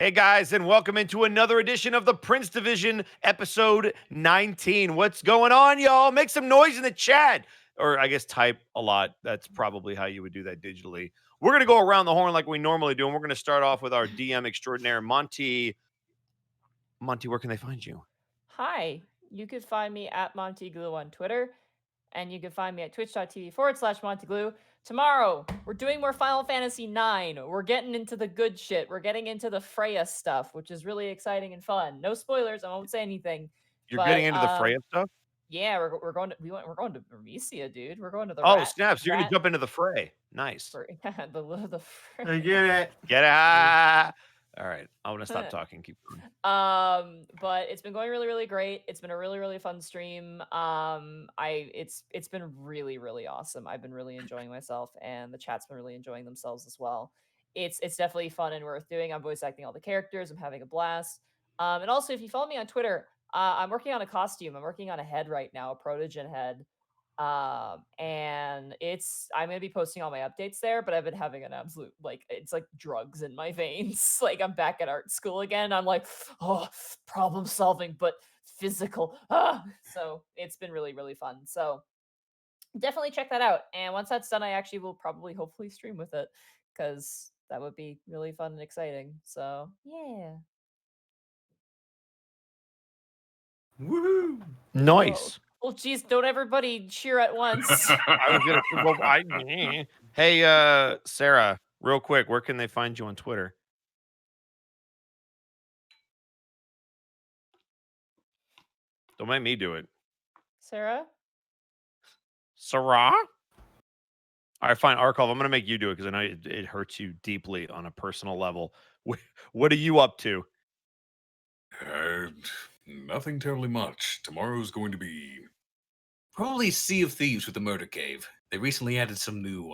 Hey guys, and welcome into another edition of the Prince Division, episode 19. What's going on, y'all? Make some noise in the chat. Or I guess type a lot. That's probably how you would do that digitally. We're going to go around the horn like we normally do, and we're going to start off with our DM extraordinaire, Monty. Monty, where can they find you? Hi, you could find me at MontyGlue on Twitter, and you can find me at twitch.tv/MontyGlue. Tomorrow, we're doing more Final Fantasy IX. We're getting into the good shit. We're getting into the Freya stuff, which is really exciting and fun. No spoilers, I won't say anything. You're getting But into the Freya stuff? yeah, we're going to we're going to Bermesia, dude. We're going to the Oh, snaps. You're going to rat jump into the fray. Nice. for the I get it. Get it. All right. I'm going to stop talking. Keep going. But it's been going really, really great. It's been a really, really fun stream. It's been really, really awesome. I've been really enjoying myself, and the chat's been really enjoying themselves as well. It's definitely fun and worth doing. I'm voice acting all the characters. I'm having a blast. And also, if you follow me on Twitter, I'm working on a costume. I'm working on a head right now, a protogen head. And I'm gonna be posting all my updates there, but I've been having an absolute, like, it's like drugs in my veins. Like, I'm back at art school again. I'm like, oh, problem solving, but physical. So it's been really, really fun. So definitely check that out. And once that's done, I actually will probably hopefully stream with it, because that would be really fun and exciting. So yeah. Woohoo! Nice. Well, geez, don't everybody cheer at once. I was gonna. Hey, Sarah, real quick, where can they find you on Twitter? Don't make me do it, Sarah? Sarah. All right, fine, Arcov. I'm gonna make you do it because I know it hurts you deeply on a personal level. What are you up to? Nothing terribly much. Tomorrow's going to be probably Sea of Thieves with the Murder Cave. They recently added some new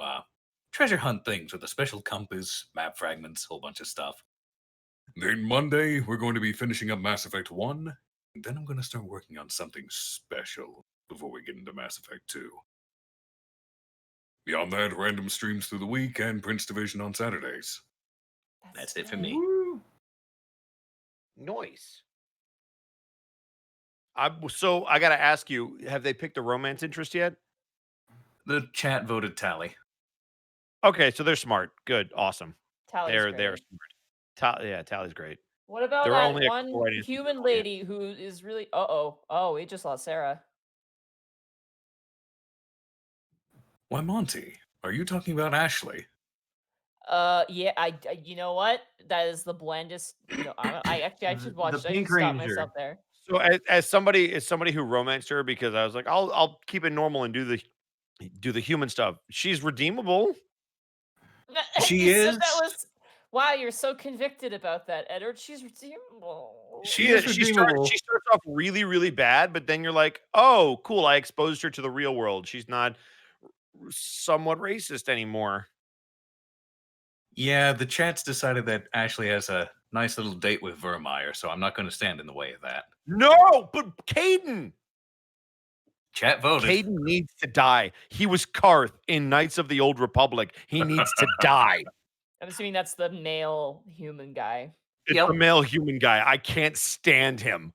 treasure hunt things with a special compass, map fragments, whole bunch of stuff. Then Monday, we're going to be finishing up Mass Effect 1, and then I'm going to start working on something special before we get into Mass Effect 2. Beyond that, random streams through the week and Prince Division on Saturdays. That's it for me. Woo. Nice. So I gotta ask you: have they picked a romance interest yet? The chat voted Tally. Okay, so they're smart. Good, awesome. Tally's They're great. smart. Yeah, Tally's great. What about There are that only a one couple right answers human in the audience. lady who is really oh, we just lost Sarah. Why, Monty? Are you talking about Ashley? Yeah, you know what? That is the blandest. I should watch. The I Pink should stop Ranger. myself there. So as somebody who romanced her, because I was like, I'll keep it normal and do the human stuff. She's redeemable. She You said is. that was. Wow, you're so convicted about that, Edward. She's redeemable. She is redeemable. She starts off really, really bad, but then you're like, oh, cool. I exposed her to the real world. She's not somewhat racist anymore. Yeah, the chat's decided that Ashley has a nice little date with Vermeer, so I'm not going to stand in the way of that. No, but Caden. Chat voted. Caden needs to die. He was Karth in Knights of the Old Republic. He needs to die. I'm assuming that's the male human guy. It's the male human guy. I can't stand him.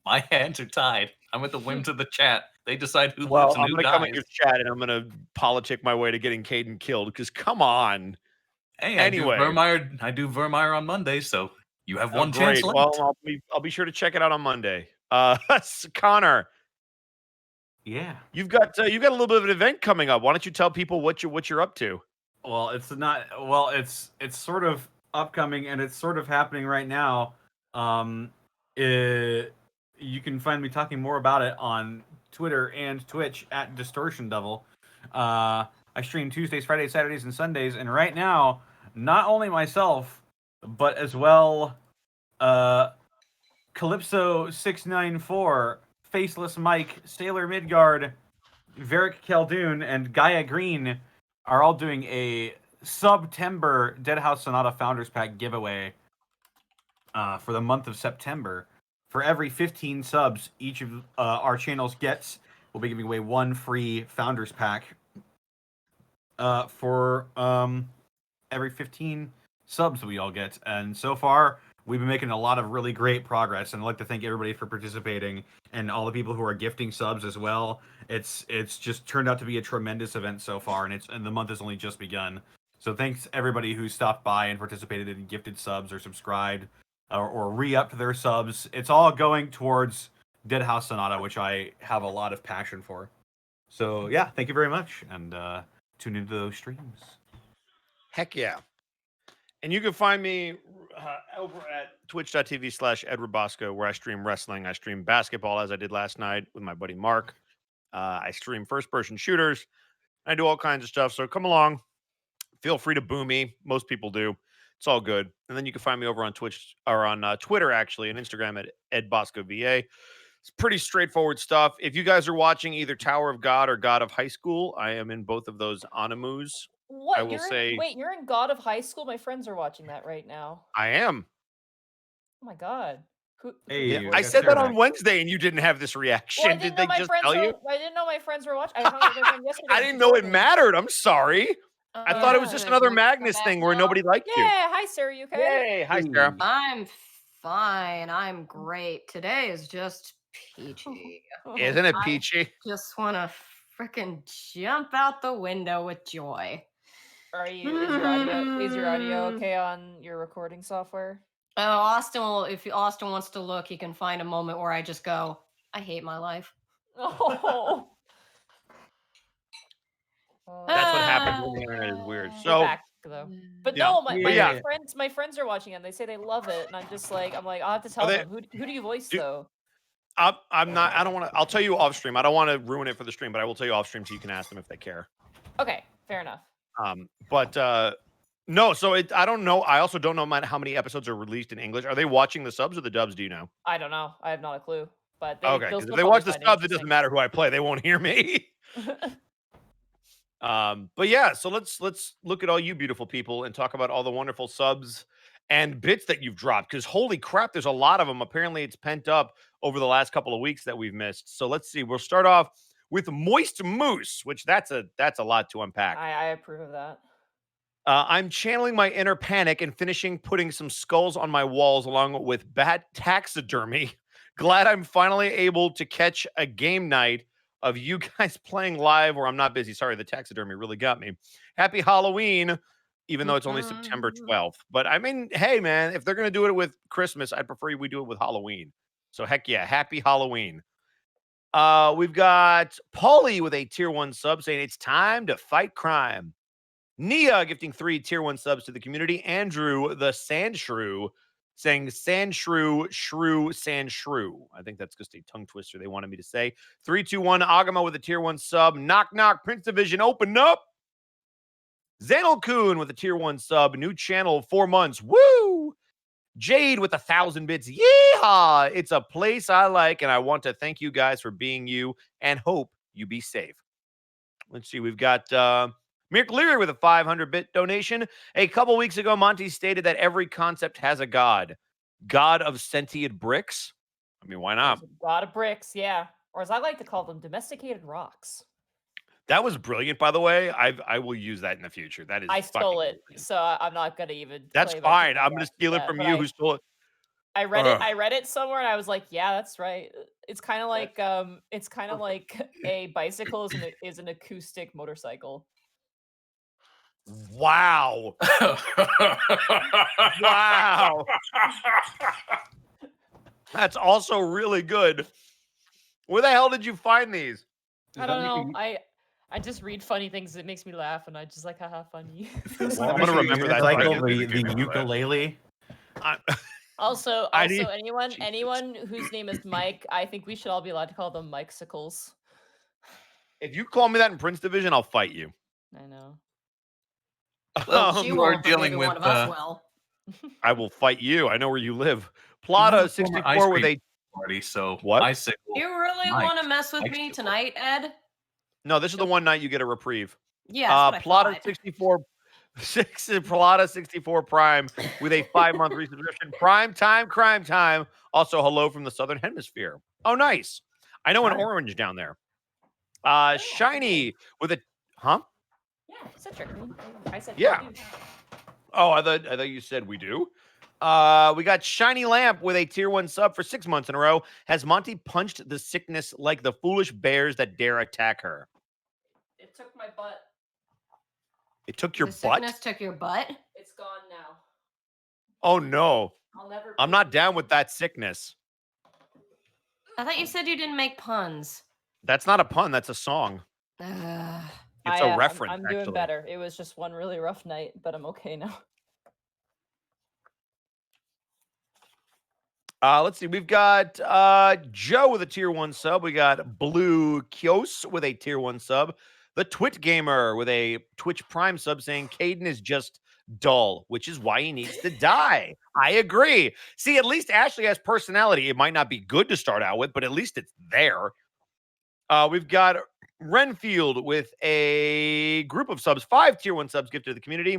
My hands are tied. I'm at the whims of the chat. They decide who Well, lives and I'm who going to dies. come in your chat and I'm going to politic my way to getting Caden killed because come on. Hey, Anyway. I do Vermeer on Monday, so you have one chance left. Well, I'll be sure to check it out on Monday. Connor. Yeah. You've got a little bit of an event coming up. Why don't you tell people what you're up to? Well, it's not. Well, it's sort of upcoming, and it's sort of happening right now. You can find me talking more about it on Twitter and Twitch at Distortion Devil. I stream Tuesdays, Fridays, Saturdays, and Sundays, and right now, not only myself, but as well, Calypso694, Faceless Mike, Sailor Midgard, Varric Khaldun, and Gaia Green are all doing a September Dead House Sonata Founders Pack giveaway for the month of September. For every 15 subs each of our channels gets, we'll be giving away one free Founders Pack for every 15 subs we all get. And so far, we've been making a lot of really great progress. And I'd like to thank everybody for participating and all the people who are gifting subs as well. It's just turned out to be a tremendous event so far, and the month has only just begun. So thanks everybody who stopped by and participated and gifted subs or subscribed or re-upped their subs. It's all going towards Dead House Sonata, which I have a lot of passion for. So yeah, thank you very much, and tune into those streams. Heck yeah. And you can find me over at twitch.tv/Edward Bosco, where I stream wrestling. I stream basketball, as I did last night with my buddy Mark. I stream first-person shooters. I do all kinds of stuff. So come along. Feel free to boo me. Most people do. It's all good. And then you can find me over on Twitch or on Twitter, actually, and Instagram at EdBoscoVA. It's pretty straightforward stuff. If you guys are watching either Tower of God or God of High School, I am in both of those animus. What? I will say, wait, you're in God of High School? My friends are watching that right now. I am. Oh my god. Hey, Yeah, we I got said that Sarah on back. Wednesday, and you didn't have this reaction. Well, I Did didn't they know my just friends tell you? I didn't know my friends were watching. I hung out with my friend yesterday. I and didn't she know told it me. mattered. I'm sorry. I thought it was just Good. another You want to come Magnus back thing where now? nobody liked you. Yeah, hi Sarah, you okay? Hey, hi, Sarah. I'm fine. I'm great. Today is just peachy. Isn't it I- peachy? Just want to frickin' jump out the window with joy. Is your audio okay on your recording software? Oh, Austin will. If Austin wants to look, he can find a moment where I just go, I hate my life. Oh. That's what happens when the internet is weird. We're So, back though. But Yeah. no, my Yeah. friends are watching it and they say they love it, and I'm like, I'll have to tell they- them. Who do you voice Do- though? I'm not. I don't want to. I'll tell you off stream. I don't want to ruin it for the stream, but I will tell you off stream so you can ask them if they care. Okay, fair enough. But no. So I don't know. I also don't know how many episodes are released in English. Are they watching the subs or the dubs? Do you know? I don't know. I have not a clue. But Okay, they'll because still if they probably watch the find subs, it doesn't matter who I play. They won't hear me. But yeah, so let's look at all you beautiful people and talk about all the wonderful subs and bits that you've dropped, because holy crap, there's a lot of them. Apparently it's pent up over the last couple of weeks that we've missed. So let's see. We'll start off with Moist Moose, which that's a lot to unpack. I approve of that. I'm channeling my inner panic and finishing putting some skulls on my walls along with bat taxidermy. Glad I'm finally able to catch a game night of you guys playing live, or I'm not busy. Sorry, the taxidermy really got me. Happy Halloween, even though it's only September 12th. But I mean, hey, man, if they're going to do it with Christmas, I'd prefer we do it with Halloween. So heck yeah, happy Halloween. We've got Paulie with a tier 1 sub saying it's time to fight crime. Nia gifting 3 tier 1 subs to the community. Andrew the Sand Shrew saying Sand Shrew, Shrew, Sand Shrew. I think that's just a tongue twister they wanted me to say. 321 Agama with a tier 1 sub. Knock knock, Prince Division, open up. Zanel Kuhn with a tier 1 sub. New channel, 4 months. Woo! Jade with 1,000 bits. Yeehaw! It's a place I like, and I want to thank you guys for being you and hope you be safe. Let's see. We've got Mirk Leary with a 500-bit donation. A couple weeks ago, Monty stated that every concept has a god. God of sentient bricks? I mean, why not? There's a lot of bricks, yeah. Or as I like to call them, domesticated rocks. That was brilliant, by the way. I will use that in the future. That is I stole fucking it, brilliant. so I'm not gonna even. That's claim I fine. took I'm going to steal it that, from but you who stole it. I read it somewhere, and I was like, yeah, that's right. It's kind of like a bicycle is an acoustic motorcycle. Wow. Wow. That's also really good. Where the hell did you find these? I don't know. I just read funny things. It makes me laugh, and I just like, haha, funny. Well, I'm gonna remember that. Cycle, Fucking the ukulele. Also, I need- anyone whose name is Mike, I think we should all be allowed to call them Mike-sicles. If you call me that in Prince Division, I'll fight you. I know. Well, she you are won't, but dealing maybe with, one of us will. I will fight you. I know where you live. Plata 64 with a party. So What? Icicle. You really Mike. want to mess with Mike me still tonight, Ed? No, this is the one night you get a reprieve. Yeah, that's what I Plata thought. 64 Plata 64 Prime with a 5-month resubscription. Prime time, crime time. Also, hello from the Southern Hemisphere. Oh, nice. I know an orange down there. Shiny with a Yeah, Citric. I said Yeah. Oh, I thought you said we do. We got Shiny Lamp with a tier 1 sub for 6 months in a row. Has Monty punched the sickness like the foolish bears that dare attack her? It took my butt. It took your The butt? sickness took your butt. It's gone now. Oh, no. I'll never. I'm not down with that sickness. I thought you said you didn't make puns. That's not a pun. That's a song. Ugh. It's a reference, I'm doing actually. better. It was just one really rough night, but I'm okay now. Let's see. We've got Joe with a tier 1 sub. We got Blue Kios with a tier 1 sub. The Twit Gamer with a Twitch Prime sub saying Caden is just dull, which is why he needs to die. I agree. See, at least Ashley has personality. It might not be good to start out with, but at least it's there. We've got Renfield with a group of subs, 5 tier 1 subs gifted to the community.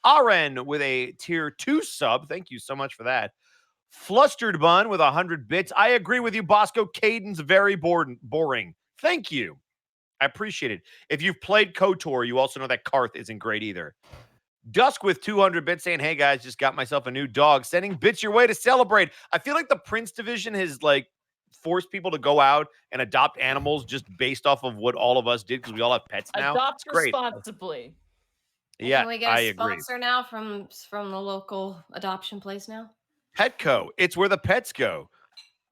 Aren with a tier 2 sub. Thank you so much for that. Flustered Bun with 100 bits. I agree with you, Bosco. Caden's very boring. Thank you. I appreciate it. If you've played KOTOR, you also know that Karth isn't great either. Dusk with 200 bits saying, hey guys, just got myself a new dog. Sending bits your way to celebrate. I feel like the Prince division has like forced people to go out and adopt animals just based off of what all of us did because we all have pets now. Adopt It's great. responsibly. Yeah, Can we get I a agree. sponsor now from the local adoption place now? Petco. It's where the pets go.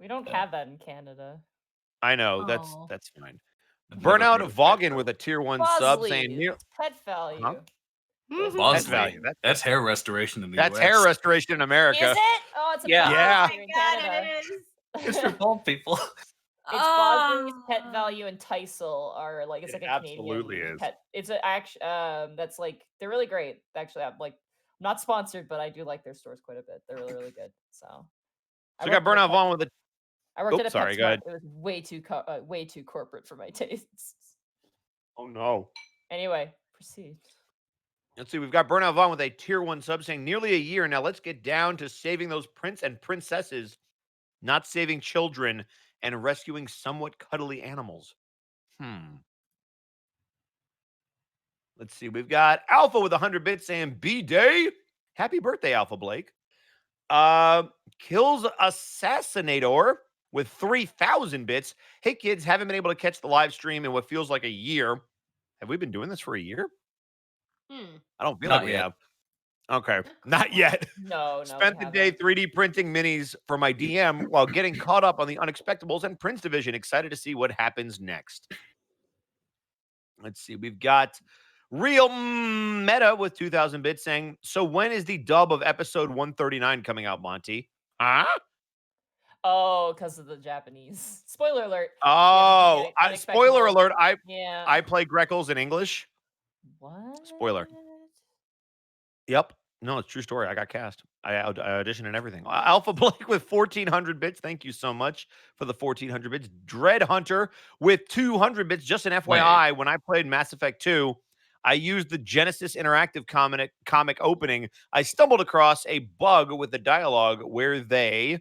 We don't have that in Canada. I know. Oh. That's fine. I've never Burnout heard of Voggin Petco. with a tier 1 sub saying Bosley, near pet value. Huh? Mhm. Pet Bosley. value. That's hair restoration in the That's US. hair restoration in America. Is it? Oh, it's a Yeah. pet Yeah. value in Canada. It's for bald people. It's Bosley's, Pet Ah. Value, and Teisel are like it's It like a absolutely Canadian is. pet. It's a actually that's like they're really great. Actually, I'm like not sponsored, but I do like their stores quite a bit. They're really good. So So I we got worked at a Burnout Pet- Vaughn with a I worked at a sorry, PetSmart. go ahead. It was way too corporate for my tastes. Oh no. Anyway, proceed. Let's see. We've got Burnout Vaughn with a tier 1 sub saying nearly a year. Now let's get down to saving those prince and princesses, not saving children and rescuing somewhat cuddly animals. Let's see. We've got Alpha with 100 bits saying B-Day. Happy birthday, Alpha Blake. Kills Assassinator with 3,000 bits. Hey, kids, haven't been able to catch the live stream in what feels like a year. Have we been doing this for a year? I don't feel Not like we yet. have. Okay, not yet. No, Spent we the day haven't. 3D printing minis for my DM while getting caught up on the Unexpectables and Prince Division. Excited to see what happens next. Let's see. We've got Real Meta with 2,000 bits saying, so when is the dub of episode 139 coming out, Monty? Huh? Oh, because of the Japanese. Spoiler alert. Oh, spoiler Unexpectables. alert. Yeah. I play Greckles in English. What? Spoiler. Yep. No, it's a true story. I got cast. I auditioned and everything. Alpha Blake with 1,400 bits. Thank you so much for the 1,400 bits. Dread Hunter with 200 bits. Just an FYI, when I played Mass Effect 2, I used the Genesis Interactive comic opening. I stumbled across a bug with the dialogue where they,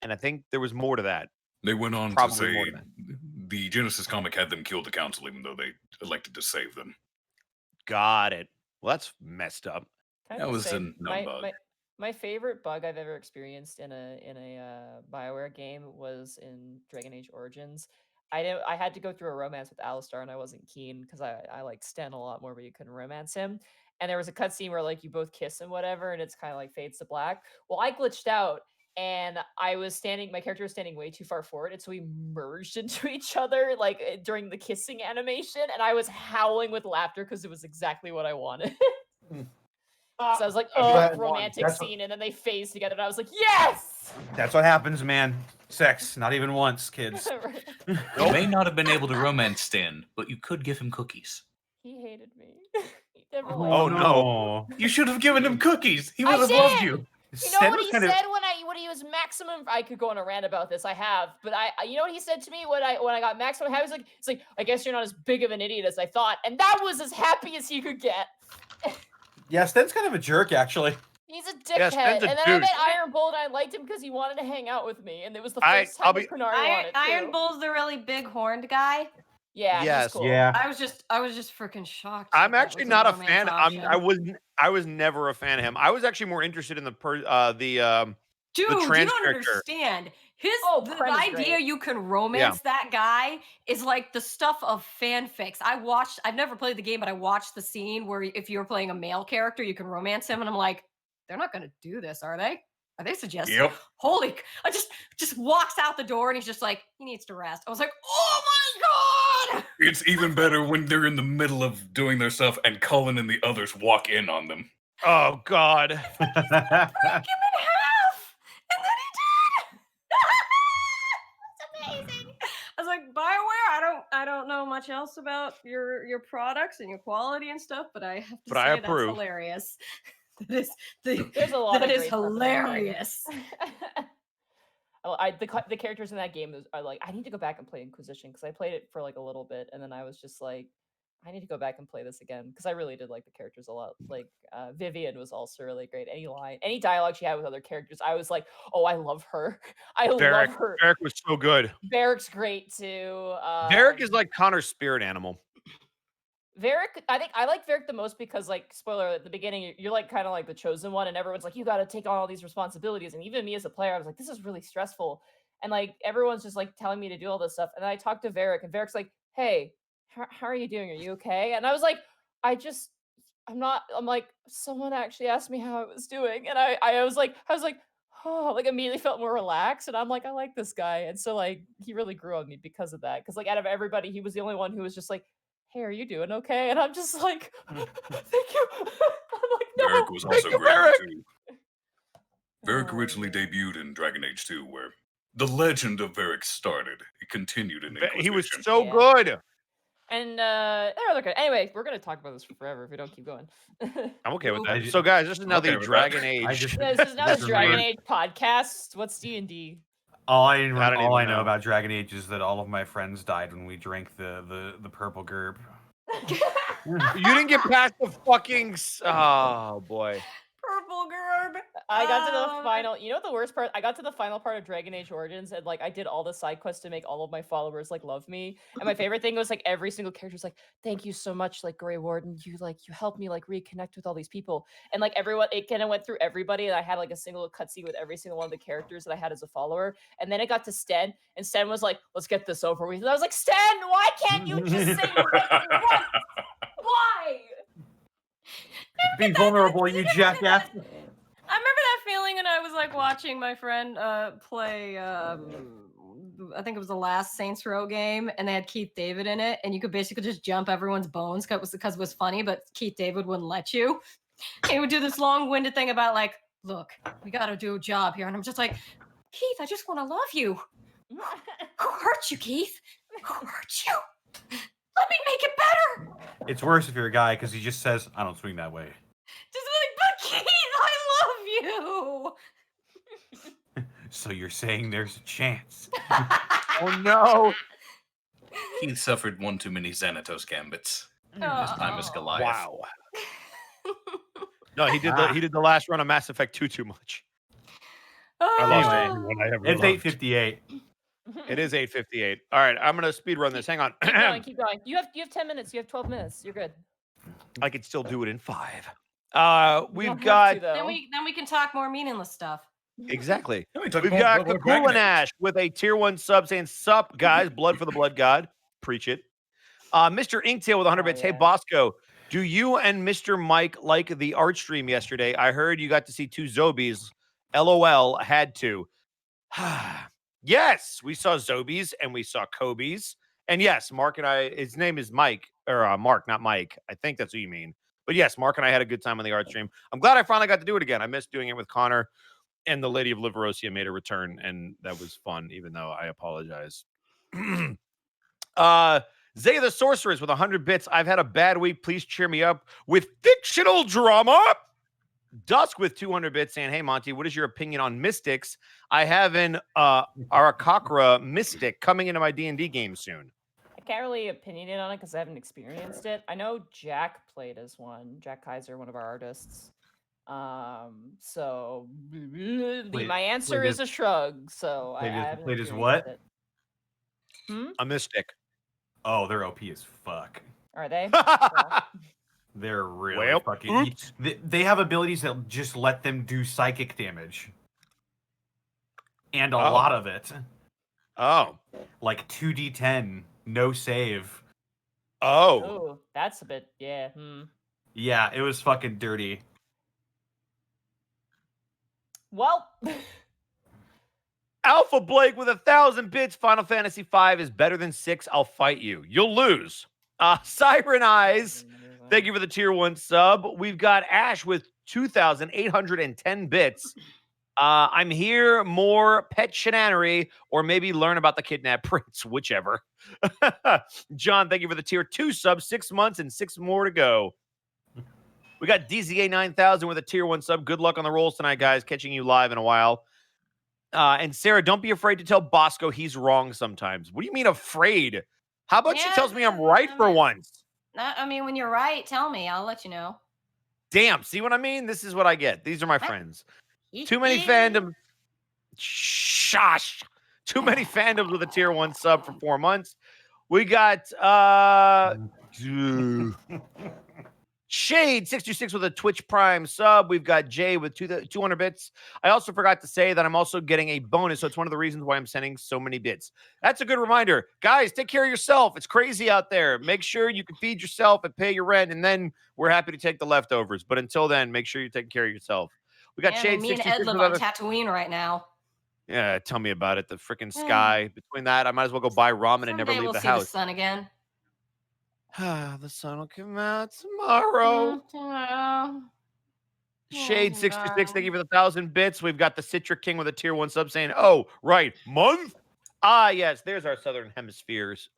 and I think there was more to that. They went on to Probably more say than the Genesis comic had them kill the council, even though they elected to save them. Got it. Well, that's messed up. Can I That just was say, a numb bug. my favorite bug I've ever experienced in a BioWare game was in Dragon Age Origins. I had to go through a romance with Alistar, and I wasn't keen because I like Sten a lot more, but you couldn't romance him. And there was a cutscene where like you both kiss and whatever, and it's kind of like fades to black. Well, I glitched out. And my character was standing way too far forward, and so we merged into each other like during the kissing animation, and I was howling with laughter because it was exactly what I wanted. So I was like, oh, romantic scene, and then they phased together, and I was like, yes! That's what happens, man. Sex, not even once, kids. You may not have been able to romance Stan, but you could give him cookies. He hated me. He never liked Oh, me. no. You should have given him cookies. He I would have loved did! you. You know what he said when he was maximum? I could go on a rant about this. I have, but you know what he said to me when I got maximum happy? It's like I guess you're not as big of an idiot as I thought, and that was as happy as he could get. Yeah, Sten's kind of a jerk, actually. He's a Yeah, dickhead. Sten's a And then I douche. met Iron Bull, and I liked him because he wanted to hang out with me, and it was the I'll first time be- Pranari wanted to. Iron Bull's the really big horned guy. Yeah, Yes. he's cool. Yeah. I was just freaking shocked. I'm that that actually was not a romance fan. option. I was never a fan of him. I was actually more interested in the Dude, trans you don't character. understand. Oh, The Prem is idea great. you can romance that guy is like the stuff of fanfics. I've never played the game, but I watched the scene where if you're playing a male character, you can romance him, and I'm like, they're not gonna do this, are they? Are they suggesting? Yep. I just walks out the door and he's just like, he needs to rest. I was like, oh my god! It's even better when they're in the middle of doing their stuff and Cullen and the others walk in on them. Oh God. Break him in half! And then he did! It's amazing. I was like, BioWare, I don't know much else about your products and your quality and stuff, but I have to But I say that's approve. hilarious. That is There's a lot that of is great stuff in that game. hilarious. The characters in that game are like, I need to go back and play Inquisition because I played it for like a little bit and then I was just like, I need to go back and play this again because I really did like the characters a lot. Like Vivian was also really great. Any dialogue she had with other characters, I was like, oh, I love her. I love her. Varric was so good. Varric's great too. Varric is like Connor's spirit animal. Varric, I think I like Varric the most because, like, spoiler at the beginning, you're like kind of like the chosen one, and everyone's like, you got to take on all these responsibilities. And even me as a player, I was like, this is really stressful. And like everyone's just like telling me to do all this stuff. And then I talked to Varric, and Varric's like, hey, how are you doing? Are you okay? And I was like, I'm not. I'm like, someone actually asked me how I was doing, and I was like, oh, like immediately felt more relaxed, and I'm like, I like this guy, and so like he really grew on me because of that. Because like out of everybody, he was the only one who was just like, hey, are you doing okay? And I'm just like, thank you. I'm like, no. Varric was also you, great Varric. too. Varric originally debuted in Dragon Age 2, where the legend of Varric started. It continued in Inquisition. He was so Yeah. good. And they're other good. Anyway, we're gonna talk about this for forever if we don't keep going. I'm okay with I that. ju- So guys, this is now Okay the with that. Dragon I Age. just Yeah, this is now the just Dragon remembered- Age podcast. What's D&D? All I don't know even know. about Dragon Age is that all of my friends died when we drank the purple gerb. You didn't get past the fucking. Oh boy. Purple gerb. I got to Oh, the final. You know what the worst part? I got to the final part of Dragon Age Origins, and like I did all the side quests to make all of my followers like love me. And my favorite thing was like every single character's like, "Thank you so much, like Grey Warden. You helped me like reconnect with all these people." And like everyone, it kind of went through everybody, and I had like a single cutscene with every single one of the characters that I had as a follower. And then it got to Sten, and Sten was like, "Let's get this over with." And I was like, "Sten, why can't you just say what? Why?" Be vulnerable, you jackass. I remember that feeling when I was like watching my friend play. I think it was the last Saints Row game, and they had Keith David in it, and you could basically just jump everyone's bones because it was funny, but Keith David wouldn't let you. And he would do this long-winded thing about like, look, we got to do a job here, and I'm just like, Keith, I just want to love you. Who hurt you, Keith? Who hurt you? Let me make it better. It's worse if you're a guy because he just says, "I don't swing that way." Just like, but Keith, I love you. So you're saying there's a chance? Oh no. He suffered one too many Xanatos gambits. This time as Goliath. Wow. No, he did the last run of Mass Effect 2 too much. I lost Anyway, everyone I ever It's loved. 8:58. It is 8:58. All right, I'm gonna speed run this. Hang on. Keep going. You have 10 minutes. You have 12 minutes. You're good. I could still do it in 5. You We've don't have got to, though. Then we can talk more meaningless stuff. exactly. Let me talk We've about got Dragon Age. Kapulanash with a tier 1 sub saying, "Sup, guys? Blood for the blood god. Preach it." Mr. Inktail with 100 bits. Hey, yeah. Bosco, do you and Mr. Mike like the art stream yesterday? I heard you got to see 2 Zobies. LOL, had to. Yes, we saw Zobies and we saw Kobe's. And yes, Mark and I, his name is Mike, or Mark, not Mike. I think that's what you mean. But yes, Mark and I had a good time on the art stream. I'm glad I finally got to do it again. I missed doing it with Connor, and the Lady of Liverosia made a return, and that was fun, even though I apologize. Zay the Sorceress with 100 bits. I've had a bad week. Please cheer me up with fictional drama. Dusk with 200 bits saying, "Hey, Monty, what is your opinion on Mystics? I have an Arakakra Mystic coming into my D&D game soon." I can't really opinionate on it because I haven't experienced it. I know Jack played as one. Jack Kaiser, one of our artists. So my answer played is a shrug. So I played as- haven't played as experienced what? it. A Mystic. Oh, they're OP as fuck. Are they? Well, They're really Well, fucking. oops. They have abilities that just let them do psychic damage, and a Oh. lot of it, Oh. like 2d10, no save. Oh. oh, that's a bit. Yeah. Yeah, it was fucking dirty. Well, Alpha Blake with 1,000 bits. Final Fantasy V is better than 6. I'll fight you. You'll lose. Siren Eyes. Thank you for the tier 1 sub. We've got Ash with 2,810 bits. I'm here, more pet shenanery, or maybe learn about the kidnapped prince, whichever. John, thank you for the tier 2 sub. 6 months and 6 more to go. We got DZA 9000 with a tier 1 sub. Good luck on the rolls tonight, guys. Catching you live in a while. And Sarah, don't be afraid to tell Bosco he's wrong sometimes. What do you mean afraid? How about she Yeah, tells me I'm right I for mean- once? I mean, when you're right, tell me. I'll let you know. Damn, see what I mean? This is what I get. These are my friends. Too many fandoms. Shush. Too many fandoms with a tier 1 sub for 4 months. We got Shade 626 with a Twitch Prime sub. We've got Jay with 200 bits. I also forgot to say that I'm also getting a bonus, so it's one of the reasons why I'm sending so many bits. That's a good reminder. Guys, take care of yourself. It's crazy out there. Make sure you can feed yourself and pay your rent, and then we're happy to take the leftovers. But until then, make sure you're taking care of yourself. We got Yeah, I Shade mean, me and 66 Ed live with on Tatooine right now. Yeah, tell me about it. The freaking sky. Between that, I might as well go buy ramen and never Someday leave we'll the see house. the sun again. The sun will come out tomorrow. Tomorrow. Shade 66, thank you for the 1,000 bits. We've got the Citric King with a tier 1 sub saying, oh, right, month? Yes, there's our Southern Hemisphere's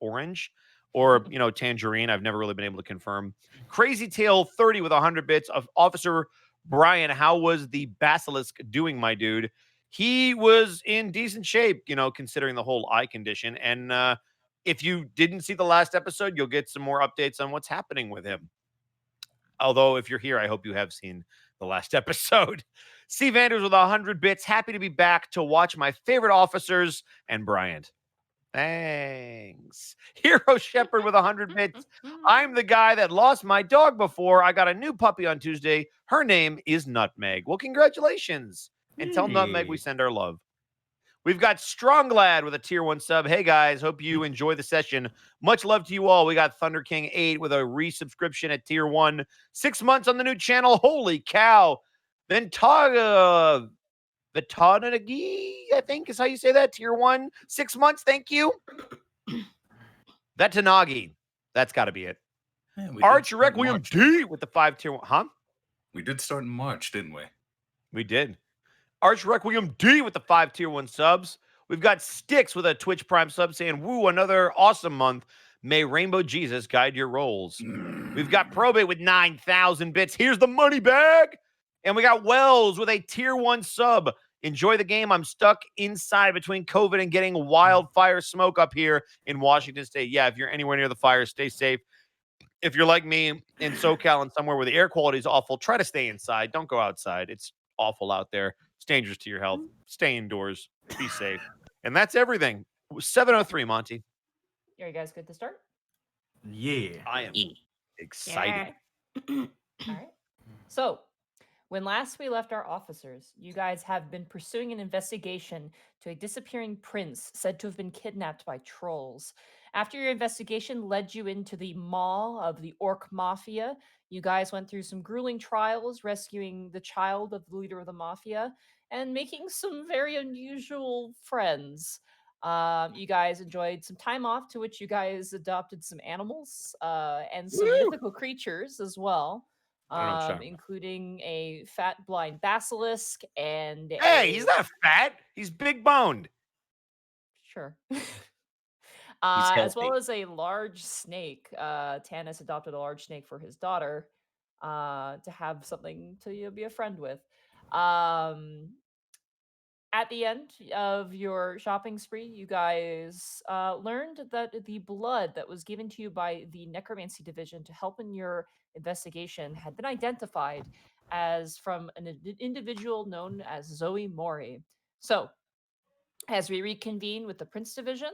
orange or, tangerine. I've never really been able to confirm. Crazy Tail 30 with 100 bits of Officer Brian. How was the Basilisk doing, my dude? He was in decent shape, considering the whole eye condition. And if you didn't see the last episode, you'll get some more updates on what's happening with him. Although, if you're here, I hope you have seen the last episode. C. Vanders with 100 bits. Happy to be back to watch my favorite officers and Bryant. Thanks. Hero Shepherd with 100 bits. I'm the guy that lost my dog before. I got a new puppy on Tuesday. Her name is Nutmeg. Well, congratulations. And tell Nutmeg we send our love. We've got Strong Lad with a tier 1 sub. Hey, guys, hope you enjoy the session. Much love to you all. We got Thunder King 8 with a resubscription at tier 1. 6 months on the new channel. Holy cow. Then Taga, Vitanagi, I think is how you say that. Tier 1. 6 months. Thank you. That Tanagi. That's got to be it. Yeah, we did Arch start in Requiem March. D with the 5 tier 1. Huh? We did start in March, didn't we? We did. Arch Requiem D with the 5 tier 1 subs. We've got Sticks with a Twitch Prime sub saying, woo, another awesome month. May Rainbow Jesus guide your rolls. We've got Probate with 9,000 bits. Here's the money bag. And we got Wells with a tier 1 sub. Enjoy the game. I'm stuck inside between COVID and getting wildfire smoke up here in Washington State. Yeah, if you're anywhere near the fire, stay safe. If you're like me in SoCal and somewhere where the air quality is awful, try to stay inside. Don't go outside. It's awful out there. It's dangerous to your health. Stay indoors. Be safe. And that's everything. 7:03, Monty. are you guys good to start? Yeah. I am excited. All right. So, when last we left our officers, you guys have been pursuing an investigation to a disappearing prince said to have been kidnapped by trolls. After your investigation led you into the maw of the Orc Mafia, you guys went through some grueling trials, rescuing the child of the leader of the mafia and making some very unusual friends. You guys enjoyed some time off, to which you guys adopted some animals and some Woo! mythical creatures as well. I don't know what you're talking Including a fat blind basilisk and Hey, he's not fat. He's big boned. sure. As well healthy. as a large snake. Tanis adopted a large snake for his daughter to have something to be a friend with. At the end of your shopping spree, you guys learned that the blood that was given to you by the necromancy division to help in your investigation had been identified as from an individual known as Zoe Mori. So, as we reconvene with the Prince division,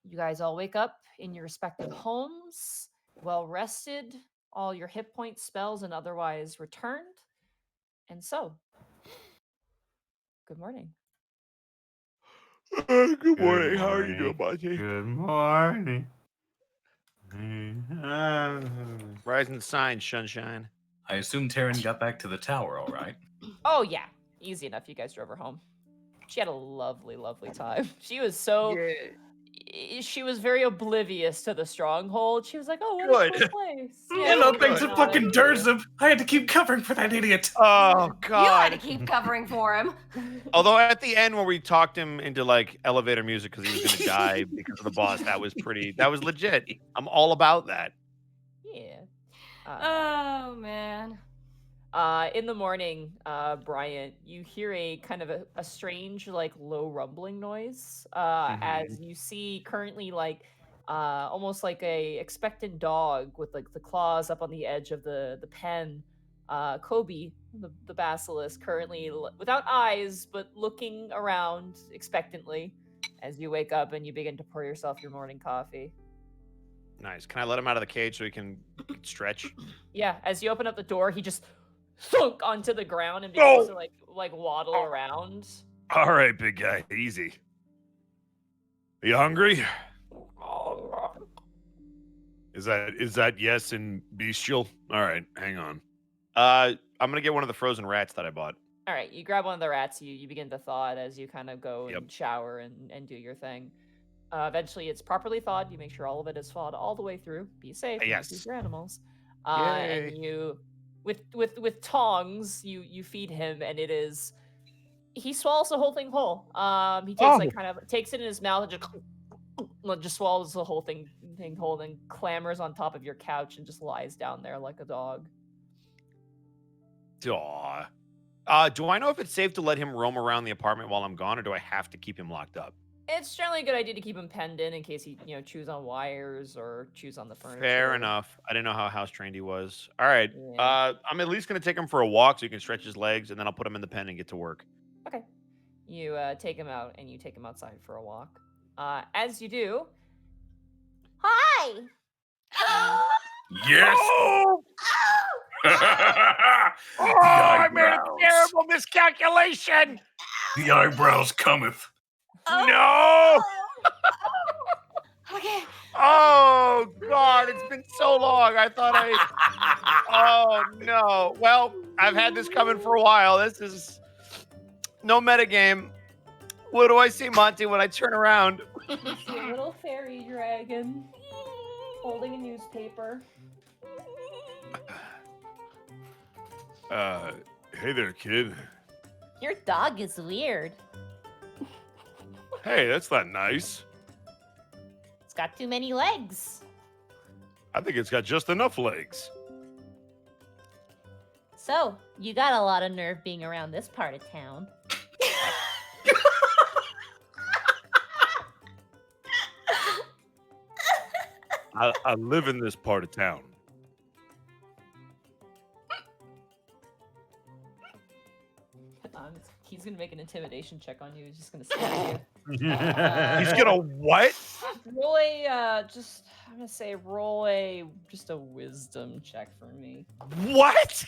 You guys all wake up in your respective homes, well rested, all your hit points, spells, and otherwise returned. And so, good morning. Good morning. How are you doing, Monty? Good morning. Rise and shine, sunshine. I assume Taryn got back to the tower, all right? Oh, yeah. Easy enough. You guys drove her home. She had a lovely, lovely time. She was so... She was very oblivious to the stronghold. She was like, "Oh, what a Good. cool place." Yeah, no good. thanks to not fucking into Durzub. I had to keep covering for that idiot. Oh You had to God. keep covering for him. Although at the end where we talked him into like elevator music because he was gonna die because of the boss, that was legit. I'm all about that. Yeah. Oh man. In the morning, Bryant, you hear a kind of a strange, like low rumbling noise. As you see currently like almost like a expectant dog with like the claws up on the edge of the pen. Kobe, the basilisk, currently without eyes but looking around expectantly as you wake up and you begin to pour yourself your morning coffee. Nice. Can I let him out of the cage so he can stretch? Yeah, as you open up the door, he just thunk onto the ground and begins No! to like waddle around. All right, big guy. Easy. Are you hungry? Is that yes and bestial? All right, hang on. I'm gonna get one of the frozen rats that I bought. All right, you grab one of the rats. You begin to thaw it as you kind of go Yep. and shower and do your thing. Eventually, it's properly thawed. You make sure all of it is thawed all the way through. Be safe. and Yes. Keep your animals. Yay. And you, with tongs, you feed him, and it is. He swallows the whole thing whole. He takes like kind of takes it in his mouth and just swallows the whole thing whole, and clambers on top of your couch and just lies down there like a dog. Aw. Do I know if it's safe to let him roam around the apartment while I'm gone, or do I have to keep him locked up? It's generally a good idea to keep him penned in case he, chews on wires or chews on the furniture. Fair enough. I didn't know how house trained he was. All right. Yeah. I'm at least gonna take him for a walk so he can stretch his legs, and then I'll put him in the pen and get to work. Okay. You take him out and you take him outside for a walk. As you do, hi. Yes. Oh! I made a terrible miscalculation. The eyebrows cometh. No! Okay. Oh God, it's been so long. I thought Oh no. Well, I've had this coming for a while. This is no metagame. What do I see, Monty, when I turn around? You see a little fairy dragon holding a newspaper. Hey there, kid. Your dog is weird. Hey, that's not nice. It's got too many legs. I think it's got just enough legs. So, you got a lot of nerve being around this part of town. I live in this part of town. He's gonna make an intimidation check on you. He's just gonna stab you. He's gonna what? Roll a I'm gonna say roll just a wisdom check for me. What?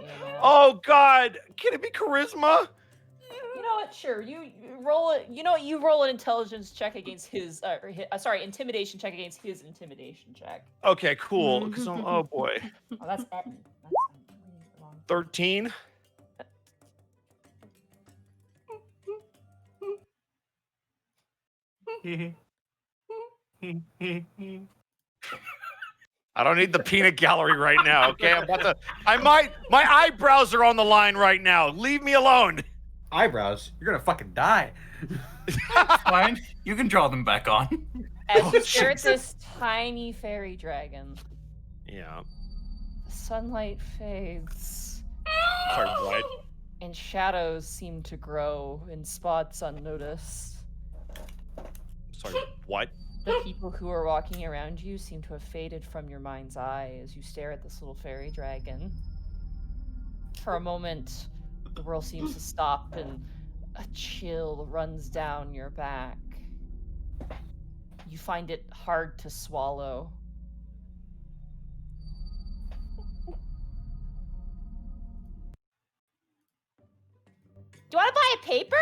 Yeah. Oh God! Can it be charisma? You know what? Sure. You roll it. You know what? You roll an intelligence check against his. Intimidation check against his intimidation check. Okay, cool. 'Cause oh boy, Oh, that's Etten. That's 13. I don't need the peanut gallery right now. Okay, my eyebrows are on the line right now. Leave me alone. Eyebrows? You're gonna fucking die. Fine. You can draw them back on. As you stare at this tiny fairy dragon, Yeah. the sunlight fades, Sorry, what? and shadows seem to grow in spots unnoticed. Sorry, what? The people who are walking around you seem to have faded from your mind's eye as you stare at this little fairy dragon. For a moment, the world seems to stop and a chill runs down your back. You find it hard to swallow. Do you want to buy a paper?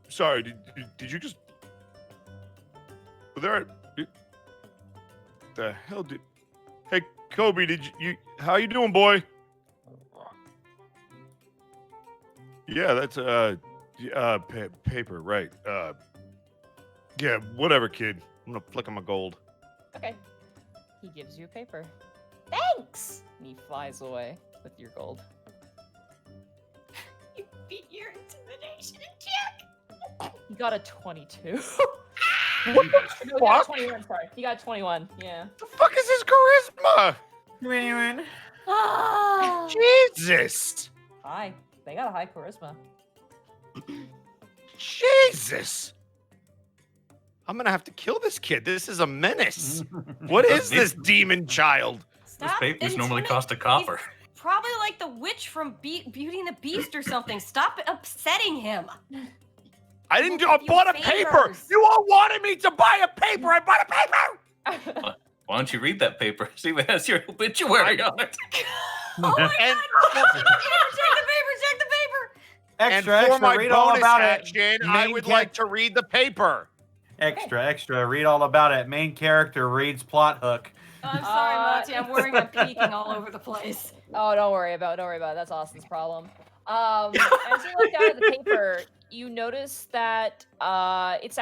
Sorry, did you just... There... The hell did... Hey, Kobe, did you... How you doing, boy? Yeah, that's, paper, right. Yeah, whatever, kid. I'm gonna flick him my gold. Okay. He gives you a paper. Thanks. And he flies away with your gold. You beat your intimidation check. He got a 22. You No, he got a Fuck. 21, sorry. He got a 21, yeah. The fuck is his charisma? Ah. Jesus! High. They got a high charisma. Jesus! I'm gonna have to kill this kid. This is a menace. What is this demon child? Those Stop papers normally intimi- cost a copper. Probably like the witch from Beauty and the Beast or something. Stop upsetting him. I didn't do. Well, I you bought a paper. favors. You all wanted me to buy a paper. I bought a paper. Why don't you read that paper? See if it has your obituary on it. Oh my And- god! Check the paper! Check the paper! Extra, and for extra, my read all bonus about it. action, I Main would ca- like to read the paper. Extra, extra, read all about it. Main character reads plot hook. Oh, I'm sorry, Monty. I'm worriing I'm peeking all over the place. Oh, don't worry about it. That's Austin's problem. As you look down at the paper, you notice that it's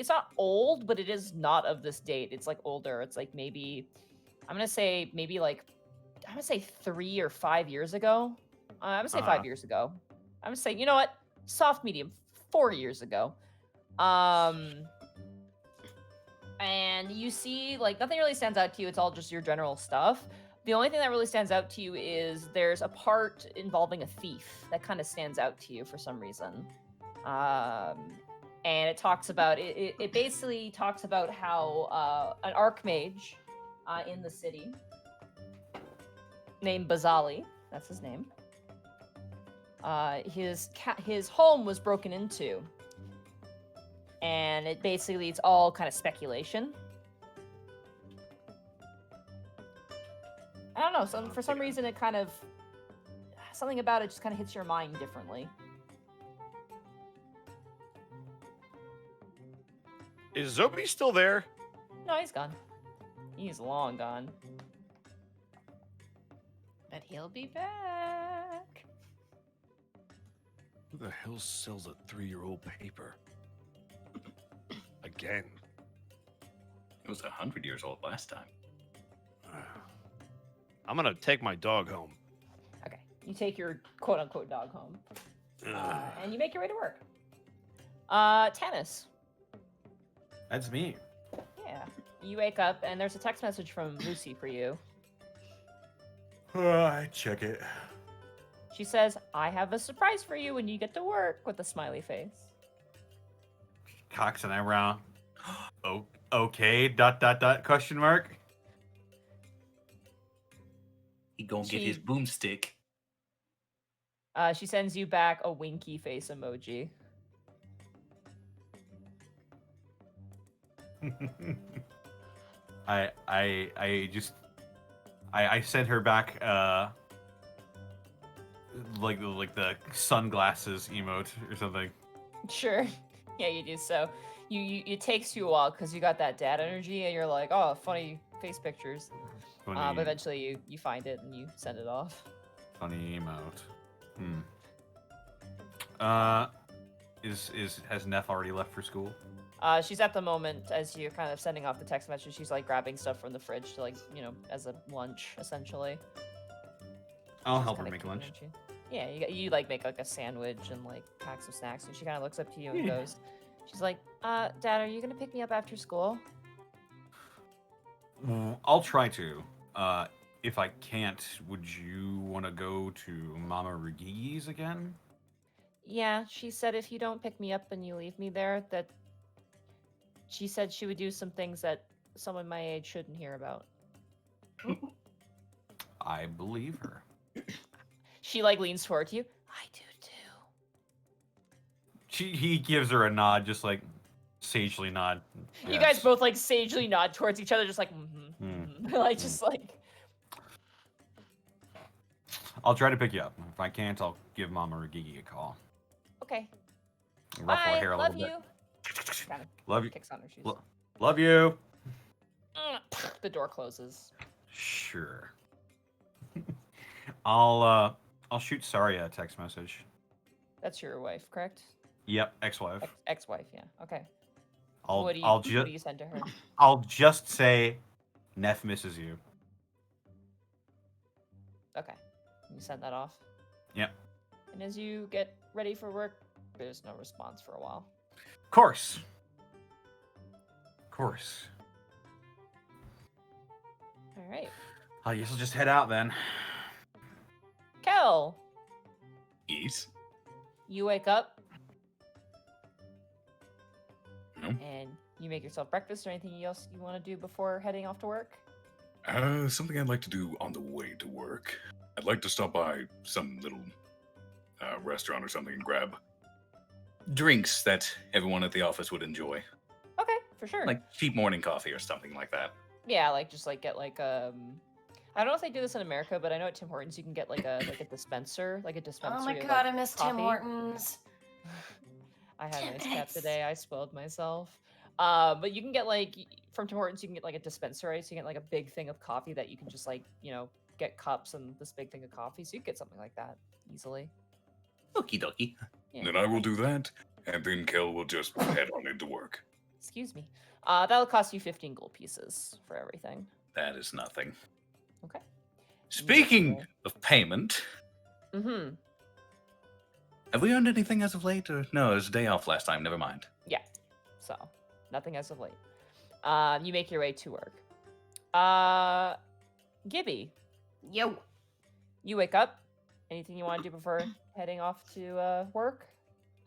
not old, but it is not of this date. It's like older. It's like maybe, I'm gonna say 3 or 5 years ago. I'm gonna say 5 years ago. I'm gonna say, you know what? Soft medium, 4 years ago. And you see, like, nothing really stands out to you. It's all just your general stuff. The only thing that really stands out to you is there's a part involving a thief that kind of stands out to you for some reason. And it talks about it basically talks about how an archmage in the city named Bazali, that's his name. His home was broken into. And it's all kind of speculation. I don't know. For some reason, it kind of something about it just kind of hits your mind differently. Is Zobi still there? No, he's gone. He's long gone. But he'll be back. Who the hell sells a 3-year-old paper? Again. It was 100 years old last time. I'm gonna take my dog home. Okay, you take your quote-unquote dog home, and you make your way to work. Tannis. That's me. Yeah. You wake up, and there's a text message from Lucy for you. I check it. She says, I have a surprise for you when you get to work, with a smiley face. Cocks an eyebrow. Oh, okay. ... Question mark. He gonna get his She- boomstick. She sends you back a winky face emoji. I sent her back like the sunglasses emote or something. Sure. Yeah, you do. So it takes you a while because you got that dad energy, and you're like, oh, funny face pictures. Funny, But eventually you find it and you send it off. funny emote. Has Neff already left for school? She's at the moment, as you're kind of sending off the text message, she's like grabbing stuff from the fridge to, like, as a lunch, essentially. I'll She's help her kinda make keen lunch. at you. Yeah, you like make like a sandwich and like pack some snacks, and she kind of looks up to you and Yeah. goes, she's like, Dad, are you gonna pick me up after school? I'll try to. If I can't, would you want to go to Mama Rugi's again? Yeah, she said if you don't pick me up and you leave me there, that she said she would do some things that someone my age shouldn't hear about. I believe her. She like leans toward you. I do too. He gives her a nod, just like sagely nod. You guys Yes. both like sagely nod towards each other, just like, like, just like. I'll try to pick you up. If I can't, I'll give Mama Ragigi a call. Okay. Ruffle her Bye. hair a Love little you. bit. Kind of Love you. kicks on her shoes. Love you. The door closes. Sure. I'll shoot Saria a text message. That's your wife, correct? Yep, ex-wife. Ex-wife, yeah. Okay. I'll What do I'll you just send to her? I'll just say Neff misses you. Okay. You send that off. Yep. And as you get ready for work, there's no response for a while. Course. Course. All right. I guess I'll just head out then. Kel, Yes. you wake up No. and you make yourself breakfast or anything else you want to do before heading off to work? Something I'd like to do on the way to work. I'd like to stop by some little restaurant or something and grab drinks that everyone at the office would enjoy, Okay, for sure. like cheap morning coffee or something like that. Yeah, like just like get like I don't know if they do this in America, but I know at Tim Hortons you can get like a dispenser, like a dispensary. Oh my of, god, like, I miss coffee. Tim Hortons. I had a nice cat Yes. today. I spoiled myself. But you can get like from Tim Hortons, you can get like a dispensary, so you get like a big thing of coffee that you can just like get cups and this big thing of coffee, so you get something like that easily. Okie dokie. Yeah. Then I will do that, and then Kel will just head on into work. Excuse me. That'll cost you 15 gold pieces for everything. That is nothing. Okay. Speaking Cool. of payment, Mm-hmm. have we earned anything as of late? Or no, it was a day off last time. Never mind. So nothing as of late. You make your way to work. Gibby, Yo. you wake up. Anything you want to do before heading off to work?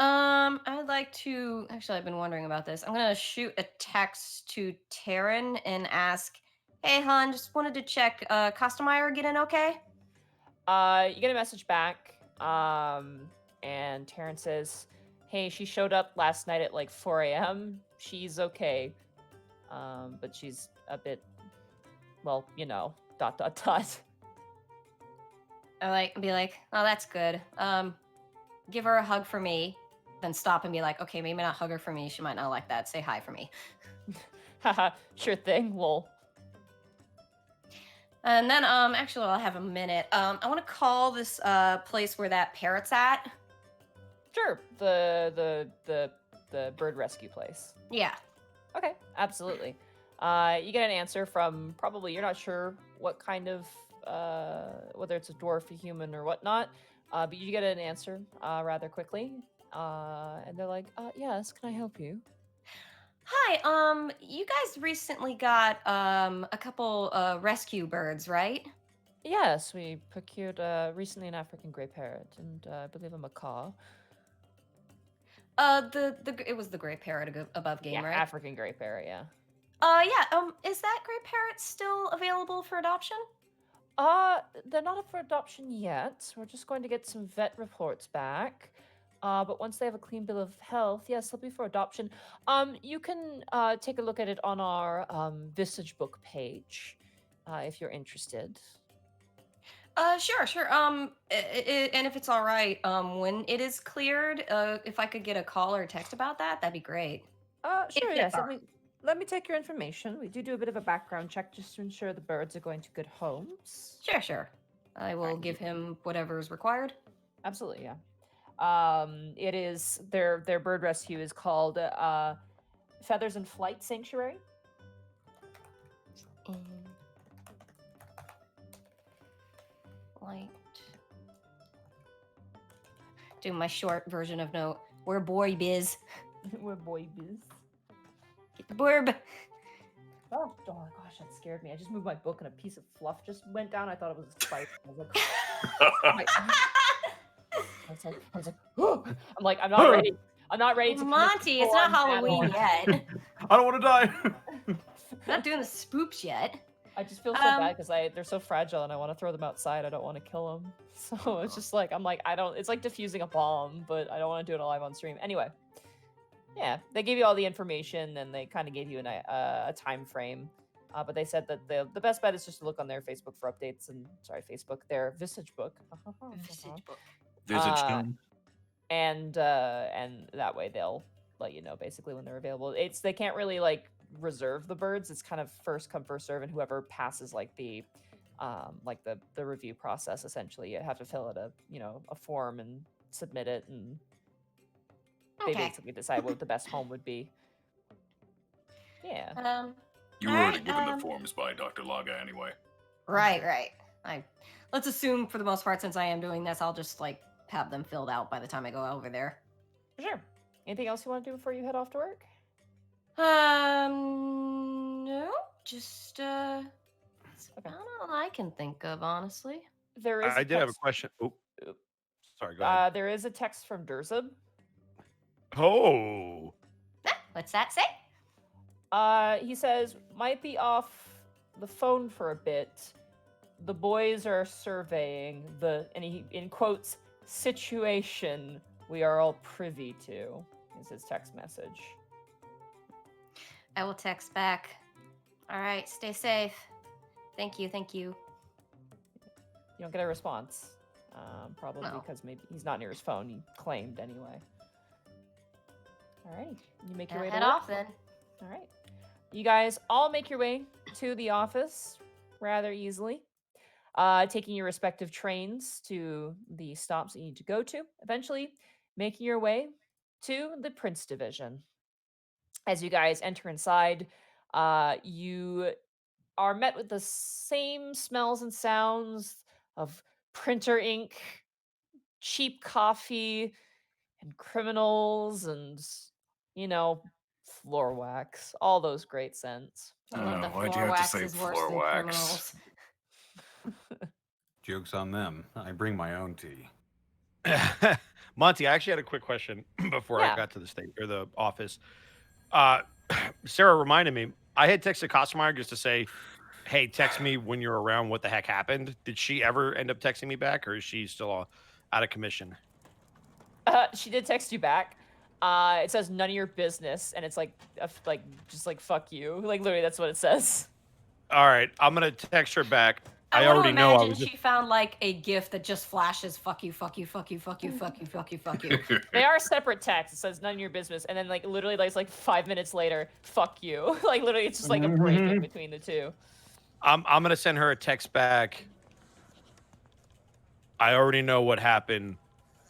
I'd like to. Actually, I've been wondering about this. I'm gonna shoot a text to Taryn and ask, "Hey, hon, just wanted to check. Costomeyer get in okay?" You get a message back. And Taryn says, "Hey, she showed up last night at like 4 a.m. She's okay. But she's a bit, well, dot dot dot." I be like, "Oh, that's good. Give her a hug for me." Then stop and be like, "Okay, maybe not hug her for me. She might not like that. Say hi for me." Haha, sure thing. Lol. And then, actually, I'll have a minute. I want to call this place where that parrot's at. Sure. The bird rescue place. Yeah. Okay, absolutely. You get an answer from probably, you're not sure what kind of whether it's a dwarf, a human, or whatnot, but you get an answer rather quickly, and they're like, "Yes, can I help you?" Hi, you guys recently got a couple rescue birds, right? Yes, we procured recently an African grey parrot and I believe a macaw. It was the gray parrot above game, Yeah, right? African grey parrot. Yeah. Yeah. Is that gray parrot still available for adoption? They're not up for adoption yet. We're just going to get some vet reports back. But once they have a clean bill of health, yes, they'll be for adoption. You can take a look at it on our Visage book page, if you're interested. Sure. And if it's all right, when it is cleared, if I could get a call or text about that, that'd be great. Sure, it's yes. all Let me take your information. We do a bit of a background check just to ensure the birds are going to good homes. Sure. I will Alright. give him whatever is required. Absolutely, yeah. It is their bird rescue is called Feathers and Flight Sanctuary. Light. Do my short version of note. We're boy biz. We're boy biz. Get the blurb. Oh gosh, that scared me. I just moved my book and a piece of fluff just went down. I thought it was a spider. I was like, I'm like, I'm not ready. I'm not ready to commit Monty, it's not full-on Halloween battle. yet. I don't want to die. Not doing the spooks yet. I just feel so bad because they're so fragile and I want to throw them outside. I don't want to kill them. So it's just like, it's like diffusing a bomb, but I don't want to do it live on stream. Anyway, yeah, they gave you all the information and they kind of gave you a time frame. But they said that the best bet is just to look on their Facebook for updates and, their Visage book. Visage book. Visage Uh, Stone. and that way they'll let you know basically when they're available. They can't really like reserve the birds. It's kind of first come first serve, and whoever passes like the review process, essentially you have to fill out a form and submit it, and they Okay. basically decide what the best home would be. Yeah. You were all already right, given the forms by Dr. Laga anyway. Right. Let's assume for the most part, since I am doing this, I'll just like have them filled out by the time I go over there. Sure. Anything else you want to do before you head off to work? No, just that's about all I can think of, honestly. There is. I did have a question. Oh, sorry. Go ahead. There is a text from Durzub. Oh. What's that say? He says, might be off the phone for a bit. The boys are surveying and he, in quotes, situation we are all privy to, is his text message. I will text back. All right, stay safe. Thank you. You don't get a response. Probably because maybe he's not near his phone. He claimed anyway. All right, you make your way to head work? off then. All right. You guys all make your way to the office rather easily, taking your respective trains to the stops that you need to go to, eventually making your way to the Prince Division. As you guys enter inside, you are met with the same smells and sounds of printer ink, cheap coffee, and criminals, and floor wax, all those great scents. I love that Why'd you floor have to wax say is worse floor than wax? criminals. Joke's on them. I bring my own tea. Monty, I actually had a quick question before Yeah. I got to the state or the office. Sarah reminded me, I had texted Kosmeyer just to say, hey, text me when you're around what the heck happened. Did she ever end up texting me back, or is she still out of commission? She did text you back. It says none of your business, and it's just like fuck you. Like literally, that's what it says. All right, I'm gonna text her back. I want already to know I imagine was. she found like a GIF that just flashes fuck you. They are separate texts. It says none of your business, and then like literally like 5 minutes later, fuck you. Like literally, it's just like a break in between the two. I'm gonna send her a text back. I already know what happened.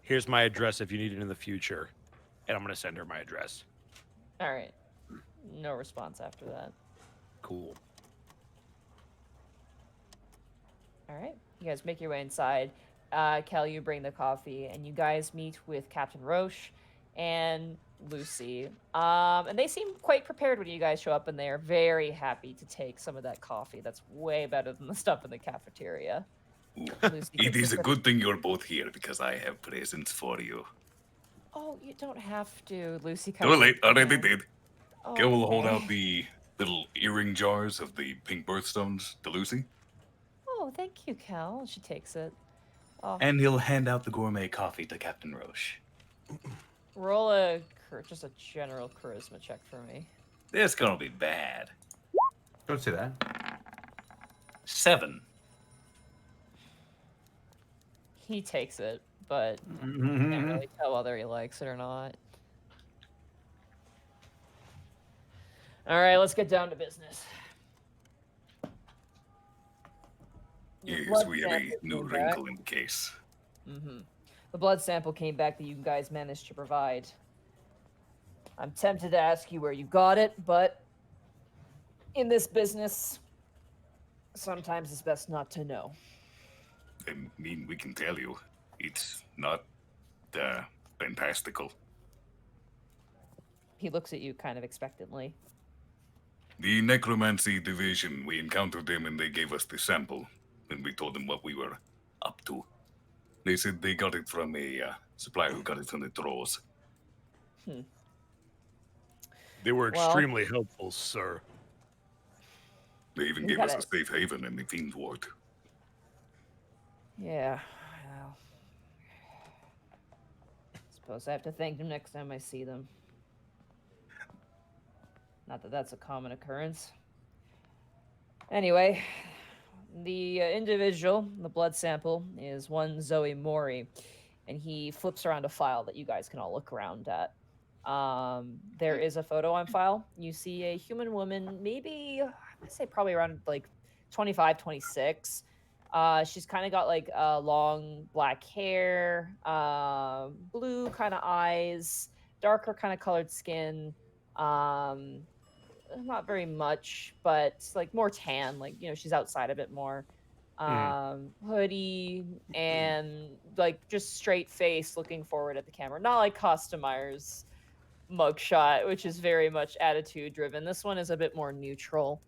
Here's my address if you need it in the future, and I'm gonna send her my address. All right. No response after that. Cool. All right. You guys make your way inside. Kel, you bring the coffee, and you guys meet with Captain Roche and Lucy. And they seem quite prepared when you guys show up, and they are very happy to take some of that coffee. That's way better than the stuff in the cafeteria. Lucy It takes is a sip. good thing you're both here because I have presents for you. Oh, you don't have to. Lucy Too comes late, in. already did. Oh, Gil will hold okay. out the little earring jars of the pink birthstones to Lucy, Oh, thank you, Kel. She takes it. Oh, and he'll hand out the gourmet coffee to Captain Roche. roll just a general charisma check for me. This gonna be bad. Don't say that. 7. He takes it, but can't really tell whether he likes it or not. All right, let's get down to business. Your Yes, blood we have a sample new came back. wrinkle in the case. The blood sample came back that you guys managed to provide. I'm tempted to ask you where you got it, but in this business, sometimes it's best not to know. I mean, we can tell you, it's not fantastical. He looks at you kind of expectantly. The necromancy division, we encountered them and they gave us the sample, and we told them what we were up to. They said they got it from a supplier who got it from the trolls. They were Well- extremely helpful, sir. They even You gave us a gotta- safe haven in the Fiend Ward. Yeah. Well, suppose I have to thank them next time I see them. Not that that's a common occurrence. Anyway, the individual, the blood sample, is one Zoe Mori, and he flips around a file that you guys can all look around at. There is a photo on file. You see a human woman, maybe, I'd say probably around like 25, 26. She's kind of got like long black hair, blue kind of eyes, darker kind of colored skin. Not very much, but like more tan, like she's outside a bit more. Hoodie and like just straight face looking forward at the camera. Not like Costumeyer's mugshot, which is very much attitude driven. This one is a bit more neutral.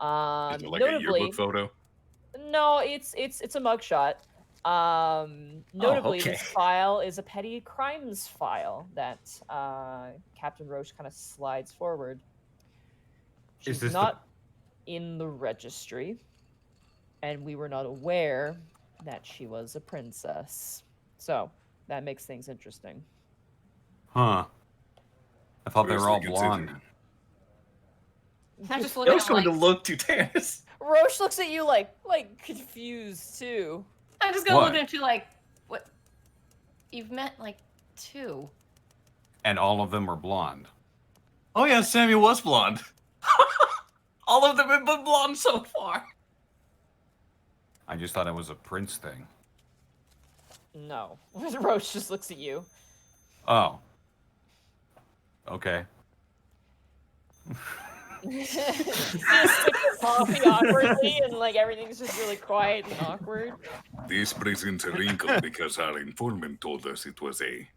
Is it like a yearbook photo? No, it's a mugshot. Notably, okay. this file is a petty crimes file that Captain Roche kind of slides forward. She's this not in the registry, and we were not aware that she was a princess. So that makes things interesting. Huh. I thought they were all Especially blonde. considering- I'm just I looking was at going to like, look to Tannis. Roche looks at you like confused too. I'm just gonna What? look at you like, what? You've met like 2. And all of them were blonde. Oh yeah, Samuel was blonde. All of them have been blonde so far. I just thought it was a prince thing. No. Roche just looks at you. Oh. Okay. He just sips coffee awkwardly, and like everything's just really quiet and awkward. This presents a wrinkle because our informant told us it was a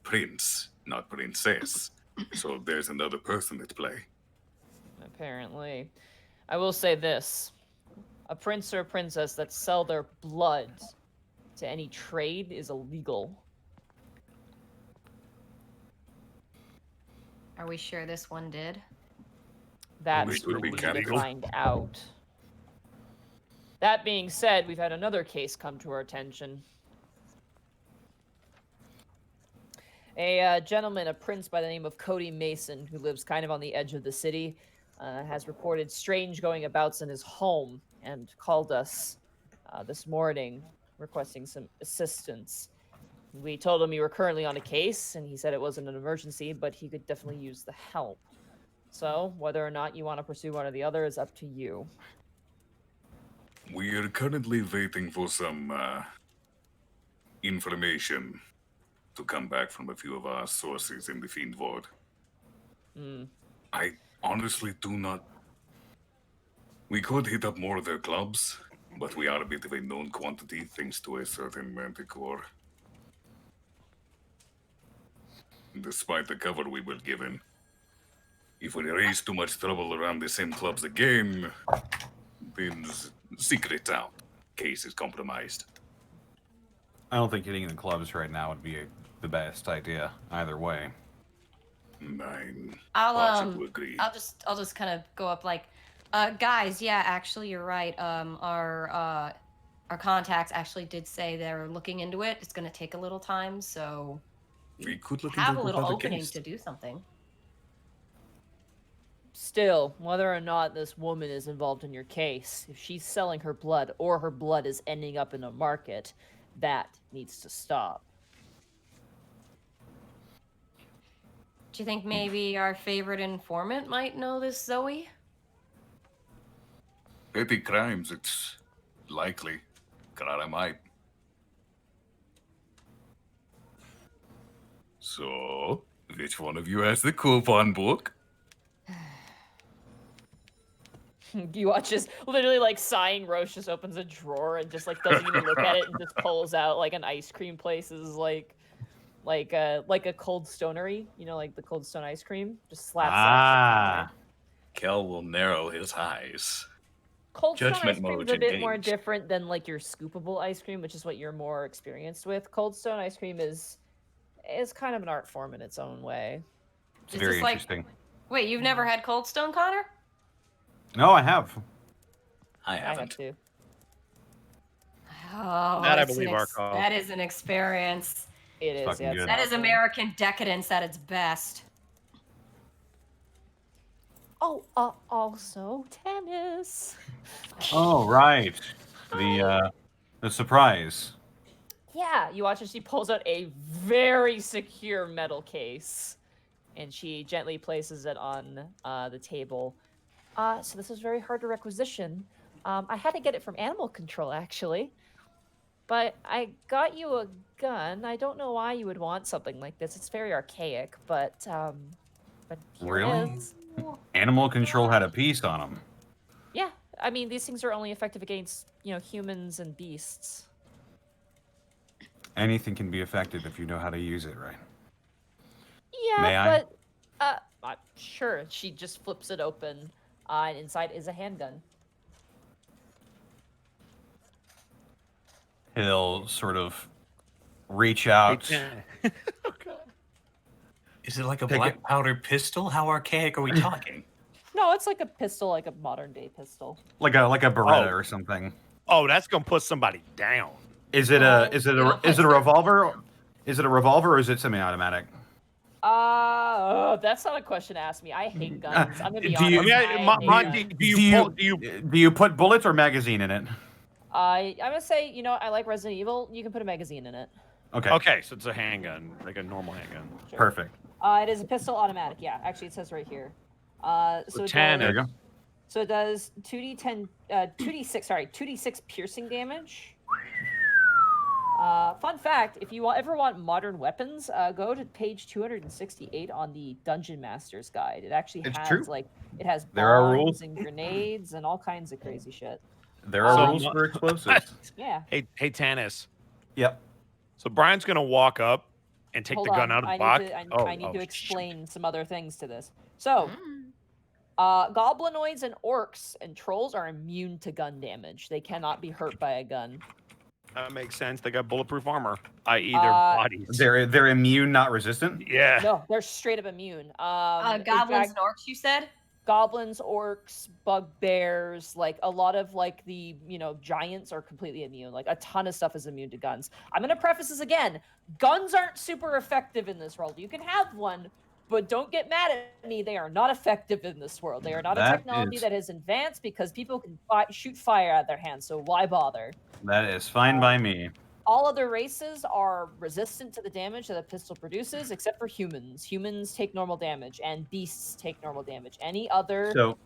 prince, not princess. So there's another person at play. Apparently. I will say this. A prince or a princess that sell their blood to any trade is illegal. Are we sure this one did? That's It would what be we need to capital. find out. That being said, we've had another case come to our attention. A gentleman, a prince by the name of Cody Mason, who lives kind of on the edge of the city, has reported strange going abouts in his home and called us this morning requesting some assistance. We told him we were currently on a case, and he said it wasn't an emergency, but he could definitely use the help. So, whether or not you want to pursue one or the other is up to you. We are currently waiting for some information to come back from a few of our sources in the Fiend Ward. I honestly do not. We could hit up more of their clubs, but we are a bit of a known quantity thanks to a certain manticore. Despite the cover we were given, if we raise too much trouble around the same clubs again, then secret out. Case is compromised. I don't think hitting the clubs right now would be the best idea either way. I'm I'll partial to agree. I'll just kind of go up like, guys, yeah, actually you're right. Our contacts actually did say they're looking into it. It's gonna take a little time, so We could look have into a little another opening case. to do something. Still, whether or not this woman is involved in your case, if she's selling her blood or her blood is ending up in a market, that needs to stop. Do you think maybe our favorite informant might know this Zoe? Petty crimes, it's likely. Clara might. So, which one of you has the coupon book? You watch this literally like sighing Roche just opens a drawer and just like doesn't even look at it and just pulls out like an ice cream place's like a Cold Stonery, like the Cold Stone ice cream. Just slaps that. Kel will narrow his eyes. Cold Stone Judgment ice cream is mode a bit more engaged. different than like your scoopable ice cream, which is what you're more experienced with. Cold Stone ice cream is kind of an art form in its own way. It's Is very this like- interesting. Wait, you've never had Cold Stone, Connor? No, I have. I I have haven't. to. Oh, That I it's believe our call. that is an experience. It is. fucking Yeah, it's good. That is awesome. American decadence at its best. Oh, also tennis. Oh, right. The surprise. Yeah, you watch as she pulls out a very secure metal case, and she gently places it on the table. So this is very hard to requisition. I had to get it from animal control, actually. But I got you a gun. I don't know why you would want something like this. It's very archaic, but here Really? it is. Animal control had a piece on them. Yeah, I mean these things are only effective against humans and beasts. Anything can be effective if you know how to use it right. Yeah, May I? but sure. She just flips it open, and inside is a handgun. He'll sort of reach out. Is it like a Pick black it- powder pistol? How archaic are we talking? No, it's like a pistol, like a modern day pistol. Like a Beretta Oh. or something. Oh, that's gonna put somebody down. Is it Well, a is it you a know, is it a revolver? Is it a revolver or is it semi-automatic? That's not a question to ask me. I hate guns. I'm gonna be do you- honest. I mean, I hate Monty, guns. do you put bullets or magazine in it? I'm gonna say, I like Resident Evil. You can put a magazine in it. Okay. Okay, so it's a handgun, like a normal handgun. Sure. Perfect. It is a pistol automatic. Yeah, actually, it says right here. So it 10 There you does, go. so it does 2d6 piercing damage. Fun fact: if you ever want modern weapons, go to page 268 on the Dungeon Master's Guide. It actually It's has true. it has There are bombs rules. and grenades and all kinds of crazy shit. There are So rules for explosives. Yeah. Hey, Tannis. Yep. So Brian's gonna walk up and take Hold the gun on. out of I the box. need to, Oh, I need to shit. explain some other things to this. So, Mm. goblinoids and orcs and trolls are immune to gun damage. They cannot be hurt by a gun. That makes sense. They got bulletproof armor, i.e., their Uh, bodies. They're immune, not resistant. Yeah. No, they're straight up immune. In Goblins fact, and orcs, you said? goblins, orcs, bugbears, like a lot of like the giants are completely immune. Like a ton of stuff is immune to guns. I'm gonna preface this again. Guns aren't super effective in this world. You can have one, but don't get mad at me. They are not effective in this world. They are not a That technology is- that has advanced because people can shoot fire out of their hands. So why bother? That is fine by me. All other races are resistant to the damage that a pistol produces, except for humans. Humans take normal damage, and beasts take normal damage. Any other So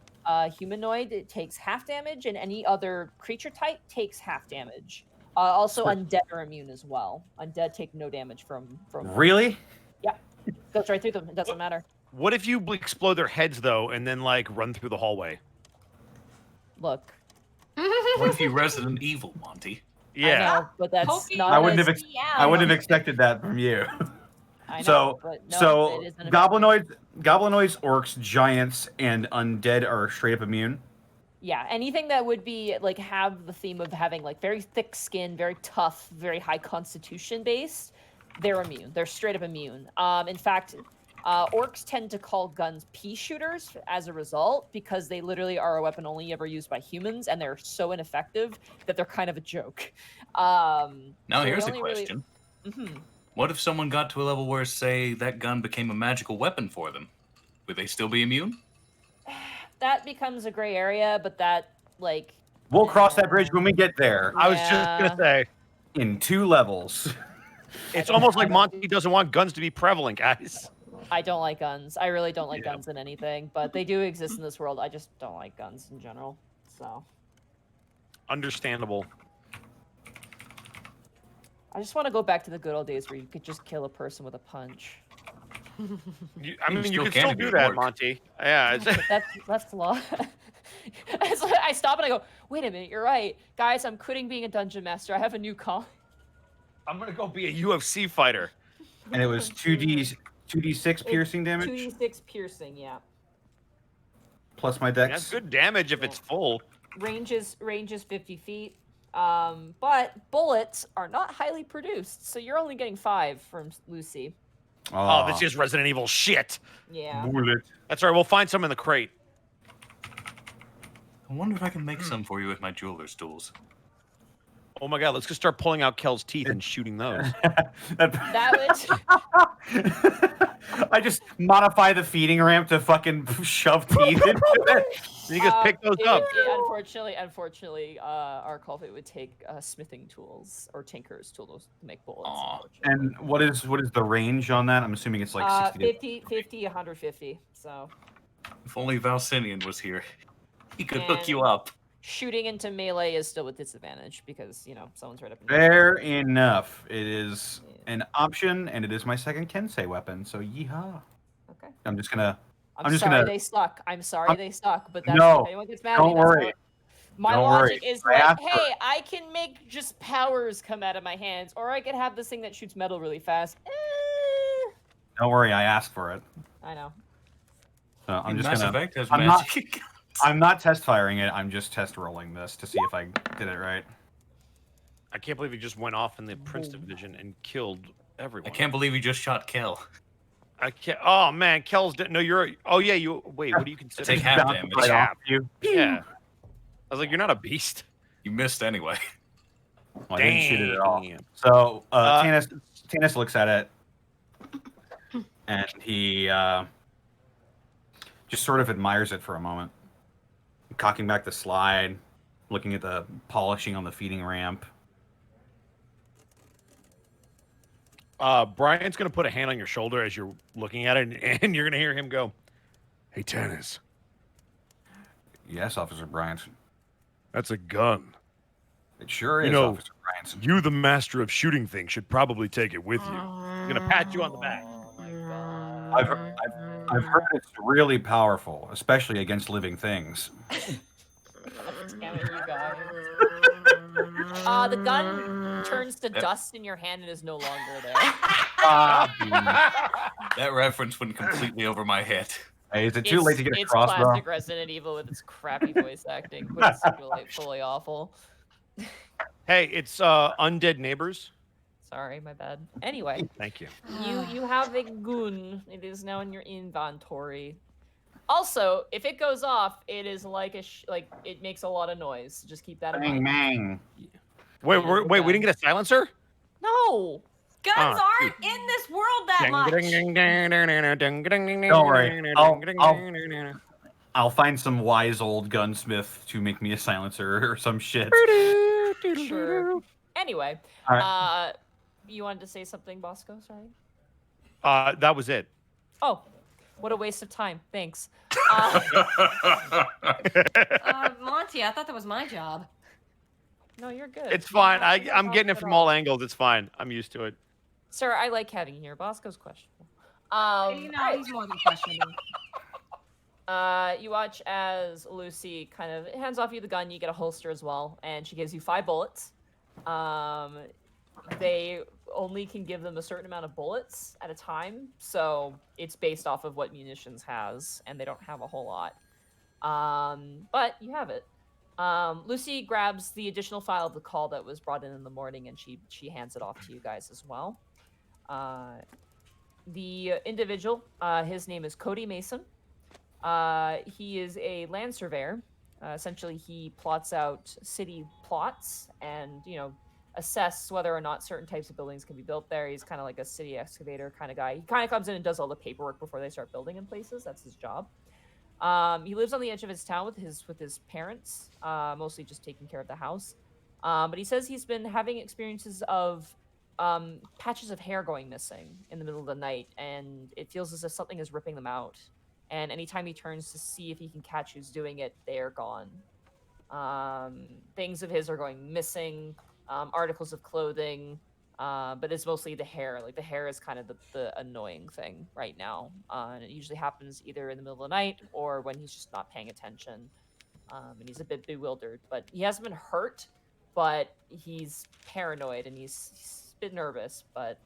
humanoid it takes half damage, and any other creature type takes half damage. Also, Sure. undead are immune as well. Undead take no damage from. really? Goes right through them. It doesn't matter. What if you explode their heads though, and then like run through the hallway? Look. What if you Resident Evil, Monty? I Yeah. know, but that's Poking not. I wouldn't as- have I wouldn't have expected that from you. I know, So but no, so it isn't effective. goblinoids, orcs, giants, and undead are straight up immune. Yeah, anything that would be like have the theme of having like very thick skin, very tough, very high constitution based, they're immune. They're straight up immune. In fact, orcs tend to call guns pea shooters as a result because they literally are a weapon only ever used by humans, and they're so ineffective that they're kind of a joke. Now So we here's a only really- question. Mhm. What if someone got to a level where, say, that gun became a magical weapon for them? Would they still be immune? That becomes a gray area, but that like We'll cross that bridge when we get there. I was just Yeah. gonna say, In 2 levels. it's don't- almost I like don't- Monty doesn't want guns to be prevalent, guys. I don't like guns. I really don't like Yeah. guns in anything, but they do exist in this world. I just don't like guns in general. So Understandable. I just want to go back to the good old days where you could just kill a person with a punch. I mean, you still can can still if do it that, works. Monty. Yeah. It's, But that's the law. It's like I stop and I go, wait a minute, you're right, guys. I'm quitting being a dungeon master. I have a new call. I'm gonna go be a UFC fighter. And it was 2d6 piercing damage 2d6 piercing, yeah. plus my That's dex. good damage if it's full. Range is 50 feet. But bullets are not highly produced, so you're only getting 5 from Lucy. Oh, this is Resident Evil shit. Yeah. bullet. That's all right. We'll find some in the crate. I wonder if I can make some for you with my jeweler's tools. Oh my god, let's just start pulling out Kel's teeth and shooting those. That I just modify the feeding ramp to fucking shove teeth into it. And you just pick those up. Unfortunately, our Colfit would take smithing tools or tinker's tools to make bullets. Aw. unfortunately. And what is the range on that? I'm assuming it's like 60 to 50, 150. So If only Valsinian was here. He could hook you And- up. shooting into melee is still with disadvantage because someone's right up. In your Fair enough. It is an option, and it is my second Kensei weapon. So yeehaw! Okay. I'm just gonna. I'm just sorry gonna- they suck. I'm sorry I'm- they suck. But that's No, if anyone gets mad at don't me, that's worry. what- My Don't logic worry. is I like, asked for hey, it. I can make just powers come out of my hands, or I could have this thing that shoots metal really fast. Don't worry. I asked for it. I know. So I'm In just Mass gonna. Effect has I'm not- magic. I'm not test firing it. I'm just test rolling this to see if I did it right. I can't believe he just went off in the Prince division and killed everyone. I can't believe he just shot Kel. I can't. Oh man, Kel's dead. No, you're. Oh yeah, you. Wait, what do you consider? Take half Bounced damage. right Half. off you. Yeah. I was like, you're not a beast. You missed anyway. Well, I didn't shoot it at all. Damn. So Tanis looks at it, and he just sort of admires it for a moment, cocking back the slide, looking at the polishing on the feeding ramp. Brian's gonna put a hand on your shoulder as you're looking at it, and you're gonna hear him go, "Hey, Tanis, Yes, Officer Bryant. that's a gun. It sure You is, know, Officer Bryant. You, the master of shooting things, should probably take it with you." He's gonna pat you on the back. Oh my god. I've heard it's really powerful, especially against living things. Damn it, you guys. The gun turns to dust in your hand and is no longer there. That reference went completely over my head. Hey, is it too late to get a It's crossbow? classic Resident Evil with its crappy voice acting, but it's fully awful. Hey, it's Undead Neighbors. Sorry, my bad. Anyway, Thank you. you have a gun. It is now in your inventory. Also, if it goes off, it is like it makes a lot of noise. Just keep that in Bang, mind. bang. Wait, wait, we didn't get a silencer? No. Guns Ah, aren't in this world that much. Don't worry, I'll find some wise old gunsmith to make me a silencer or some shit. Sure. Anyway, All right. you wanted to say something, Bosco? Sorry. That was it. Oh, what a waste of time. Thanks. Monty, I thought that was my job. No, you're good. It's fine. You're not I'm getting it at from all. all angles. It's fine. I'm used to it. Sir, I like having you here. Bosco's questionable. He's more than questionable. You watch as Lucy kind of hands off you the gun. You get a holster as well, and she gives you 5 bullets. They only can give them a certain amount of bullets at a time, so it's based off of what munitions has, and they don't have a whole lot. But you have it. Lucy grabs the additional file of the call that was brought in the morning, and she hands it off to you guys as well. The individual, his name is Cody Mason. He is a land surveyor. Essentially, he plots out city plots and, assess whether or not certain types of buildings can be built there. He's kind of like a city excavator kind of guy. He kind of comes in and does all the paperwork before they start building in places. That's his job. He lives on the edge of his town with his parents, mostly just taking care of the house. But he says he's been having experiences of patches of hair going missing in the middle of the night, and it feels as if something is ripping them out. And anytime he turns to see if he can catch who's doing it, they are gone. Things of his are going missing, articles of clothing, but it's mostly the hair. Like, the hair is kind of the annoying thing right now. And it usually happens either in the middle of the night or when he's just not paying attention. And he's a bit bewildered. But he hasn't been hurt, but he's paranoid and he's a bit nervous. But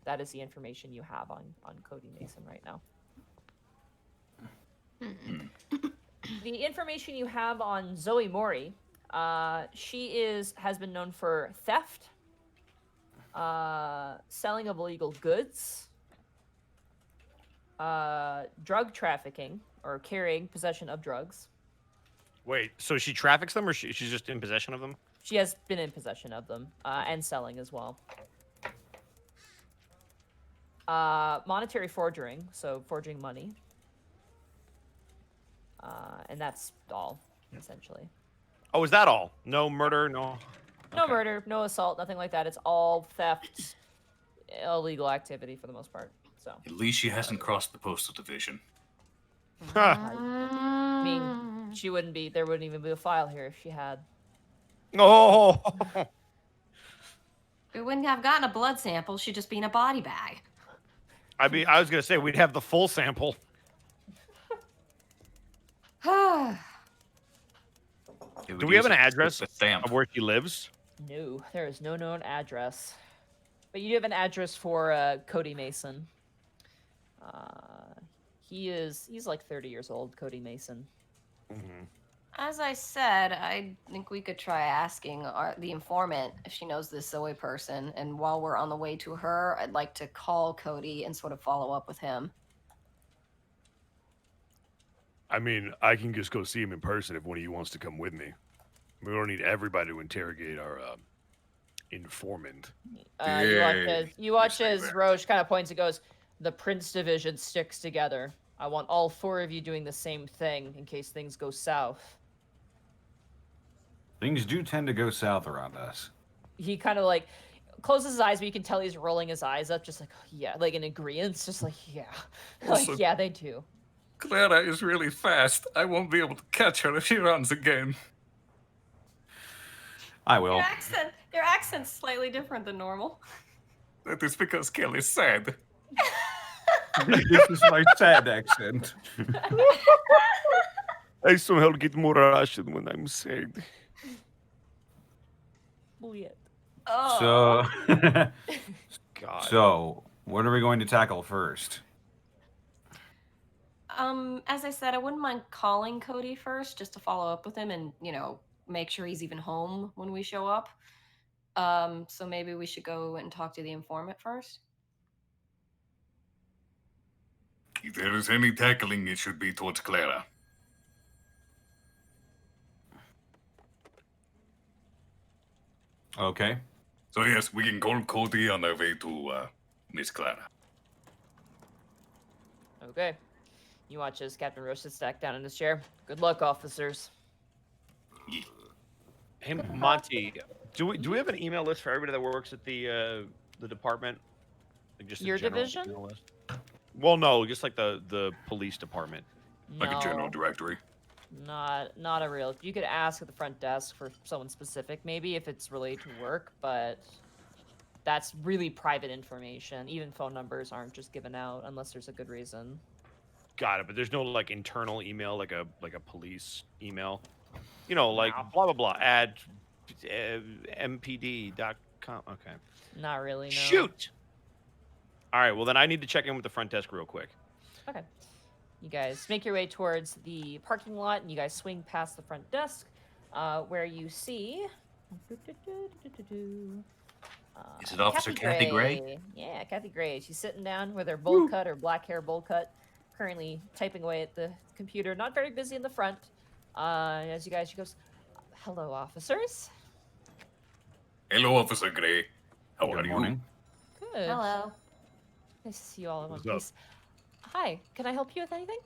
that is the information you have on Cody Mason right now. The information you have on Zoe Mori, she has been known for theft, selling of illegal goods, drug trafficking or carrying possession of drugs. Wait, so she traffics them, or she's just in possession of them? She has been in possession of them and selling as well. Monetary forging, so forging money. And that's all, essentially. Oh, is that all? No murder, no. No Okay. murder, no assault, nothing like that. It's all theft, illegal activity for the most part. So At least she hasn't crossed the postal division. Huh. I mean, she wouldn't be. There wouldn't even be a file here if she had. Oh, We wouldn't have gotten a blood sample. She'd just be in a body bag. I mean, I was gonna say we'd have the full sample. Yeah, Do we have an address The stamp. of where she lives? No, there is no known address. But you do have an address for Cody Mason. He's like 30 years old, Cody Mason. Mm-hmm. As I said, I think we could try asking the informant if she knows this Zoe person. And while we're on the way to her, I'd like to call Cody and sort of follow up with him. I mean, I can just go see him in person if one of you wants to come with me. We don't need everybody to interrogate our informant. You watch say as that. Roche kind of points and goes, "The Prince Division sticks together. I want all 4 of you doing the same thing in case things go south." Things do tend to go south around us. He kind of like closes his eyes, but you can tell he's rolling his eyes up, just like, oh, yeah, like in agreement, just like, yeah, Also- like, yeah, they do. Clara is really fast. I won't be able to catch her if she runs again. I will. Your accent's slightly different than normal. That is because Kelly's sad. This is my sad accent. I somehow get more Russian when I'm sad. Weird. Oh. So, God. so what are we going to tackle first? As I said, I wouldn't mind calling Cody first just to follow up with him and, make sure he's even home when we show up. So maybe we should go and talk to the informant first. If there is any tackling, it should be towards Clara. Okay. So yes, we can call Cody on our way to Miss Clara. Okay. You watch as Captain Roche sits back down in his chair. Good luck, officers. Hey, Monty, do we have an email list for everybody that works at the department? Like just a Your general division? email list? Well, no, just like the police department. Like a general No, directory. not a real. You could ask at the front desk for someone specific, maybe if it's related to work, but that's really private information. Even phone numbers aren't just given out unless there's a good reason. Got it, but there's no like internal email, like a police email. You know, like No. blah blah blah at mpd.com. Okay. Not really. No. Shoot. All right. Well, then I need to check in with the front desk real quick. Okay. You guys make your way towards the parking lot, and you guys swing past the front desk, where you see. Is it Officer Kathy Gray? Yeah, Kathy Gray. She's sitting down with her bowl cut, her black hair bowl cut, currently typing away at the computer. Not very busy in the front. As you guys, she goes, "Hello, officers." Hello, Officer Gray. How are Good you? morning. Good. Hello. Nice to see you all in one What's up? piece. Hi, can I help you with anything?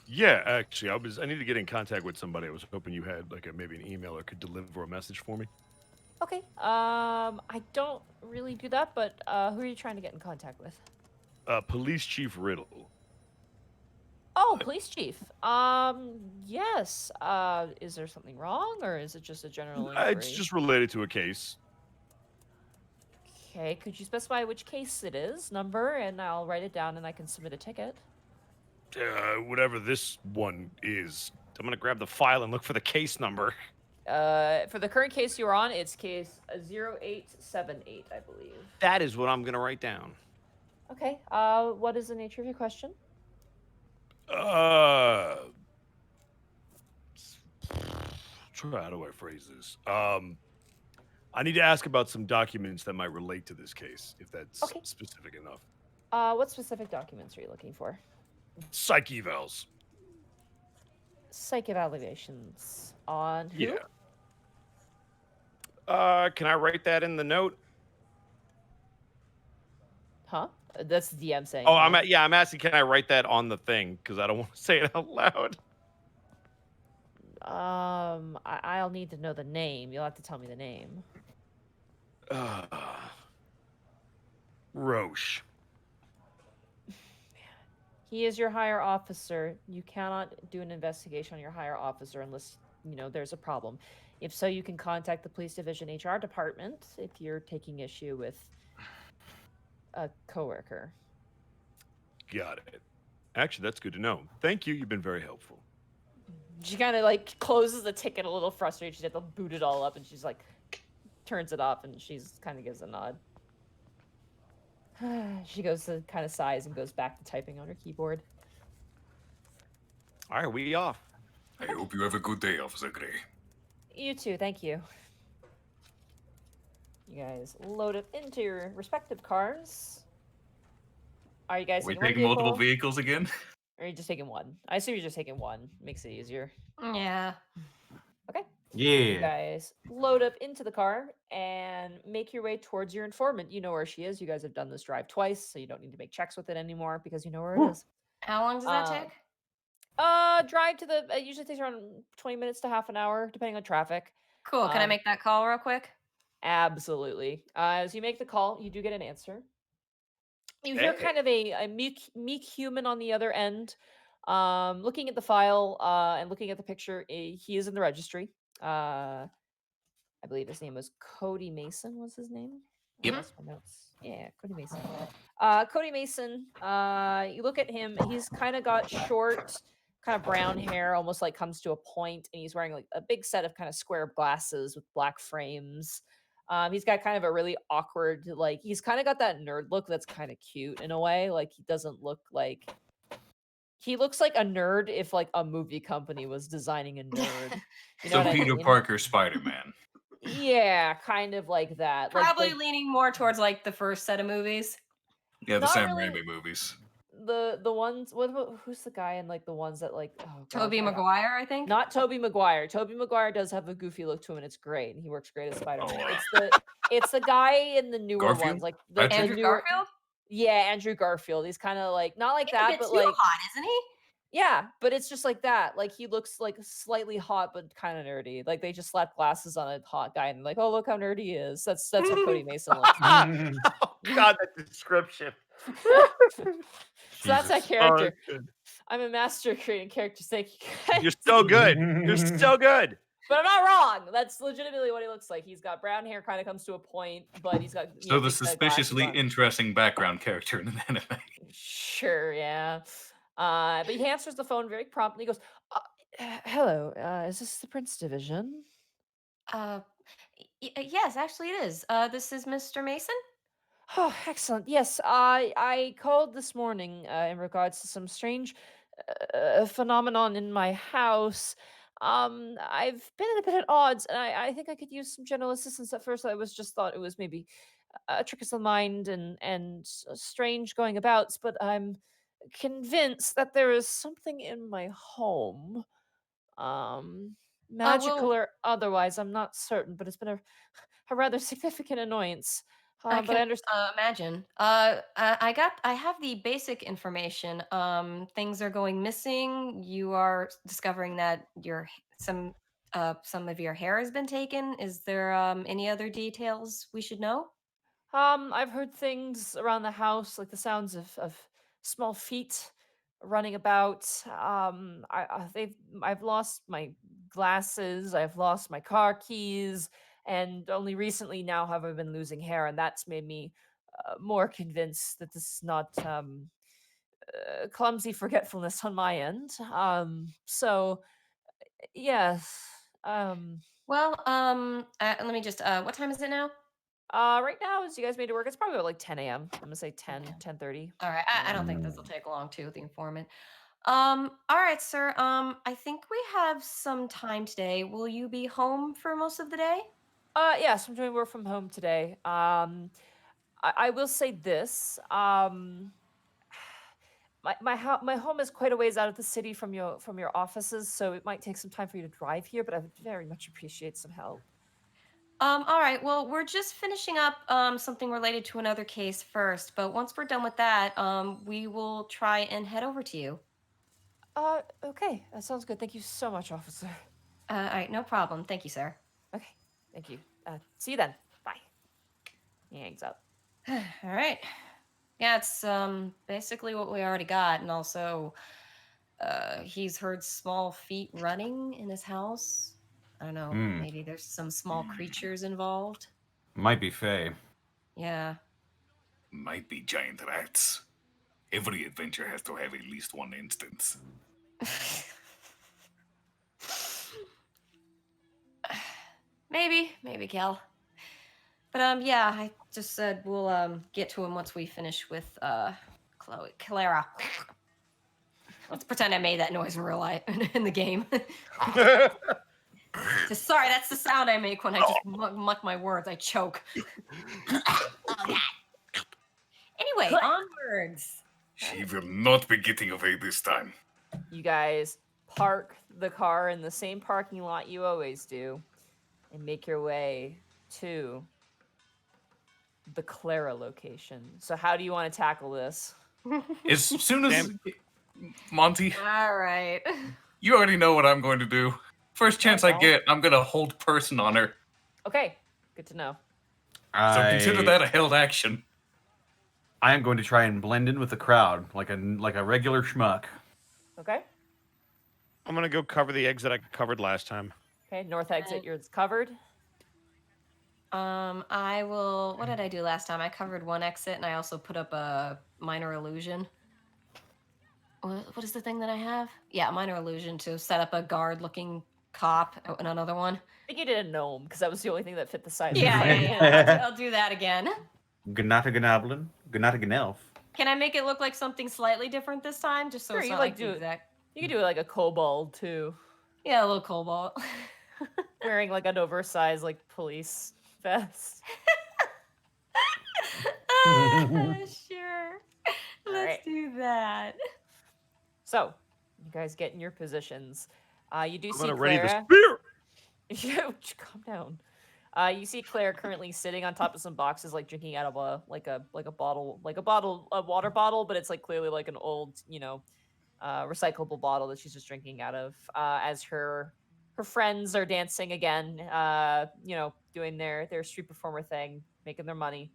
Yeah, actually, I need to get in contact with somebody. I was hoping you had like maybe an email or could deliver a message for me. Okay. I don't really do that, but who are you trying to get in contact with? Police Chief Riddle. Oh, police chief. Yes. Is there something wrong, or is it just a general inquiry? It's just related to a case. Okay. Could you specify which case it is, number, and I'll write it down, and I can submit a ticket. Whatever this one is. I'm gonna grab the file and look for the case number. For the current case you're on, it's case 0878, I believe. That is what I'm gonna write down. Okay. What is the nature of your question? How do I phrase this? I need to ask about some documents that might relate to this case, if that's Okay. specific enough. What specific documents are you looking for? Psych evals. Psych evaluations on who? Yeah. Can I write that in the note? Huh? That's the DM saying. Oh, huh? I'm asking, can I write that on the thing? Because I don't want to say it out loud. I'll need to know the name. You'll have to tell me the name. Roche. He is your higher officer. You cannot do an investigation on your higher officer unless, there's a problem. If so, you can contact the police division HR department if you're taking issue with a coworker. Got it. Actually, that's good to know. Thank you. You've been very helpful. She kind of like closes the ticket a little frustrated. She had to boot it all up and she's like turns it off and she's kind of gives a nod. She goes to kind of sighs and goes back to typing on her keyboard. All right, we off. I hope you have a good day, Officer Gray. You too, thank you. You guys load it into your respective cars. Are you guys We taking one taking multiple vehicle? vehicles again? Or are you just taking one? I assume you're just taking one. Makes it easier. Yeah. Okay. You Yeah. guys load up into the car and make your way towards your informant. You know where she is. You guys have done this drive twice, so you don't need to make checks with it anymore because you know where it is. How long does that Um, take? Drive to the. It usually takes around 20 minutes to half an hour, depending on traffic. Cool. Can I um, make that call real quick? Absolutely. As you make the call, you do get an answer. You hear Hey. kind of a meek human on the other end. Looking at the file and looking at the picture, he is in the registry. I believe his name was Cody Mason. Was his name? Yep. Lost my notes. Yeah, Cody Mason. Cody Mason. You look at him. He's kind of got short, kind of brown hair, almost like comes to a point, and he's wearing like a big set of kind of square glasses with black frames. He's got kind of a really awkward, like he's kind of got that nerd look that's kind of cute in a way. Like he doesn't look like he looks like a nerd if like a movie company was designing a nerd. You know So what I Peter mean? Parker, Spider-Man. Yeah, kind of like that. Probably like leaning more towards like the first set of movies. Yeah, the Not Sam really. Raimi movies. the ones who's the guy in like the ones that like oh god, Toby Maguire, I think. not Toby Maguire. Toby Maguire does have a goofy look to him and it's great and he works great as Spider-Man. It's the guy in the newer Garfield? ones, like the Patrick? Andrew newer. Garfield. Yeah, Andrew Garfield. He's kind of like not like He's a that, bit but too like hot, isn't he? yeah, but it's just like that. Like he looks like slightly hot but kind of nerdy. Like they just slapped glasses on a hot guy and like, oh look how nerdy he is. That's what Cody Mason looks like. Oh, God, that description. So that's that Jesus. character. Oh, good. I'm a master at creating characters. Thank you guys. You're so good. You're so good. But I'm not wrong. That's legitimately what he looks like. He's got brown hair, kind of comes to a point, but he's got So the big set of glasses suspiciously on. interesting background character in an anime. Sure, yeah. But he answers the phone very promptly. He goes, "Hello, is this the Prince Division?" Yes, actually it is. This is Mr. Mason. Oh, excellent. Yes, I called this morning in regards to some strange phenomenon in my house. I've been a bit at odds, and I think I could use some general assistance. At first, I was just thought it was maybe a trick of the mind and strange going abouts, but I'm convinced that there is something in my home, magical Well, or otherwise. I'm not certain, but it's been a rather significant annoyance. I But I can understand. imagine. I have the basic information. Things are going missing. You are discovering that some of your hair has been taken. Is there any other details we should know? I've heard things around the house, like the sounds of small feet running about. I've lost my glasses. I've lost my car keys, and only recently now have I been losing hair, and that's made me more convinced that this is not clumsy forgetfulness on my end. So yes. Um, Well, let me just. What time is it now? right now, as you guys made it work, it's probably about like 10 a.m. I'm gonna say 10, 10. 10:30. All right. I don't think this will take long too. The informant. All right, sir. I think we have some time today. Will you be home for most of the day? Yes, I'm doing work from home today. I will say this. my home is quite a ways out of the city from your offices, so it might take some time for you to drive here, but I would very much appreciate some help. All right. Well, we're just finishing up something related to another case first, but once we're done with that, we will try and head over to you. Okay, that sounds good. Thank you so much, officer. All right, no problem. Thank you, sir. Okay, thank you. See you then. Bye. He hangs up. All right. Yeah, it's basically what we already got, and also he's heard small feet running in his house. I don't know. Maybe there's some small creatures involved. Might be Faye. Yeah. Might be giant rats. Every adventure has to have at least one instance. Maybe, Cal. But yeah, I just said we'll get to him once we finish with Clara. Let's pretend I made that noise in real life in the game. Sorry, that's the sound I make when I just muck my words. I choke. Anyway, onwards. She will not be getting away this time. You guys park the car in the same parking lot you always do and make your way to the Clara location. So how do you want to tackle this? As soon as Monty, All right. you already know what I'm going to do. First chance I get, I'm gonna hold person on her. Okay, good to know. So consider that a held action. I am going to try and blend in with the crowd like a regular schmuck. Okay. I'm gonna go cover the eggs that I covered last time. Okay, north exit, yours covered. I will. What did I do last time? I covered one exit, and I also put up a minor illusion. What is the thing that I have? Yeah, minor illusion to set up a guard-looking cop and another one. I think you did a gnome because that was the only thing that fit the size. Yeah. I'll do that again. Gnata Gnoblin, Gnata Gnelf. Can I make it look like something slightly different this time, just so Sure, it's you not like like do the it. exact? You could do it like a kobold too, Yeah, a little cobalt. wearing like an oversized like police vest. Sure. Let's right. do that. So, you guys get in your positions. You do I'm see gonna ready the Clara. spear. Calm down. You see Claire currently sitting on top of some boxes, like drinking out of a water bottle, but it's like clearly like an old, recyclable bottle that she's just drinking out of. As her friends are dancing again, doing their street performer thing, making their money.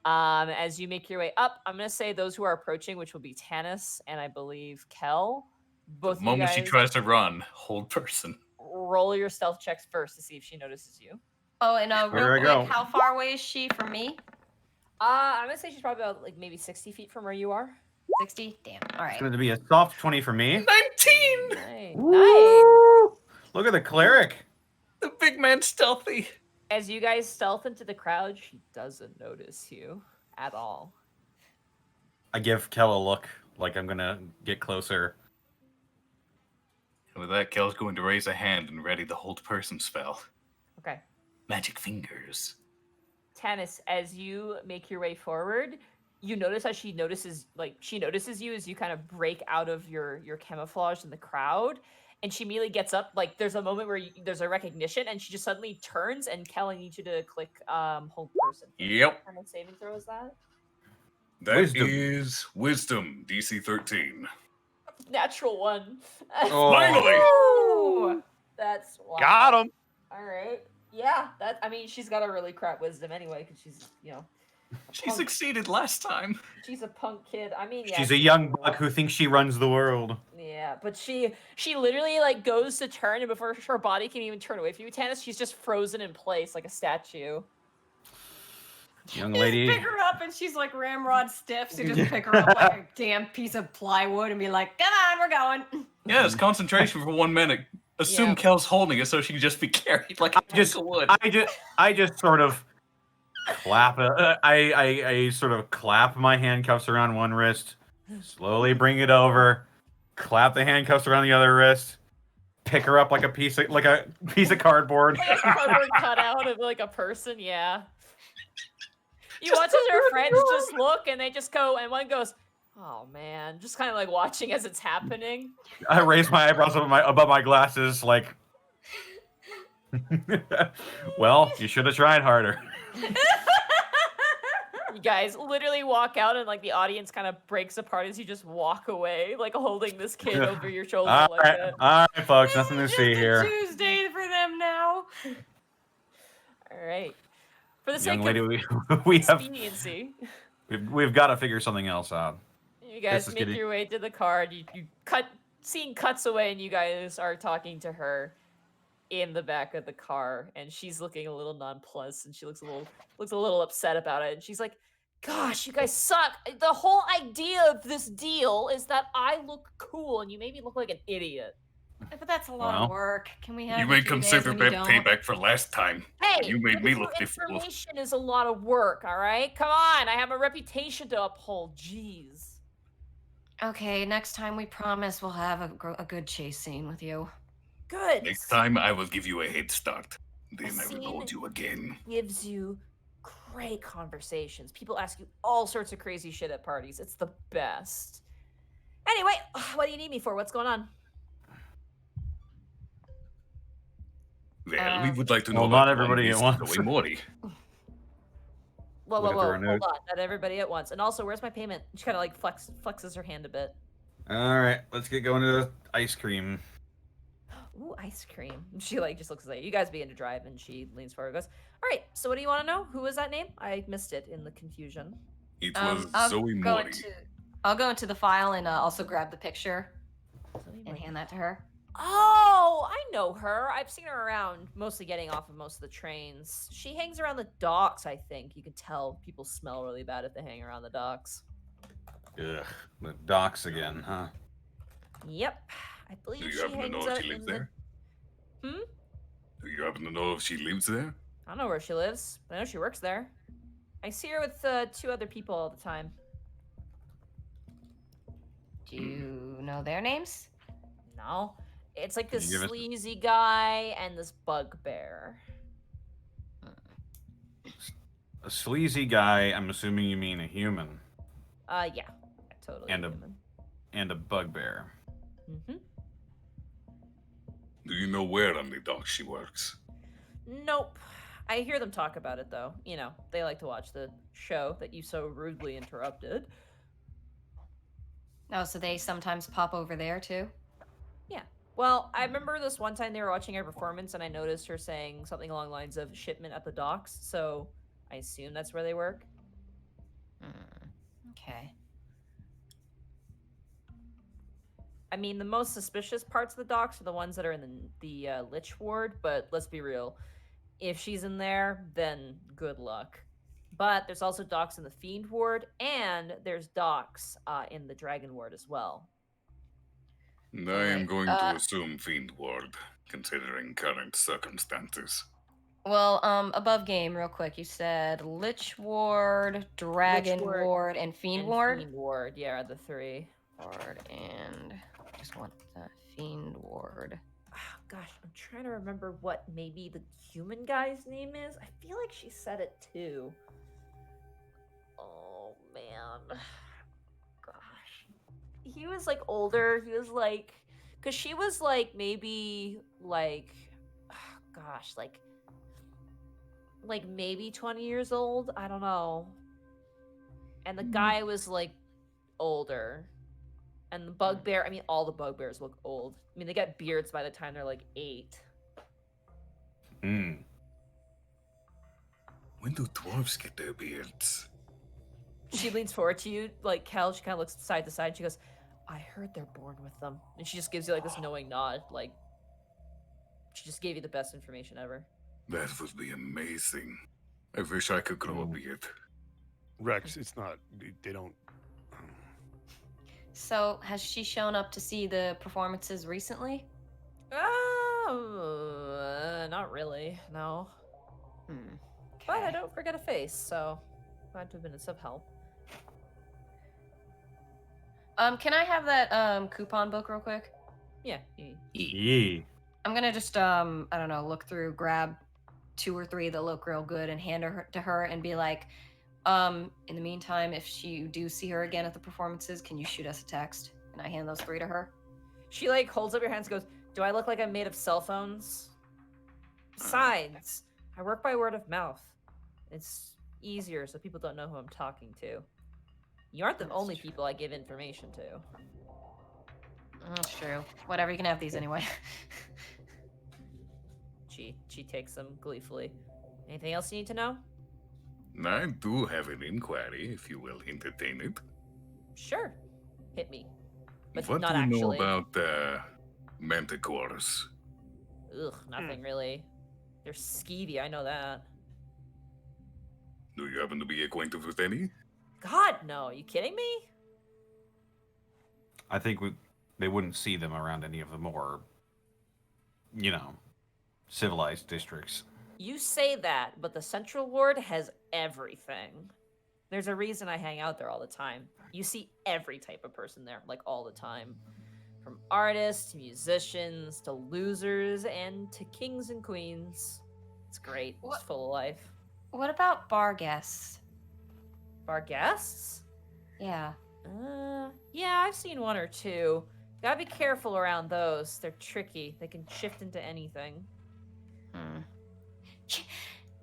As you make your way up, I'm gonna say those who are approaching, which will be Tanis and I believe Kel. Both The of you moment she guys tries to run, hold person. roll your stealth checks first to see if she notices you. Oh, and Where real do I quick, go? how far away is she from me? I'm gonna say she's probably about like maybe 60 feet from where you are. 60? Damn. All It's right. going to be a soft 20 for me. 19! Nice. Woo! Look at the cleric. The big man stealthy. As you guys stealth into the crowd, she doesn't notice you at all. I give Kel a look like I'm going to get closer. And with that, Kel's going to raise a hand and ready the hold person spell. Okay. Magic fingers. Tanis, as you make your way forward, you notice as she notices you as you kind of break out of your camouflage in the crowd, and she immediately gets up. Like there's a moment where there's a recognition, and she just suddenly turns. And Kel, I need you to click hold person. Yep. What kind of saving throw is that? That is Wisdom. Wisdom, DC 13. Natural one. Oh. Finally! Ooh, that's wild. Got him. All right. Yeah, she's got a really crap wisdom anyway, because she's, She succeeded last time. she's a punk kid. Yeah. She's a young buck who thinks she runs the world. Yeah, but she literally like goes to turn, and before her body can even turn away from you, Tanis, she's just frozen in place like a statue. Young Just lady. pick her up, and she's like ramrod stiff, so just pick her up like a damn piece of plywood and be like, come on, we're going. Yeah, it's concentration for 1 minute. Assume Yeah. Kel's holding it so she can just be carried like a piece of wood. I just sort of clap. I sort of clap my handcuffs around one wrist, slowly bring it over, clap the handcuffs around the other wrist, pick her up like a piece of cardboard. Like a cardboard cutout of like a person, yeah. You watch as her friends just look, and they just go, and one goes, Oh man, just kind of like watching as it's happening. I raise my eyebrows above my glasses, like. Well, you should have tried harder. You guys literally walk out and like the audience kind of breaks apart as you just walk away, like holding this kid over your shoulder All like right, that. all right, folks, nothing to It's see just a here. Tuesday for them now. All right. For the Young sake lady, of we have expediency, we've got to figure something else out. you guys is make getting- your way to the car. And you scene cuts away, and you guys are talking to her in the back of the car, and she's looking a little nonplussed, and she looks a little upset about it. And she's like, "Gosh, you guys suck. The whole idea of this deal is that I look cool, and you made me look like an idiot." But that's a lot Well, of work. Can we have You a may few days consider when you that don't? payback for last time. Hey, You made me giving look the fool. information is a lot of work. All right, come on. I have a reputation to uphold. Jeez. Okay, next time we promise we'll have a good chase scene with you. Good. Next time, I will give you a head start. Then I scene will hold you again. gives you great conversations. People ask you all sorts of crazy shit at parties. It's the best. Anyway, what do you need me for? What's going on? Well, we would like to know well, about not everybody One at Piece once. Zoe Mori. Whoa, Look whoa, at whoa. their Hold notes. on. Not everybody at once. And also, where's my payment? She kind of like flexes her hand a bit. All right, let's get going to the ice cream. Ooh, ice cream. She like just looks like you guys begin to drive, and she leans forward and goes, "All right, so what do you want to know? Who was that name? I missed it in the confusion." It was I'll Zoe go Mori. I'll go into the file and also grab the picture Zoe and Mori. hand that to her. Oh, I know her. I've seen her around, mostly getting off of most of the trains. She hangs around the docks, I think. You can tell people smell really bad if they hang around the docks. Ugh, the docks again, huh? Yep. I Do believe you she happen to hangs know if out she lives in the... there? Hmm? Do you happen to know if she lives there? I don't know where she lives, but I know she works there. I see her with 2 other people all the time. Do you know their names? No. It's like Can this you give us- sleazy guy and this bugbear. A sleazy guy. I'm assuming you mean a human, Yeah. Totally And a- human. and a bugbear. Mm-hmm. Do you know where on the dock she works? Nope. I hear them talk about it though. You know, they like to watch the show that you so rudely interrupted. Oh, so they sometimes pop over there too? Yeah. Well, I remember this one time they were watching her performance and I noticed her saying something along the lines of shipment at the docks, so I assume that's where they work. Okay. I mean, the most suspicious parts of the docks are the ones that are in the Lich Ward, but let's be real. If she's in there, then good luck. But there's also docks in the Fiend Ward, and there's docks in the Dragon Ward as well. I am Alright, going to assume Fiend Ward, considering current circumstances. Well, above game, real quick. You said Lich Ward, Dragon Ward, Ward, and Fiend And Ward. Fiend Ward, yeah, the 3. Ward and just want the Fiend Ward. Oh, gosh, I'm trying to remember what maybe the human guy's name is. I feel like she said it too. Oh, man. Gosh. He was like older. He was like, because she was like maybe like, oh, gosh, like maybe 20 years old. I don't know. And the guy was like older. And the bugbear, I mean, all the bugbears look old. I mean, they get beards by the time they're like 8. Hmm. When do dwarves get their beards? She leans forward to you, like Kel. She kind of looks side to side. And she goes, "I heard they're born with them." And she just gives you like this knowing nod, like she just gave you the best information ever. That would be amazing. I wish I could grow a beard. Rex, it's not. They don't. So, has she shown up to see the performances recently? Not really. No, Hmm. but I okay. don't forget a face, so glad to have been of some help. Can I have that coupon book real quick? Yeah. Yee. I'm gonna just I don't know, look through, grab 2 or 3 that look real good, and hand her to her and be like, In the meantime, if you do see her again at the performances, can you shoot us a text? And I hand those 3 to her. She like holds up your hands and goes, "Do I look like I'm made of cell phones? Besides, I work by word of mouth. It's easier so people don't know who I'm talking to. You aren't the That's only true. people I give information to." That's true. Whatever, you can have these anyway. She takes them gleefully. Anything else you need to know? I do have an inquiry, if you will entertain it. Sure. Hit me. But What not do you actually. know about manticores? Ugh, nothing really. They're skeevy, I know that. Do you happen to be acquainted with any? God, no. Are you kidding me? I think they wouldn't see them around any of the more, civilized districts. You say that, but the Central Ward has everything. There's a reason I hang out there all the time. You see every type of person there, like all the time. From artists to musicians to losers and to kings and queens. It's great. It's What- full of life. What about bar guests? Bar guests? Yeah. Yeah, I've seen one or two. Gotta be careful around those. They're tricky. They can shift into anything.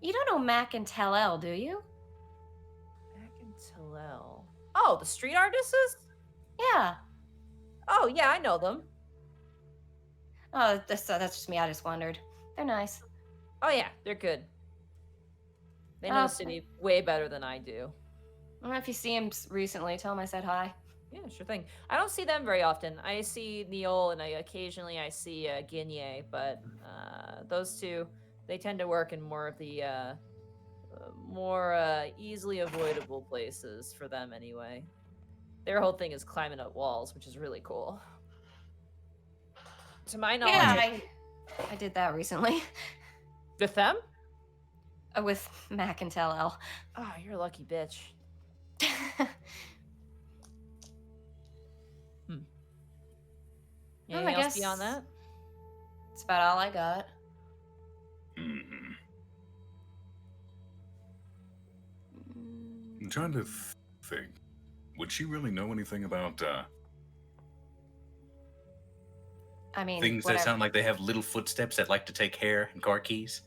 You don't know Mac and Tell-El, do you? Back in Tillel. Oh, the street artists? Yeah. Oh, yeah, I know them. Oh, that's just me. I just wondered. They're nice. Oh, yeah, they're good. They know the Okay. city way better than I do. Well, if you see him recently, tell him I said hi. Yeah, sure thing. I don't see them very often. I see Neil and occasionally I see Guinea, but those two, they tend to work in more of the more easily avoidable places for them anyway. Their whole thing is climbing up walls, which is really cool. To my knowledge, Yeah, I did that recently. with them? With Mac and Tell-El. Oh, you're a lucky bitch. Anything I else guess beyond that? That's about all I got. Hmm. I'm trying to think. Would she really know anything about I mean, Things whatever. that sound like they have little footsteps that like to take hair and car keys.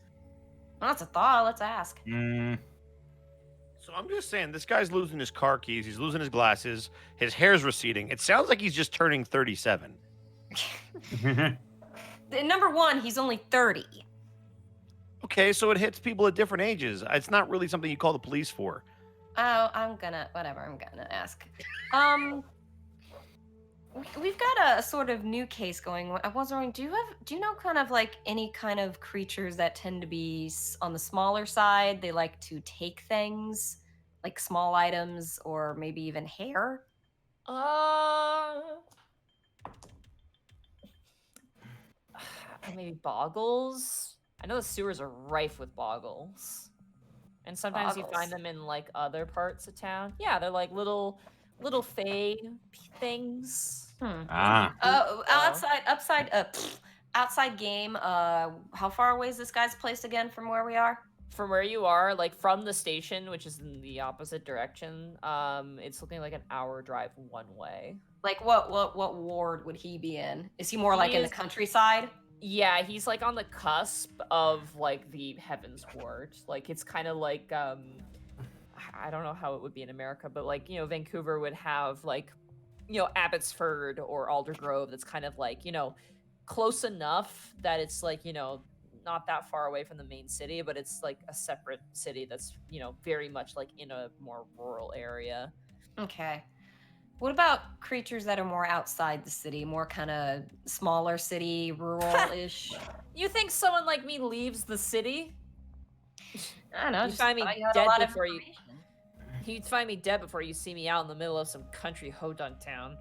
Well, that's a thought. Let's ask. So I'm just saying, this guy's losing his car keys. He's losing his glasses. His hair's receding. It sounds like he's just turning 37. Number one, he's only 30. Okay, so it hits people at different ages. It's not really something you call the police for. Oh, I'm gonna ask. We've got a sort of new case going. I was wondering, do you know kind of like any kind of creatures that tend to be on the smaller side? They like to take things, like small items, or maybe even hair. Maybe boggles. I know the sewers are rife with boggles, and sometimes you find Boggles. them in like other parts of town. Yeah, they're like little fey things. Outside game. How far away is this guy's place again from where we are? From where you are, like from the station, which is in the opposite direction, it's looking like an hour drive one way. Like what ward would he be in? Is he more like He in the is- countryside? Yeah, he's like on the cusp of like the Heavens Ward. Like it's kind of like I don't know how it would be in America, but like, you know, Vancouver would have like, you know, Abbotsford or Aldergrove that's kind of like, you know, close enough that it's like, you know, not that far away from the main city, but it's like a separate city that's, you know, very much like in a more rural area. Okay. What about creatures that are more outside the city, more kind of smaller city, rural-ish? You think someone like me leaves the city? I don't know. You just find me thought you had a dead lot of before you- information. You'd find me dead before you see me out in the middle of some country hodunk town.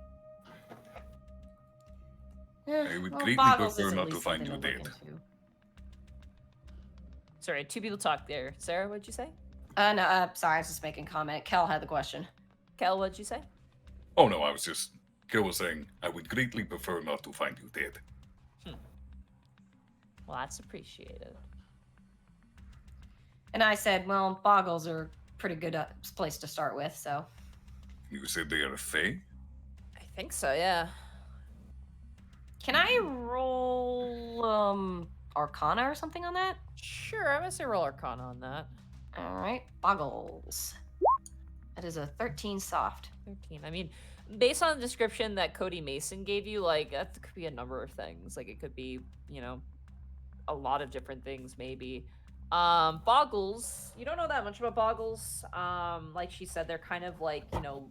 I would greatly Boggles prefer is at not to least find something you look dead. into. Sorry, two people talked there. Sarah, what'd you say? No, sorry, I was just making a comment. Kel had the question. Kel, what'd you say? Oh no, Kel was saying, I would greatly prefer not to find you dead. Well, that's appreciated. And I said, well, boggles are pretty good place to start with. So. You said they are a fae? I think so, yeah. Can I roll Arcana or something on that? Sure, I'm gonna say roll Arcana on that. All right, Boggles. That is a 13 soft. 13. I mean, based on the description that Cody Mason gave you, like, that could be a number of things. Like, it could be, you know, a lot of different things, maybe. Boggles, you don't know that much about Boggles. Like she said, they're kind of like, you know,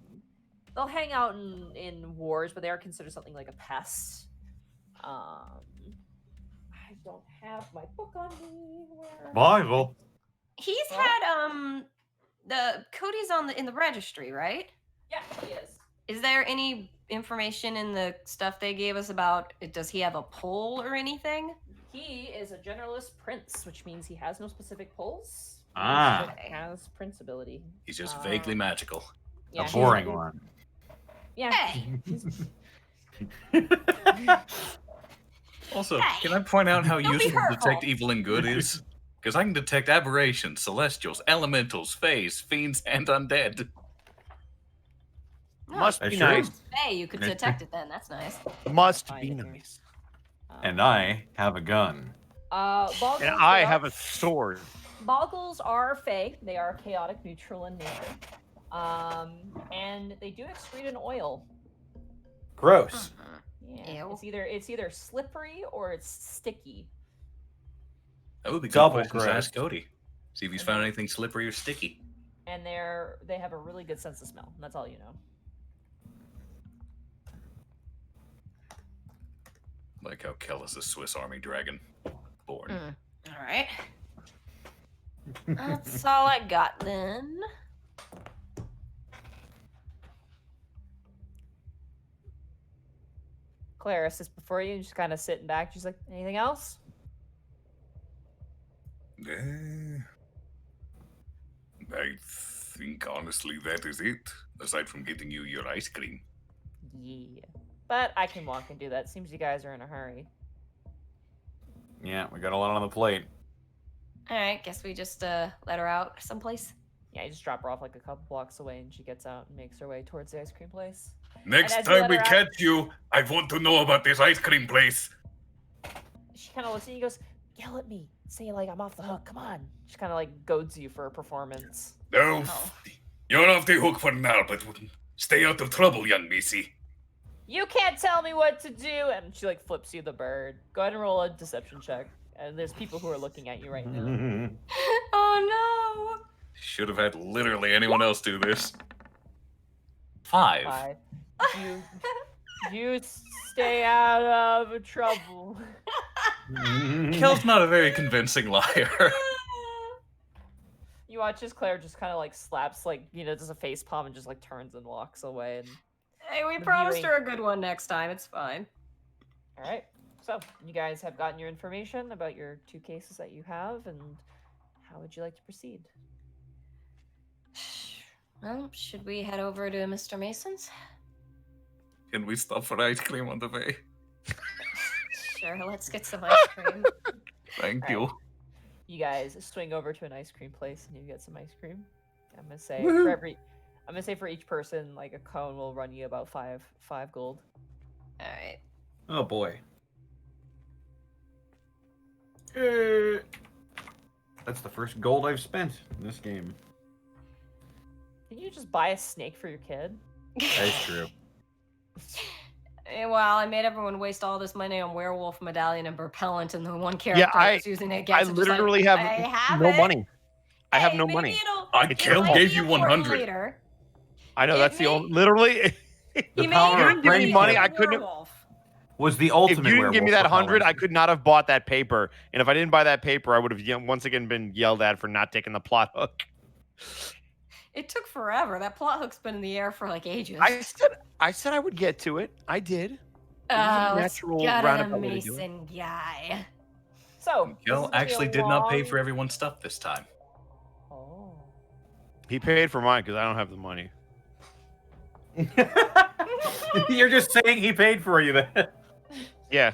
they'll hang out in wars, but they are considered something like a pest. I don't have my book on me. Bible. He's What? had the Cody's in the registry, right? Yeah, he is. Is there any information in the stuff they gave us about does he have a pull or anything? He is a generalist prince, which means he has no specific pulls. Ah. He has prince ability. He's just vaguely magical. Yeah, A he's- boring one. Yeah. Hey. Also, Hey, can I point out how don't be useful hurtful. detect evil and good is? Because I can detect aberrations, celestials, elementals, fays, fiends, and undead. No, Must That's be true. nice. Hey, you could detect it then. That's nice. Must Find be it here. nice. And I have a gun. Boggles, And I they have are- a sword. Boggles are fey. They are chaotic neutral in nature. And they do excrete an oil. Gross. Yeah. Ew. It's either slippery or it's sticky. That would be good Double questions to ask gross. Cody. See if he's found anything slippery or sticky. And they have a really good sense of smell. And that's all you know. Like how Kel is a Swiss Army dragon. Born. All right. That's all I got then. Claris is before you, just kind of sitting back. She's like, anything else? I think honestly that is it. Aside from getting you your ice cream. Yeah. But I can walk and do that. Seems you guys are in a hurry. Yeah, we got a lot on the plate. All right, guess we just let her out someplace. Yeah, you just drop her off like a couple blocks away, and she gets out and makes her way towards the ice cream place. Next as you let time we her out- catch you, I want to know about this ice cream place. She kind of looks at you and goes, yell at me. Say, like, I'm off the hook. Come on. She kind of, like, goads you for a performance. No, Oh. you're off the hook for now, but stay out of trouble, young missy. You can't tell me what to do. And she, like, flips you the bird. Go ahead and roll a deception check. And there's people who are looking at you right now. Oh Should have had literally anyone else do this. 5. 5. You stay out of trouble. Kel's not a very convincing liar. no! You watch as Claire just kind of, like, slaps, like, you know, does a face palm and just, like, turns and walks away. And Hey, we The promised viewing. her a good one next time. It's fine. all right. So, you guys have gotten your information about your 2 cases that you have, and how would you like to proceed? Well, should we head over to Mr. Mason's? Can we stop for ice cream on the way? Sure, let's get some ice cream. Thank Alright. you. You guys swing over to an ice cream place and you get some ice cream. I'm gonna say for each person, like a cone will run you about five gold. All right. Oh boy. That's the first gold I've spent in this game. Can you just buy a snake for your kid? That's true. Well, I made everyone waste all this money on werewolf medallion and propellant, and the one character I- was using it I against it, just like, literally I have have no it. money. I have Hey, no maybe money. It'll Kel might gave be you important 100. later. I know It that's the may- only. Literally, The He may power You of didn't give me friendship money, I couldn't- Werewolf. was the if ultimate. you didn't give me werewolf that 100, I repellent. could not have bought that paper. And if I didn't buy that paper, I would have once again been yelled at for not taking the plot hook. It took forever. That plot hook's been in the air for like ages. I said I would get to it. I did. Oh, it's natural got roundabout a way to do it. Mason guy. So this is Kel gonna be actually a did not pay long- for everyone's stuff this time. Oh. He paid for mine because I don't have the money. You're just saying he paid for you then. Yeah.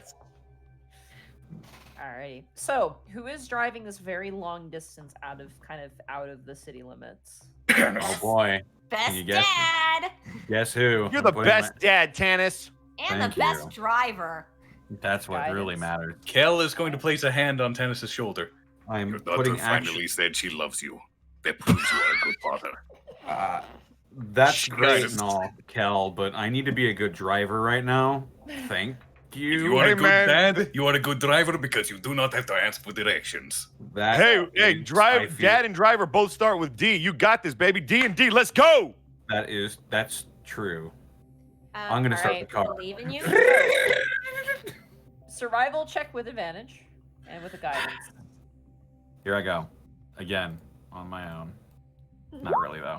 Alrighty. So, who is driving this very long distance out of the city limits? Oh boy. Best you guess? dad Guess who? You're I'm the putting best dad, Tannis. and Thank the best you. driver. That's what really Guidance. matters. Kel is going to place a hand on Tennis's shoulder. I'm Your daughter putting finally action. said she loves you. That proves you are a good father. That's She great does. and all, Kel, but I need to be a good driver right now. Thank you. If you are Hey, a good man. dad, you are a good driver because you do not have to ask for directions. That Hey, is, I drive, feel- dad and driver both start with D. You got this, baby. D&D, let's go. That's true. I'm gonna start the alright, car. Believe in you. Survival check with advantage and with a guidance. Here I go. Again, on my own. Not really though.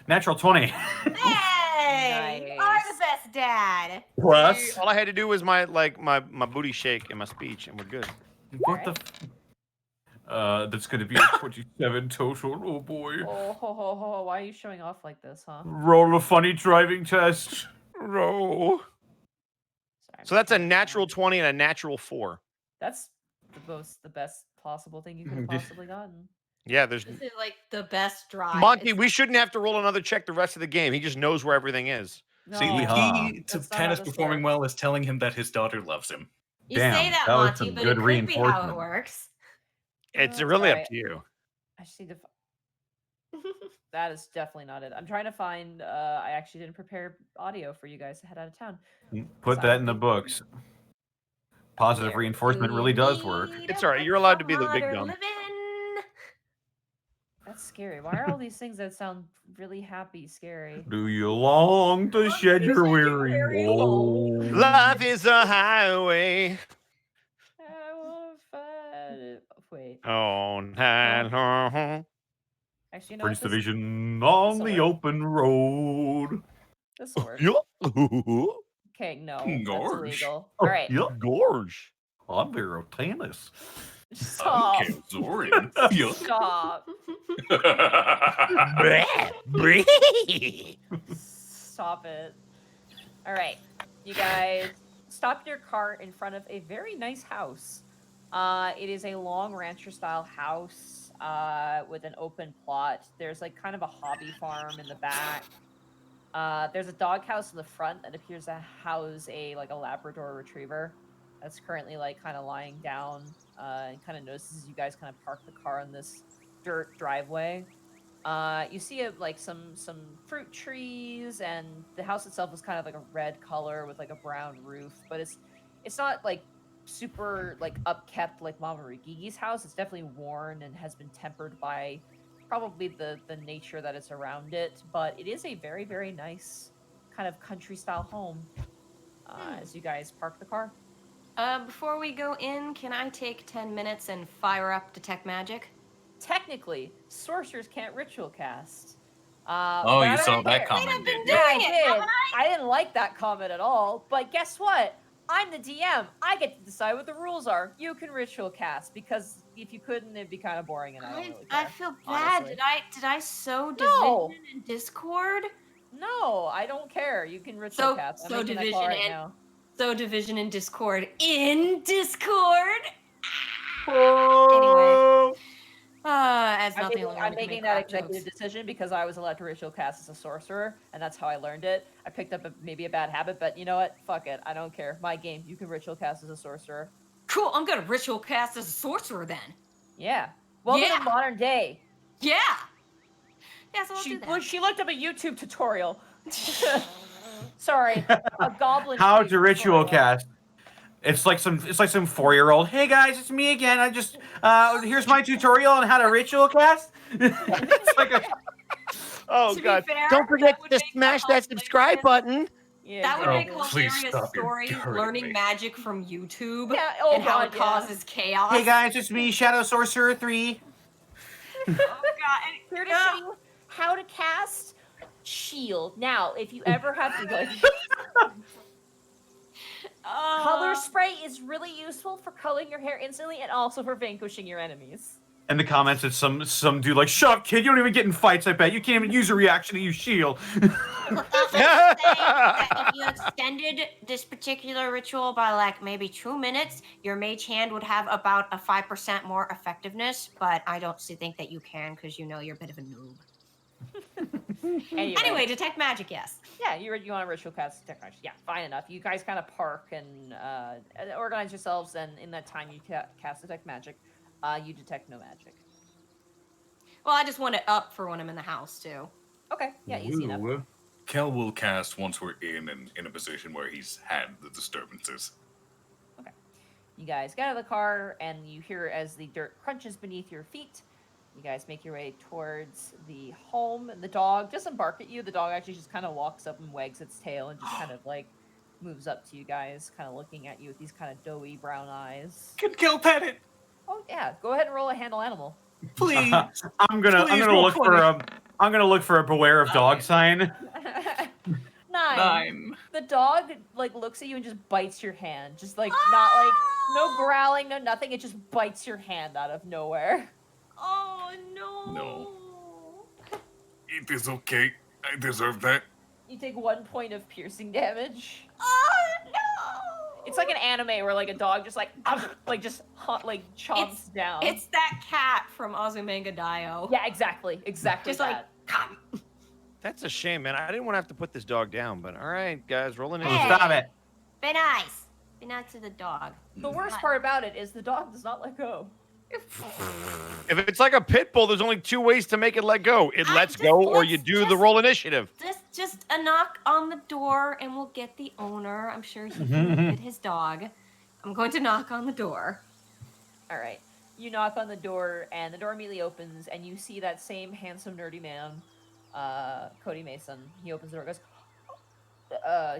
Natural 20. Hey, you are the best dad. Plus. All I had to do was my booty shake and my speech, and we're good. What the? That's gonna be a 27 total. Oh boy. Oh, ho, ho, ho. Why are you showing off like this, huh? Roll a funny driving test. Roll. Sorry, I'm So that's a trying to natural find- 20 and a natural 4. That's the best possible thing you could have possibly gotten. Yeah, there's This is like the best drive. Monty. It's- We shouldn't have to roll another check the rest of the game. He just knows where everything is. No, See, the Yeehaw. key to That's not how Tennis this performing works. well is telling him that his daughter loves him. You Damn, say that, that was Monty, some but good it could be how it reinforcement. works. It's that's really up right. to you. I just need to. That is definitely not it. I'm trying to find. I actually didn't prepare audio for you guys to head out of town. Put that in the books. Positive Where reinforcement do really you does work. need It's a all right, you're allowed to be the big modern dumb. living? That's scary. Why are all these things that sound really happy scary? Do you long to shed your weary woe? Life is a highway. I wanna find it. Wait. Oh, night. Actually, you know Prince what? Division on the work. open road. This will work. Yeah. Okay, no, Gorge. that's illegal. Oh, All right, yeah. Gorge. I'm there of tennis. stop. Okay, Zorin. Yeah. Stop. Bleh. Stop it. All right, you guys, stop your car in front of a very nice house. It is a long rancher-style house with an open plot. There's like kind of a hobby farm in the back. There's a doghouse in the front that appears to house a Labrador Retriever that's currently like kind of lying down and kind of notices you guys kind of park the car on this dirt driveway. You see some fruit trees, and the house itself is kind of like a red color with like a brown roof, but it's not like super like upkept like Mama Rugigi's house. It's definitely worn and has been tempered by probably the nature that is around it, but it is a very, very nice kind of country style home. As you guys park the car. Before we go in, can I take 10 minutes and fire up Detect Magic? Technically, sorcerers can't ritual cast. Oh, but I you don't saw that care. comment, I've been didn't you? Yeah, I Doing it, did. haven't I didn't like that comment at all. But guess what? I'm the DM. I get to decide what the rules are. You can ritual cast, because if you couldn't, it'd be kind of boring, and I don't really I care. feel bad. honestly. Did I sow No. division in Discord? No, I don't care. You can ritual So- cast. I'm so making that division call right and- now. Sow division in Discord. In Discord? Oh. As I'm not the making, only one I'm who can making make that crap executive jokes. decision because I was allowed to ritual cast as a sorcerer, and that's how I learned it. I picked up maybe a bad habit, but you know what? Fuck it. I don't care. My game. You can ritual cast as a sorcerer. Cool, I'm gonna ritual cast as a sorcerer then. Yeah. Welcome Yeah. to modern day. Yeah! Yeah, so I'll She do that. she looked up a YouTube tutorial. Sorry, a goblin. How sheep to ritual tutorial. cast. It's like some 4-year-old. Hey guys, it's me again. I just here's my tutorial on how to ritual cast. It's like a Oh, To be God. fair, Don't forget that would to make smash a that subscribe button. Yeah, That would Oh, make a exactly. please hilarious stop, you're story hurting learning me. magic from YouTube Yeah, oh and how God, it yeah. causes chaos. Hey guys, it's me, Shadow Sorcerer 3. Oh god. Here to show you how to cast shield. Now, if you ever have to like color spray is really useful for coloring your hair instantly and also for vanquishing your enemies. In the comments, it's some dude like, "Shut up, kid! You don't even get in fights. I bet you can't even use a reaction to use shield." Look, also saying that if you extended this particular ritual by like maybe 2 minutes, your mage hand would have about a 5% more effectiveness. But I don't think that you can because you know you're a bit of a noob. Anyway, detect magic, yes. Yeah, you want to ritual cast detect magic. Yeah, fine enough. You guys kind of park and organize yourselves, and in that time you cast detect magic. You detect no magic. Well, I just want it up for when I'm in the house too. Okay, yeah, easy enough. Kel will cast once we're in a position where he's had the disturbances. Okay. You guys get out of the car, and you hear as the dirt crunches beneath your feet. You guys make your way towards the home. The dog doesn't bark at you. The dog actually just kind of walks up and wags its tail and just kind of like moves up to you guys, kind of looking at you with these kind of doughy brown eyes. Could Kel pet it? Oh yeah, go ahead and roll a handle animal. Please. I'm gonna roll look 20. for a beware of dog sign. 9. The dog like looks at you and just bites your hand. Just like not like no growling, no nothing. It just bites your hand out of nowhere. Oh no. No. It is okay. I deserve that. You take 1 point of piercing damage. Oh no. It's like an anime where like a dog just like just chomps down. It's that cat from Azumanga Daioh. Yeah, exactly Just that. like That's a shame, man. I didn't want to have to put this dog down, but all right, guys, rolling in. Hey. Stop it. be nice. Be nice to the dog. The worst part about it is the dog does not let go. If it's like a pit bull, there's only 2 ways to make it let go. It lets just- go, or let's you do the just- roll initiative. Just a knock on the door and we'll get the owner. I'm sure he can get his dog. I'm going to knock on the door. All right. You knock on the door, and the door immediately opens, and you see that same handsome, nerdy man, Cody Mason. He opens the door, goes.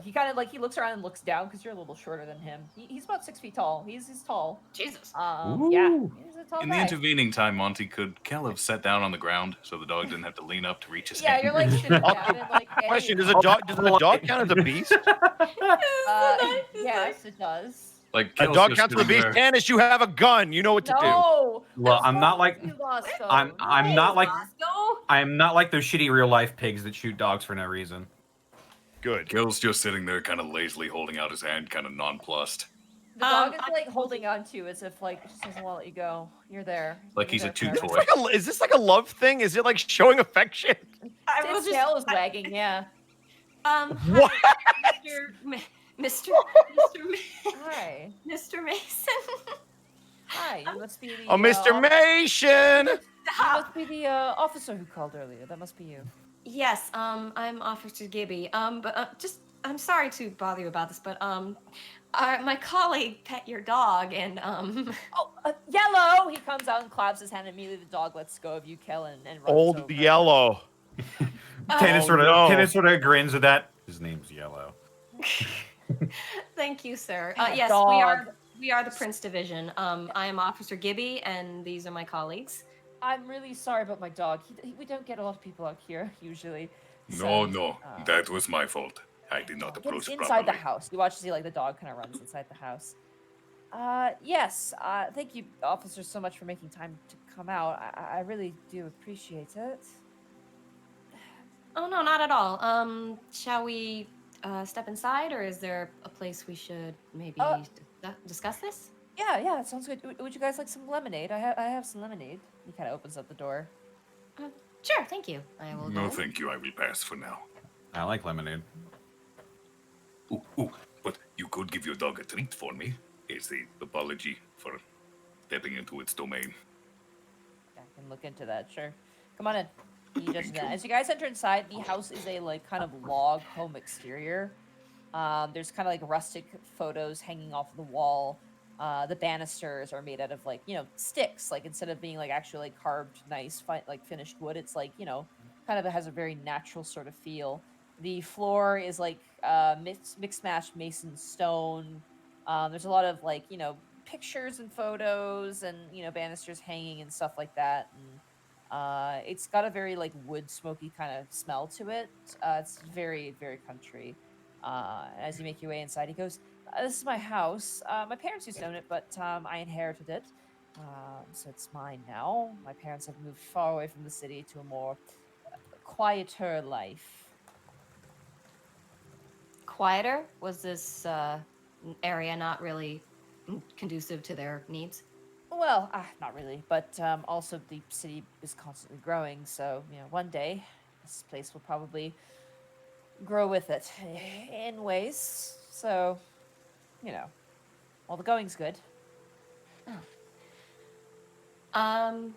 He kind of like he looks around and looks down because you're a little shorter than him. He's about 6 feet tall. He's tall. Jesus. Yeah, he's a tall In the guy. intervening time, Monty, could Kel have sat down on the ground so the dog didn't have to lean up to reach his Yeah, hand? you're like sitting down and like. Question: Does a dog count as a beast? Yes, it does. Like A Kel's dog just counts as a sitting beast. there. Tannis, you have a gun. You know what to do. No. Well, that's I'm not like you, Bosco. I'm No. not like Bosco? I'm not like those shitty real life pigs that shoot dogs for no reason. Good. Kel's just sitting there, kind of lazily holding out his hand, kind of nonplussed. The dog is I- like holding on to you as if like it just doesn't want to let you go. You're there. Like You're he's a there chew forever. toy. Is this like a love thing? Is it like showing affection? I will Its just tail is wagging. Yeah. What? Mr. Hi. Mr. Mason. Hi. You must be the. Oh, Mr. Mason. You must be the officer who called earlier. That must be you. Yes, I'm Officer Gibby. Just I'm sorry to bother you about this, but my colleague pet your dog, and Oh, Yellow! He comes out and claps his hand. And immediately, the dog lets go of you, Kellen, and runs Old over. Yellow. Tannis Oh, no. Tannis sort of grins at that. His name's Yellow. Thank you, sir. Yeah, Yes, dog. we are the Prince Division. I am Officer Gibby, and these are my colleagues. I'm really sorry about my dog. We don't get a lot of people out here usually. No, So, that was my fault. I did not Gets approach inside properly. the house. You watch to see like the dog kind of runs inside the house. Yes. Thank you, officers, so much for making time to come out. I really do appreciate it. Oh no, not at all. Shall we step inside, or is there a place we should maybe discuss this? Yeah, it sounds good. Would you guys like some lemonade? I have some lemonade. He kind of opens up the door. Sure, thank you. I will No, go. thank you. I will pass for now. I like lemonade. Ooh, but you could give your dog a treat for me. It's the apology for stepping into its domain. I can look into that. Sure. Come on in. You just as you guys enter inside, the house is a like kind of log home exterior. There's kind of like rustic photos hanging off the wall. The banisters are made out of like sticks. Like instead of being like actually like carved nice like finished wood, it's like kind of has a very natural sort of feel. The floor is like mixed matched mason stone. There's a lot of like pictures and photos and banisters hanging and stuff like that. And it's got a very like wood smoky kind of smell to it. It's very, very country. As you make your way inside, he goes, "This is my house. My parents used to own it, but I inherited it. So it's mine now. My parents have moved far away from the city to a more quieter life. Quieter? Was this area not really conducive to their needs? Well, not really, but also the city is constantly growing, so, one day this place will probably grow with it in ways. So, all the going's good. Um,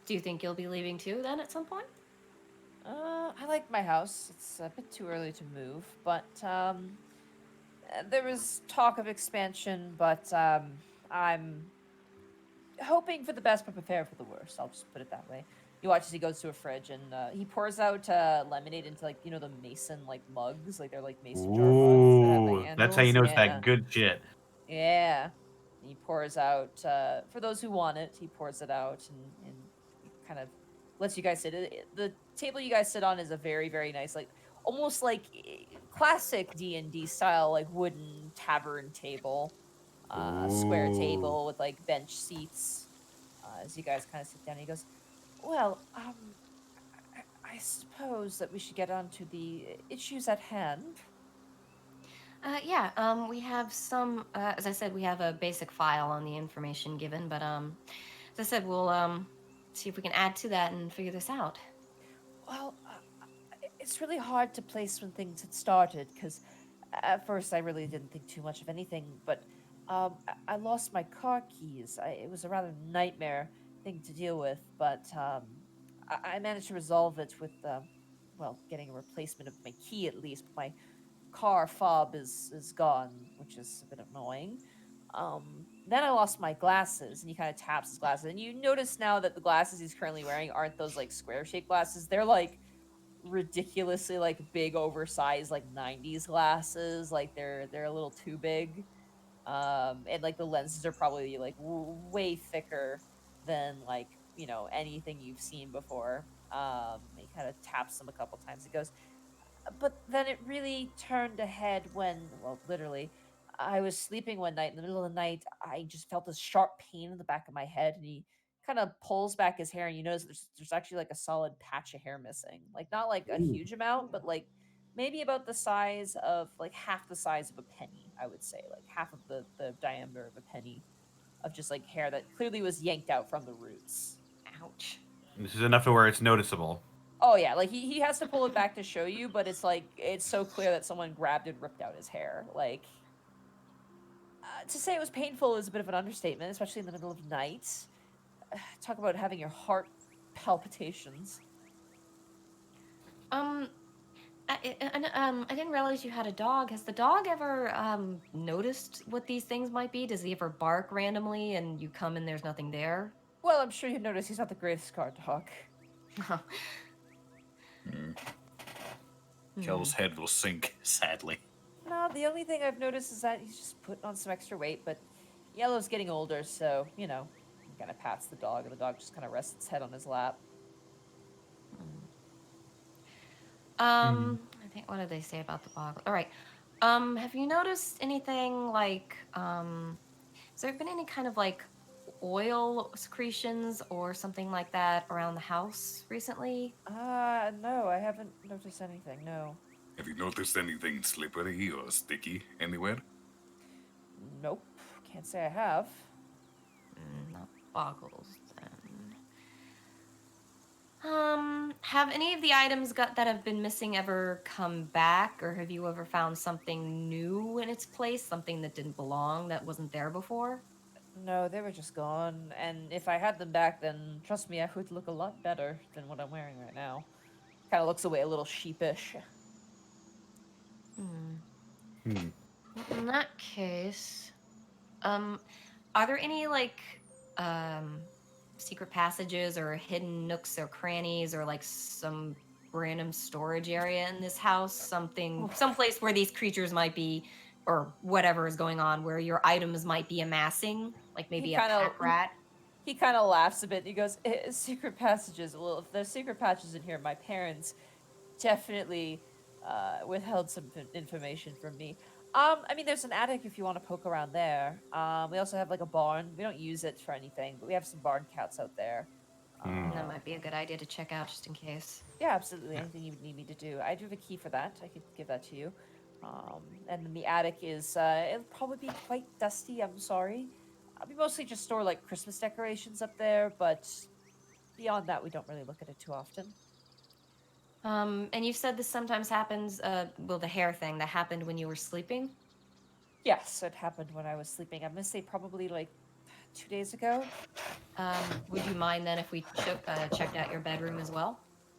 do you think you'll be leaving too then at some point? I like my house. It's a bit too early to move, but there was talk of expansion, but I'm hoping for the best but prepare for the worst. I'll just put it that way. You watch as he goes to a fridge and he pours out lemonade into the mason mugs, they're mason jar mugs that have the Ooh, that's how you handles. know it's Yeah, that good shit. yeah. And he pours out for those who want it. He pours it out and he kind of lets you guys sit. The table you guys sit on is a very very nice almost classic D&D style wooden tavern table. Square Ooh. table with bench seats. As you guys kind of sit down, he goes, "Well, I suppose that we should get on to the issues at hand." Yeah, we have some, as I said, we have a basic file on the information given, but as I said, we'll see if we can add to that and figure this out. Well, it's really hard to place when things had started because at first I really didn't think too much of anything, but I lost my car keys. It was a rather nightmare thing to deal with, but I managed to resolve it with, well, getting a replacement of my key at least. But my car fob is gone, which is a bit annoying. Then I lost my glasses, and he kind of taps his glasses, and you notice now that the glasses he's currently wearing aren't those square shaped glasses. They're ridiculously big, oversized 90s glasses. They're a little too big. And the lenses are probably way thicker than anything you've seen before. He kind of taps them a couple times. He goes, but then it really turned ahead when, well, literally, I was sleeping one night. In the middle of the night, I just felt this sharp pain in the back of my head, and he kind of pulls back his hair, and you notice there's actually a solid patch of hair missing. Not a Ooh. huge amount, but maybe about the size of half the size of a penny. I would say half of the diameter of a penny of just hair that clearly was yanked out from the roots. Ouch. This is enough to where it's noticeable. Oh yeah, he has to pull it back to show you, but it's it's so clear that someone grabbed and ripped out his hair. To say it was painful is a bit of an understatement, especially in the middle of night. Talk about having your heart palpitations. I didn't realize you had a dog. Has the dog ever noticed what these things might be? Does he ever bark randomly and you come and there's nothing there? Well, I'm sure you notice he's not the greatest guard dog. Kel's head will sink sadly. No, the only thing I've noticed is that he's just putting on some extra weight, but Yellow's getting older, so, he kind of pats the dog, and the dog just kind of rests its head on his lap. I think, what did they say about the bog? All right. Have you noticed anything has there been any kind of oil secretions or something like that around the house recently? No, I haven't noticed anything, no. Have you noticed anything slippery or sticky anywhere? Nope, can't say I have. Not boggles then. Have any of the items that have been missing ever come back, or have you ever found something new in its place, something that didn't belong, that wasn't there before? No, they were just gone, and if I had them back, then trust me, I would look a lot better than what I'm wearing right now. Kind of looks away a little sheepish. In that case, are there any secret passages or hidden nooks or crannies or some random storage area in this house? Someplace where these creatures might be, or whatever is going on, where your items might be amassing, maybe a pack rat? He kind of laughs a bit. He goes, secret passages. Well, if there's secret passages in here, my parents definitely withheld some information from me. I mean, there's an attic if you want to poke around there. We also have like a barn. We don't use it for anything, but we have some barn cats out there. That might be a good idea to check out just in case. Yeah, absolutely. Anything you would need me to do. I do have a key for that. I could give that to you. And then the attic is, it'll probably be quite dusty. I'm sorry. We mostly just store like Christmas decorations up there, but beyond that, we don't really look at it too often. And you said this sometimes happens, well, the hair thing that happened when you were sleeping? Yes, it happened when I was sleeping. I'm gonna say probably like 2 days ago. Would you mind then if we checked out your bedroom as well?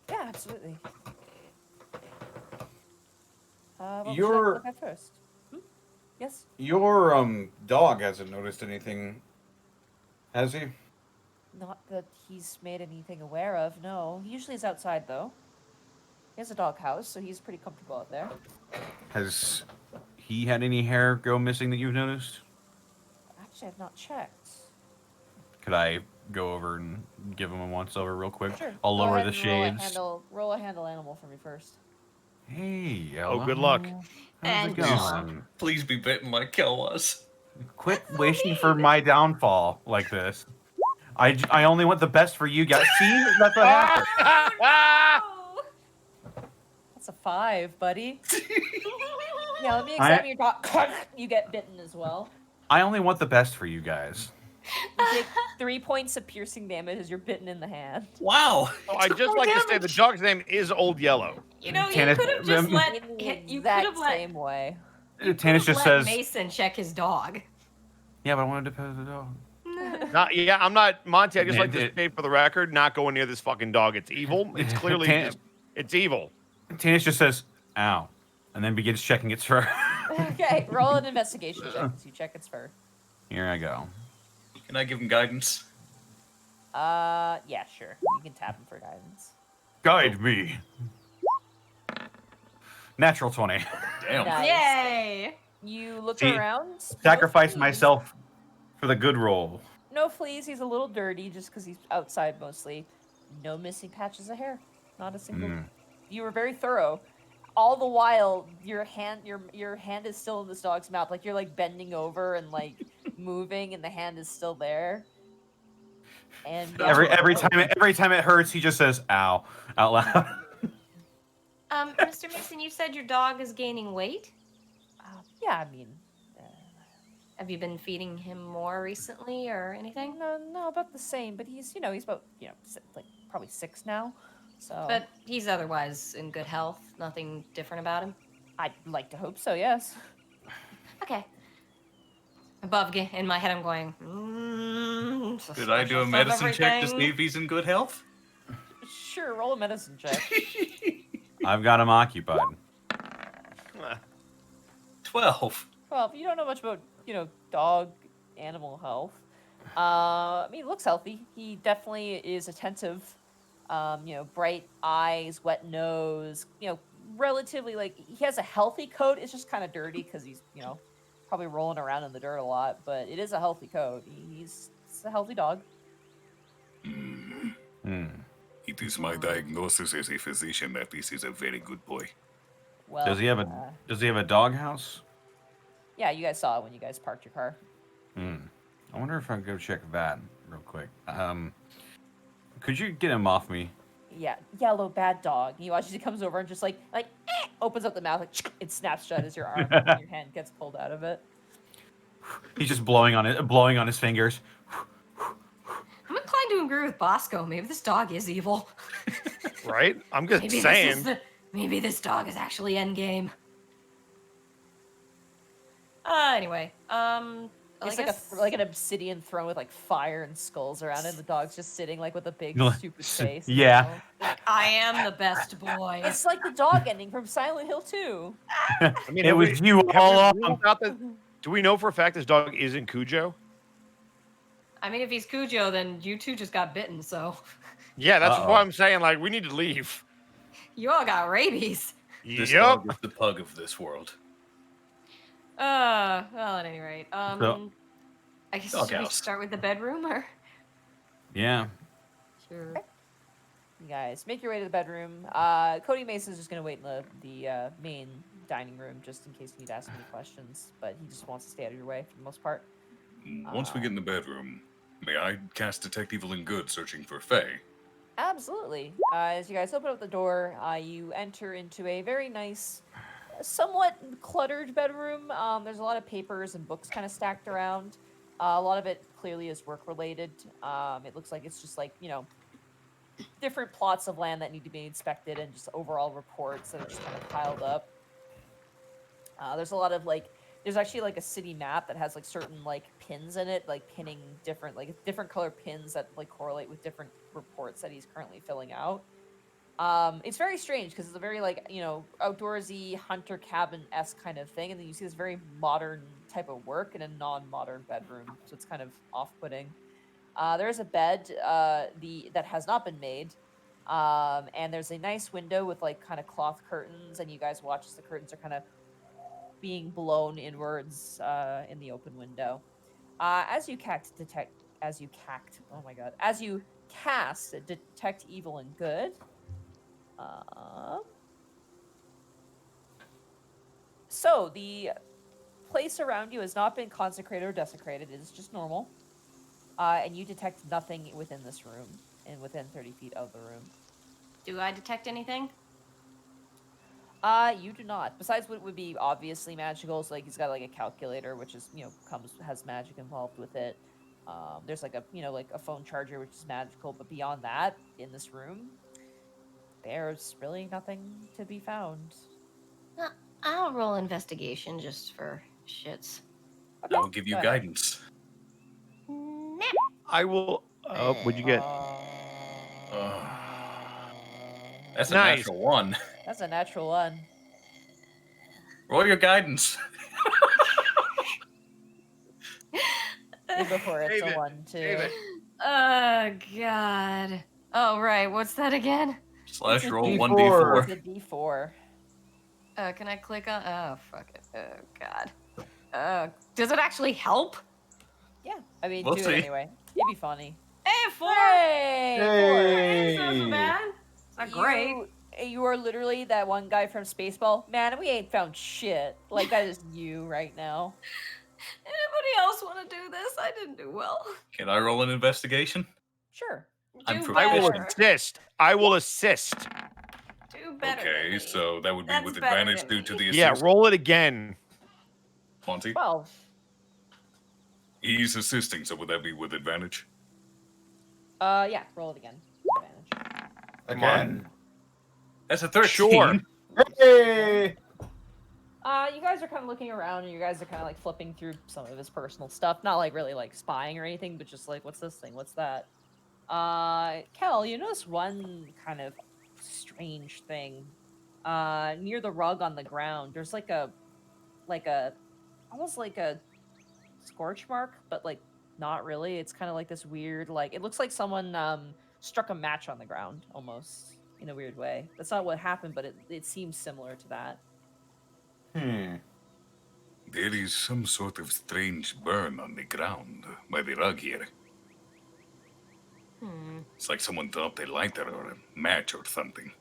Yeah, absolutely. What would you like to Your look at first? Yes. your dog hasn't noticed anything, has he? Not that he's made anything aware of. No, he usually is outside though. He has a dog house, so he's pretty comfortable out there. Has he had any hair go missing that you've noticed? Actually, I've not checked. Could I go over and give him a once over real quick? Sure. I'll Go lower ahead the and shades. roll a handle animal for me first. Hey, Oh, good luck. How's And it going? Please be bitten like Kel was. Quit wishing for my downfall like this. I only want the best for you guys. See, that's what happened. That's a 5, buddy. Yeah, let me examine your dog. You get bitten as well. I only want the best for you guys. You take 3 points of piercing damage as you're bitten in the hand. Wow. Oh, I'd just like to say the dog's name is Old Yellow. You know, you Tannis- could have just let In the you could exact have let same way. Tannis just let says, Mason check his dog. "Yeah, but I wanted to pet the dog." I'm not Monty. I just Yeah, like to say for the record, not going near this fucking dog. It's evil. It's clearly it's evil. Tannis just says, "Ow," and then begins checking its fur. Okay, roll an investigation check as you check its fur. Here I go. Can I give him guidance? Yeah, sure. You can tap him for guidance. Guide me. Natural 20. Damn. Nice. Yay! You look See, around. no Sacrifice fleas. myself for the good roll. No fleas. He's a little dirty just because he's outside mostly. No missing patches of hair. Not a single. You were very thorough. All the while, your hand is still in this dog's mouth. Like you're like bending over and like moving, and the hand is still there. And Every time it hurts, he just says "ow" out loud. Mr. Mason, you said your dog is gaining weight. yeah, I mean, Have you been feeding him more recently or anything? no, about the same. But he's he's about like probably 6 now. So, But he's otherwise in good health. Nothing different about him. I'd like to hope so. Yes. Okay. In my head, I'm going. Did I do a medicine check to see if he's in good health? Sure. Roll a medicine check. I've got him occupied. 12. Well, you don't know much about dog animal health. I mean, he looks healthy. He definitely is attentive. Bright eyes, wet nose. Relatively like he has a healthy coat. It's just kind of dirty because he's probably rolling around in the dirt a lot. But it is a healthy coat. He's a healthy dog. It is my diagnosis as a physician that this is a very good boy. Well, Does he have a dog house? Yeah, you guys saw it when you guys parked your car. I wonder if I can go check that real quick. Could you get him off me? Yeah, yellow bad dog. You watch as he comes over and just opens up the mouth, it snaps shut as your arm and your hand gets pulled out of it. He's just blowing on his fingers. I'm inclined to agree with Bosco. Maybe this dog is evil. Right? I'm just Maybe saying. Maybe this dog is actually endgame. Anyway, It's guess... like an obsidian throne with fire and skulls around it. And the dog's just sitting with a big stupid face. Yeah. I am the best boy. It's like the dog ending from Silent Hill 2. I mean, It was you all along. Do we know for a fact this dog isn't Cujo? I mean, if he's Cujo, then you two just got bitten, so... Yeah, that's why I'm saying, we need to leave. You all got rabies. This dog is the pug of this world. Well, at any rate, I guess should we Doghouse. start with the bedroom, or? Yeah. Sure. You guys make your way to the bedroom. Cody Mason's just gonna wait in the main dining room, just in case you need to ask any questions. But he just wants to stay out of your way for the most part. Once we get in the bedroom, may I cast Detect Evil and Good searching for Faye? Absolutely. As you guys open up the door, you enter into a very nice, somewhat cluttered bedroom. There's a lot of papers and books kind of stacked around. A lot of it clearly is work related. It looks like it's just like, different plots of land that need to be inspected and just overall reports that are just kind of piled up. There's a lot of there's actually like a city map that has like certain like pins in it, like pinning different color pins that like correlate with different reports that he's currently filling out. It's very strange because it's a very outdoorsy hunter cabin-esque kind of thing, and then you see this very modern type of work in a non-modern bedroom, so it's kind of off-putting. There's a bed that has not been made, and there's a nice window with like kind of cloth curtains, and you guys watch as the curtains are kind of being blown inwards in the open window. As you cast detect evil and good. So the place around you has not been consecrated or desecrated. It is just normal. And you detect nothing within this room and within 30 feet of the room. Do I detect anything? You do not. Besides what would be obviously magical, so like he's got like a calculator, which is has magic involved with it. There's like a phone charger, which is magical, but beyond that, in this room, there's really nothing to be found. I'll roll investigation just for shits. Okay, I will give you go ahead. guidance. I will. Oh, what'd you get? That's a Nice. natural one. That's a natural one. Roll your guidance. Before it's David, a 1, 2. David. Oh god. Oh right, what's that again? Slash roll D4. 1d4. It's a D4. Can I click on? Oh fuck it. Oh god. Does it actually help? Yeah, I mean, We'll do see. it anyway. It'd be funny. Hey, 4. Hey, Hey. It's not so bad. It's not great. You are literally that one guy from Spaceball. Man, we ain't found shit. Like, that is you right now. Anybody else want to do this? I didn't do well. Can I roll an investigation? Sure. I'm Do I will better. assist. I will assist. Do better. than Okay, me. so that would be That's with better advantage than due to me. the assist. Yeah, roll it again. Monty? 12. He's assisting, so would that be with advantage? Yeah, roll it again. Advantage. Again. That's a 13. Sure. Hey. You guys are kind of looking around, and you guys are kind of like flipping through some of his personal stuff. Not like really like spying or anything, but just like, what's this thing? What's that? Kel, you notice one kind of strange thing. Near the rug on the ground, there's almost like a scorch mark, but like not really. It's kind of like this weird, like it looks like someone struck a match on the ground almost in a weird way. That's not what happened, but it seems similar to that. There is some sort of strange burn on the ground by the rug here. It's like someone dropped a lighter or a match or something.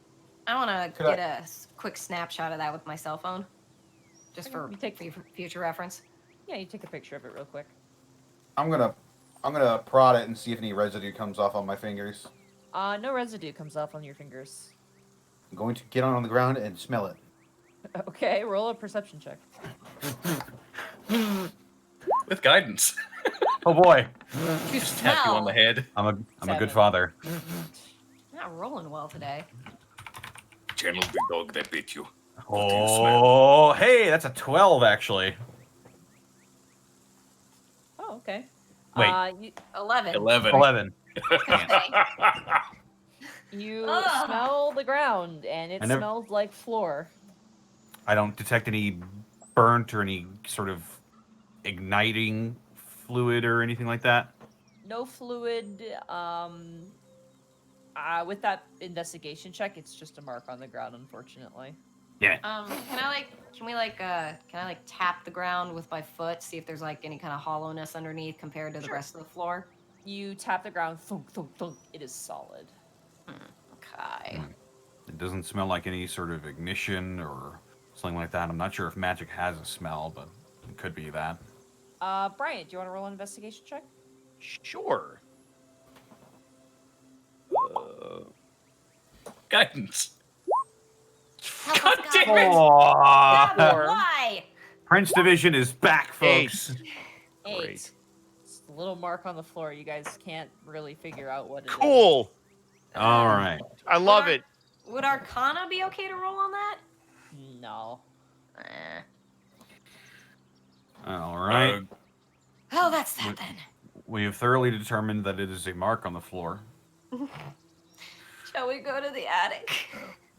I want to Could get a quick snapshot of that with my cell phone, just for future reference. Yeah, you take a picture of it real quick. I'm gonna prod it and see if any residue comes off on my fingers. No residue comes off on your fingers. I'm going to get on the ground and smell it. Okay, roll a perception check. With guidance. Oh boy. Just tap you on the head. I'm a Seven. good father. Not rolling well today. Channel the dog that bit you. Oh, hey, that's a 12 actually. Oh, okay. Wait. 11. 11. 11. You Ugh. smell the ground, and it I never- smells like floor. I don't detect any burnt or any sort of igniting fluid or anything like that. No fluid. With that investigation check, it's just a mark on the ground, unfortunately. Yeah. Can I tap the ground with my foot, see if there's like any kind of hollowness underneath compared to the Sure. rest of the floor? You tap the ground, thunk, thunk, thunk. It is solid. Okay. It doesn't smell like any sort of ignition or something like that. I'm not sure if magic has a smell, but it could be that. Brian, do you want to roll an investigation check? Sure. Guidance. Help God us, damn God. it! Aw. God, Four. why? Prince Division is back, folks. 8. Great. It's a little mark on the floor. You guys can't really figure out what it is. Cool. All right. I love Would it. Would Arcana be okay to roll on that? No. Eh. All right. Oh, that's that then. We have thoroughly determined that it is a mark on the floor. Shall we go to the attic?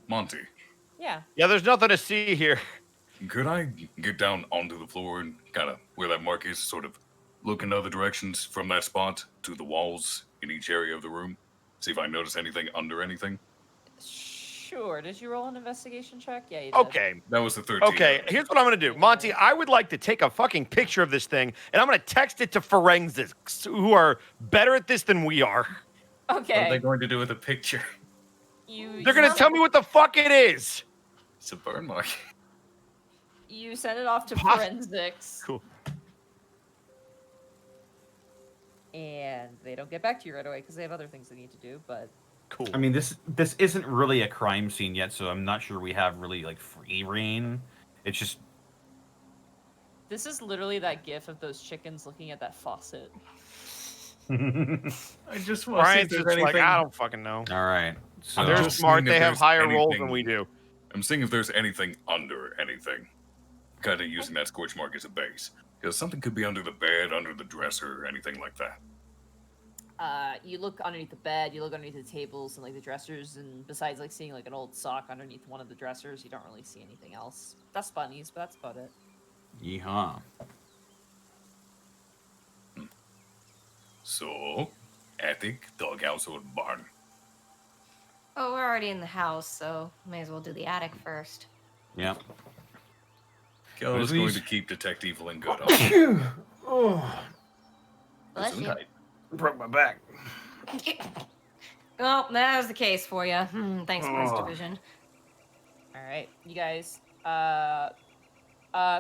Monty, Yeah. Yeah, there's nothing to see here. could I get down onto the floor and kind of where that mark is, sort of look in other directions from that spot to the walls in each area of the room? See if I notice anything under anything? Sure. Did you roll an investigation check? Yeah, you did. Okay. That was the 13. Okay, here's what I'm gonna do. Monty, I would like to take a fucking picture of this thing, and I'm gonna text it to forensics, who are better at this than we are. What are they Okay. going to do with a picture? They're gonna tell me what the fuck it is. It's a burn mark. You send it off to Poss- forensics, Cool. and they don't get back to you right away because they have other things they need to do. But Cool. I mean, this isn't really a crime scene yet, so I'm not sure we have really like free reign. It's just this is literally that gif of those chickens looking at that faucet. I just want to see Brian's if there's just like, anything. I don't fucking know. all right. So They're just smart. seeing if They have there's higher rolls than anything- we do. I'm seeing if there's anything under anything. Kind of using that scorch mark as a base. Because something could be under the bed, under the dresser, or anything like that. You look underneath the bed, you look underneath the tables and like the dressers, and besides like seeing like an old sock underneath one of the dressers, you don't really see anything else. That's bunnies, but that's about it. yeehaw. So, attic, doghouse, or barn? Oh, we're already in the house, so may as well do the attic first. Yeah. Kel's Are going these- to keep Detect Evil in good on. Bless you. Broke my back. Well, that was the case for you. Thanks, Prince Oh. Division. All right, you guys.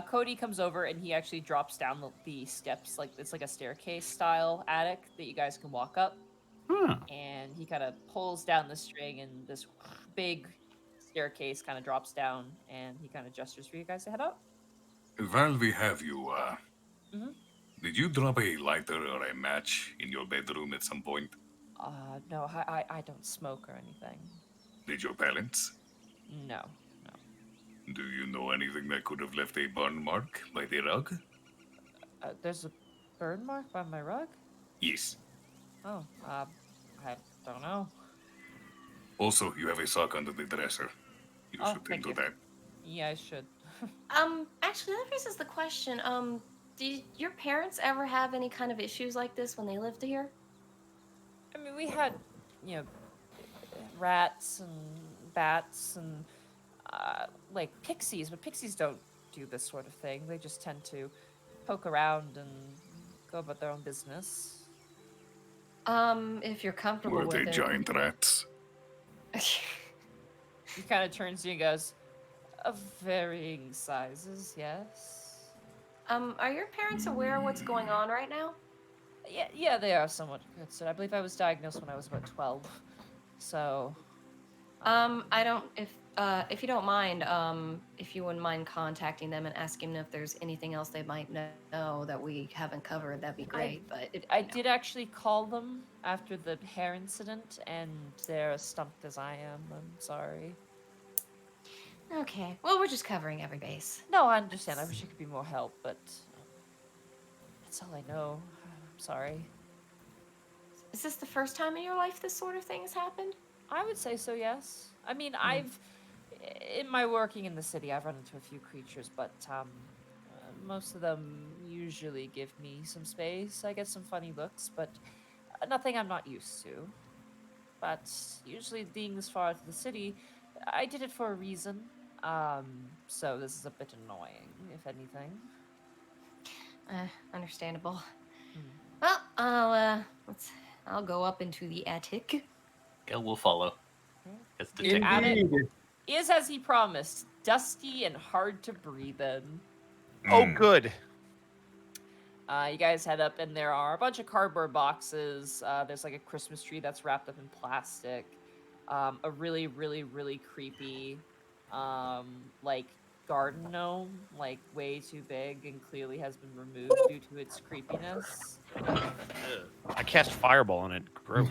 Cody comes over and he actually drops down the steps, like it's like a staircase style attic that you guys can walk up. Huh. And he kind of pulls down the string, and this big staircase kind of drops down, and he kind of gestures for you guys to head up. While we have you, Mhm. did you drop a lighter or a match in your bedroom at some point? No, I don't smoke or anything. Did your parents? No. Do you know anything that could have left a burn mark by the rug? There's a burn mark by my rug? Yes. Oh, I don't know. Also, you have a sock under the dresser. You Oh, should thank think of you. that. Yeah, I should. Actually, that raises the question. Did your parents ever have any kind of issues like this when they lived here? I mean, we had, rats and bats and, like, pixies, but pixies don't do this sort of thing. They just tend to poke around and go about their own business. If you're comfortable Were with they it. giant rats? He kind of turns to you and goes, of varying sizes, yes. Are your parents aware of what's going on right now? Yeah, they are somewhat concerned. I believe I was diagnosed when I was about 12. So, I don't. If you don't mind, if you wouldn't mind contacting them and asking them if there's anything else they might know that we haven't covered, that'd be great. But I did actually call them after the hair incident, and they're as stumped as I am. I'm sorry. Okay. Well, we're just covering every base. No, I understand. I wish I could be more help, but that's all I know. I'm sorry. Is this the first time in your life this sort of thing has happened? I would say so, yes. I mean, in my working in the city, I've run into a few creatures, but most of them usually give me some space. I get some funny looks, but nothing I'm not used to. But usually being this far to the city, I did it for a reason. So this is a bit annoying, if anything. Understandable. Well, I'll go up into the attic. Kel will follow. As Attic, detective. is, as he promised, dusty and hard to breathe in. Oh, good. You guys head up, and there are a bunch of cardboard boxes. There's like a Christmas tree that's wrapped up in plastic. A really, really, really creepy, like garden gnome, like way too big and clearly has been removed due to its creepiness. I cast fireball on it. Gross.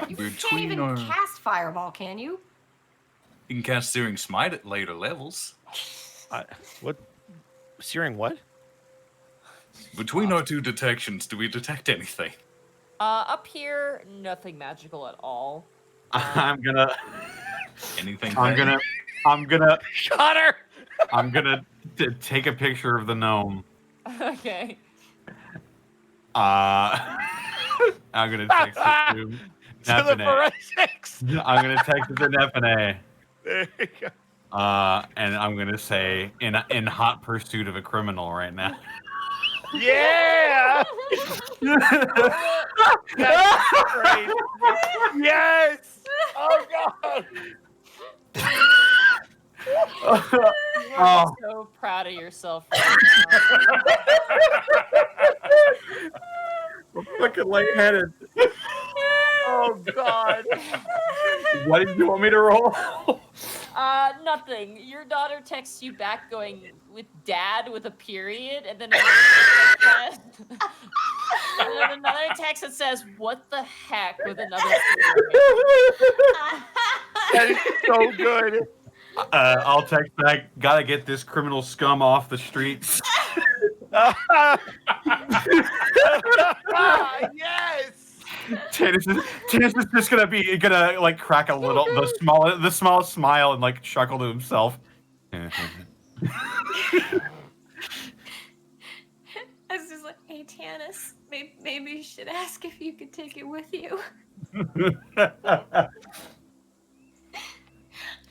You Between can't even our- cast fireball, can you? You can cast Searing Smite at later levels. What? Searing what? Between our two detections, do we detect anything? Up here, nothing magical at all. I'm gonna Anything? Shot her! I'm gonna take a picture of the gnome. Okay. I'm gonna text it to To the Nefene. forensics. I'm gonna text it to Nefene. There you go. And I'm gonna say in hot pursuit of a criminal right now. Yeah! That's great. Yes! Oh, God! You are so proud of yourself right now. I'm fucking lightheaded. Oh, God. What did you want me to roll? Nothing. Your daughter texts you back going with dad with a period, and then another text that says, and then another text that says, "What the heck?" with another period. That is so good. I'll text back. Gotta get this criminal scum off the streets. Yes! Tannis is just gonna like crack a little the smallest smile and like chuckle to himself. I was just like, hey, Tannis, maybe you should ask if you could take it with you.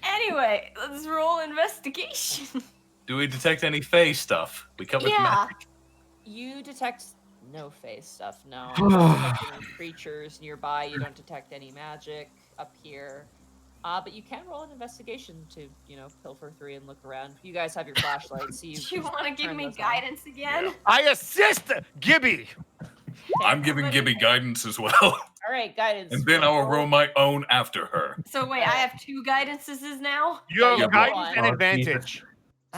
Anyway, let's roll investigation. Do we detect any Fey stuff? We covered Yeah. magic. You detect no face stuff. No. You don't detect any creatures nearby. You don't detect any magic up here. But you can roll an investigation to, pilfer 3 and look around. You guys have your flashlights. So Do you want to give me guidance again? I assist Gibby. I'm giving Gibby guidance as well. All right, guidance. And then I'll roll my own after her. So wait, I have 2 guidances now? You have Yeah, guidance one. and advantage. So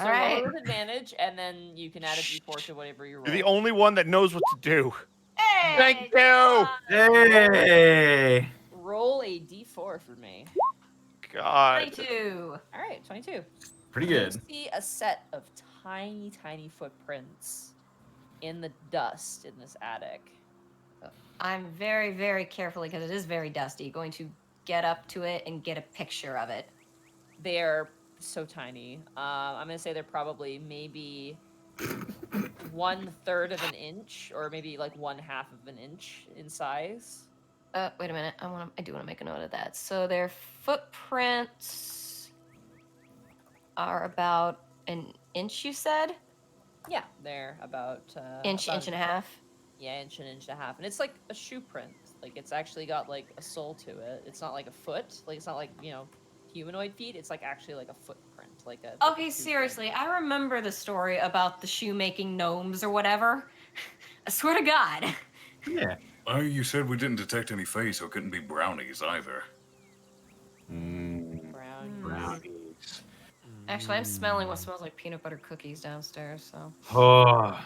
All right. roll with advantage, and then you can add a d4 to whatever you roll. You're the only one that knows what to do. Hey, Thank you. John. Hey! Roll a d4 for me. God. 22. All right, 22. Pretty You good. see a set of tiny, tiny footprints in the dust in this attic. I'm very, very carefully, because it is very dusty, going to get up to it and get a picture of it. They're so tiny. I'm gonna say they're probably maybe 1/3 of an inch, or maybe like 1/2 of an inch in size. Wait a minute. I do want to make a note of that. So their footprints are about an inch, you said? Yeah, they're about Inch about and a half. Yeah, inch and a half, and it's like a shoe print. Like it's actually got like a sole to it. It's not like a foot. Like it's not like humanoid feet. It's like actually like a footprint. Like a. Okay, seriously, I remember the story about the shoemaking gnomes or whatever. I swear to God. Yeah. You said we didn't detect any Fey, so it couldn't be brownies either. Brownies. Actually, I'm smelling what smells like peanut butter cookies downstairs, so. Oh.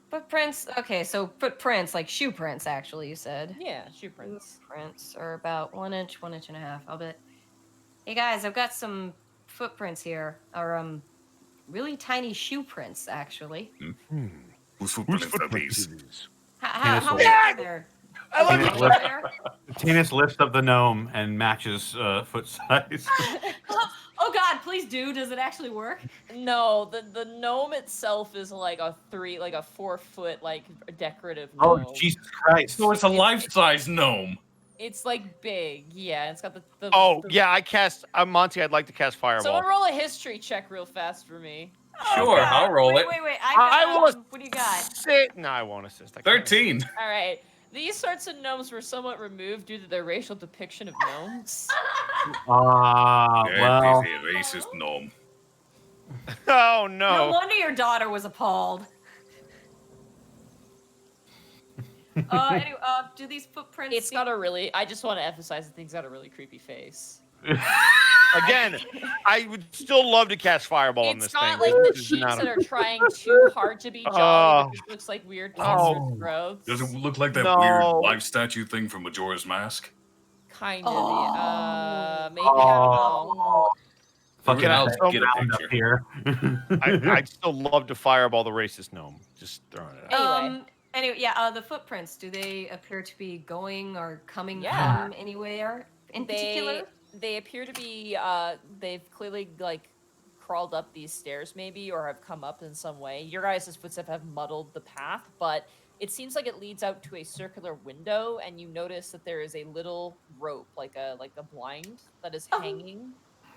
Footprints, okay, so footprints, like shoe prints, actually, you said. Yeah, shoe prints. Prints are about 1 inch, 1 inch and a half, I'll bet. Hey guys, I've got some footprints here, or, really tiny shoe prints, actually. Whose footprints are these? How many are there? I love Tannis you. lifts- Tannis lifts up the gnome and matches foot size. Oh God, please do. Does it actually work? No, the gnome itself is like a 4 foot like decorative Oh, gnome. Jesus Christ. So it's a life-size gnome. It's like big, yeah. It's got the. Oh, the- yeah, I cast. Monty, I'd like to cast Fireball. Someone roll a history check real fast for me. Sure, I'll roll wait, it. Wait, I will what do you got? Sit. No, I won't assist. I can't. 13. All right. These sorts of gnomes were somewhat removed due to their racial depiction of gnomes. Well. That is a racist gnome. Oh No no. wonder your daughter was appalled. Anyway, do these footprints? It's got a really. I just want to emphasize the thing's got a really creepy face. Again, I would still love to cast Fireball on It's this got thing. like the This is cheeks not a- that are trying too hard to be jolly, Oh. which just looks like weird cancerous Oh. growths. Does it look like that No. weird live statue thing from Majora's Mask? Kind of. Maybe. I don't know. Oh. Fucking Can I I'll also- get a picture up here. I'd still love to Fireball the racist gnome. Just throwing it out. Anyway, yeah. The footprints. Do they appear to be going or coming Yeah. from anywhere in particular? They appear to be. They've clearly like crawled up these stairs, maybe, or have come up in some way. Your guys' footsteps have muddled the path, but it seems like it leads out to a circular window, and you notice that there is a little rope, like a blind, that is hanging.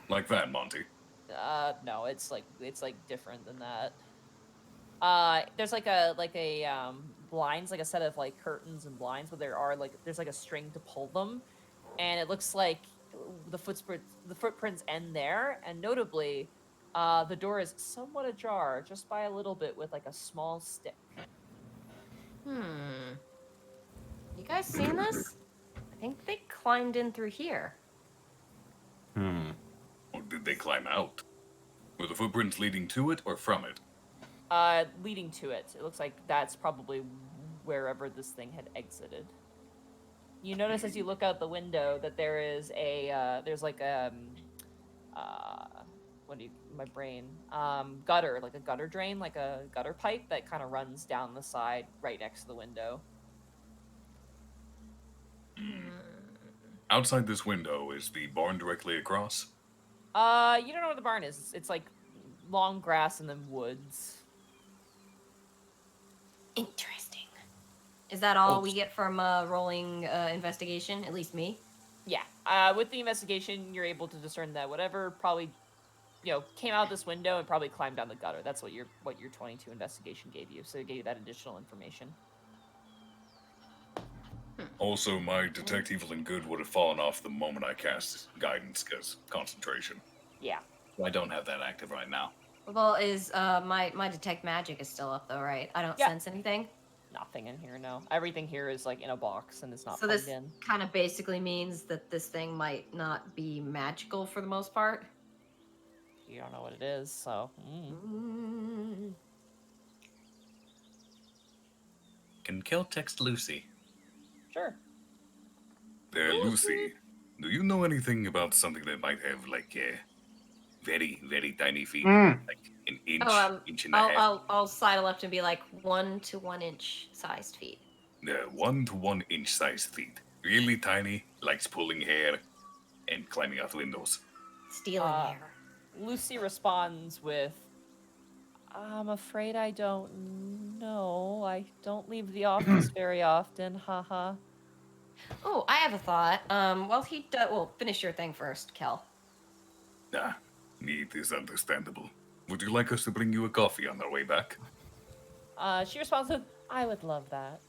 Like that, Monty. No, it's like different than that. There's like a blinds, like a set of like curtains and blinds, but there's like a string to pull them, and it looks like the footprints end there, and notably, the door is somewhat ajar, just by a little bit, with like a small stick. You guys seen this? I think they climbed in through here. Or did they climb out? Were the footprints leading to it or from it? Leading to it. It looks like that's probably wherever this thing had exited. You notice as you look out the window that there is gutter, like a gutter drain, like a gutter pipe that kind of runs down the side right next to the window. Outside this window is the barn directly across? You don't know where the barn is. It's like long grass and then woods. Interesting. Is that all we get from rolling investigation? At least me. Yeah. With the investigation, you're able to discern that whatever probably, came out this window and probably climbed down the gutter. That's what your 22 investigation gave you. So it gave you that additional information. Also, my detect evil and good would have fallen off the moment I cast guidance, because concentration. Yeah. I don't have that active right now. Well, is my detect magic is still up though, right? I don't sense anything. Nothing in here, no. Everything here is like in a box and it's not So plugged this in. kind of basically means that this thing might not be magical for the most part. You don't know what it is, so. Can Kel text Lucy? Sure. There, Lucy. Do you know anything about something that might have, like, very, very tiny feet? Like an inch, inch and a half? I'll sidle up and be like 1 to 1 inch sized feet. 1 to 1 inch sized feet. Really tiny, likes pulling hair and climbing out windows. Stealing hair. Lucy responds with, I'm afraid I don't know. I don't leave the office very often, haha. Oh, I have a thought. Well, finish your thing first, Kel. Need is understandable. Would you like us to bring you a coffee on our way back? She responds with, I would love that.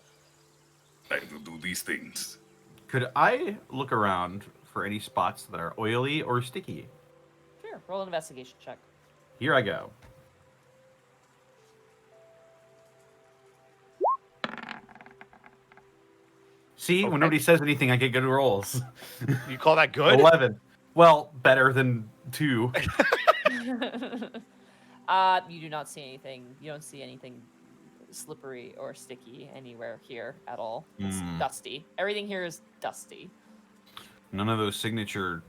I will do these things. Could I look around for any spots that are oily or sticky? Sure, roll an investigation check. Here I go. See, when nobody says anything, I get good rolls. You call that good? 11. Well, better than 2. You do not see anything. You don't see anything slippery or sticky anywhere here at all. It's dusty. Everything here is dusty. None of those signature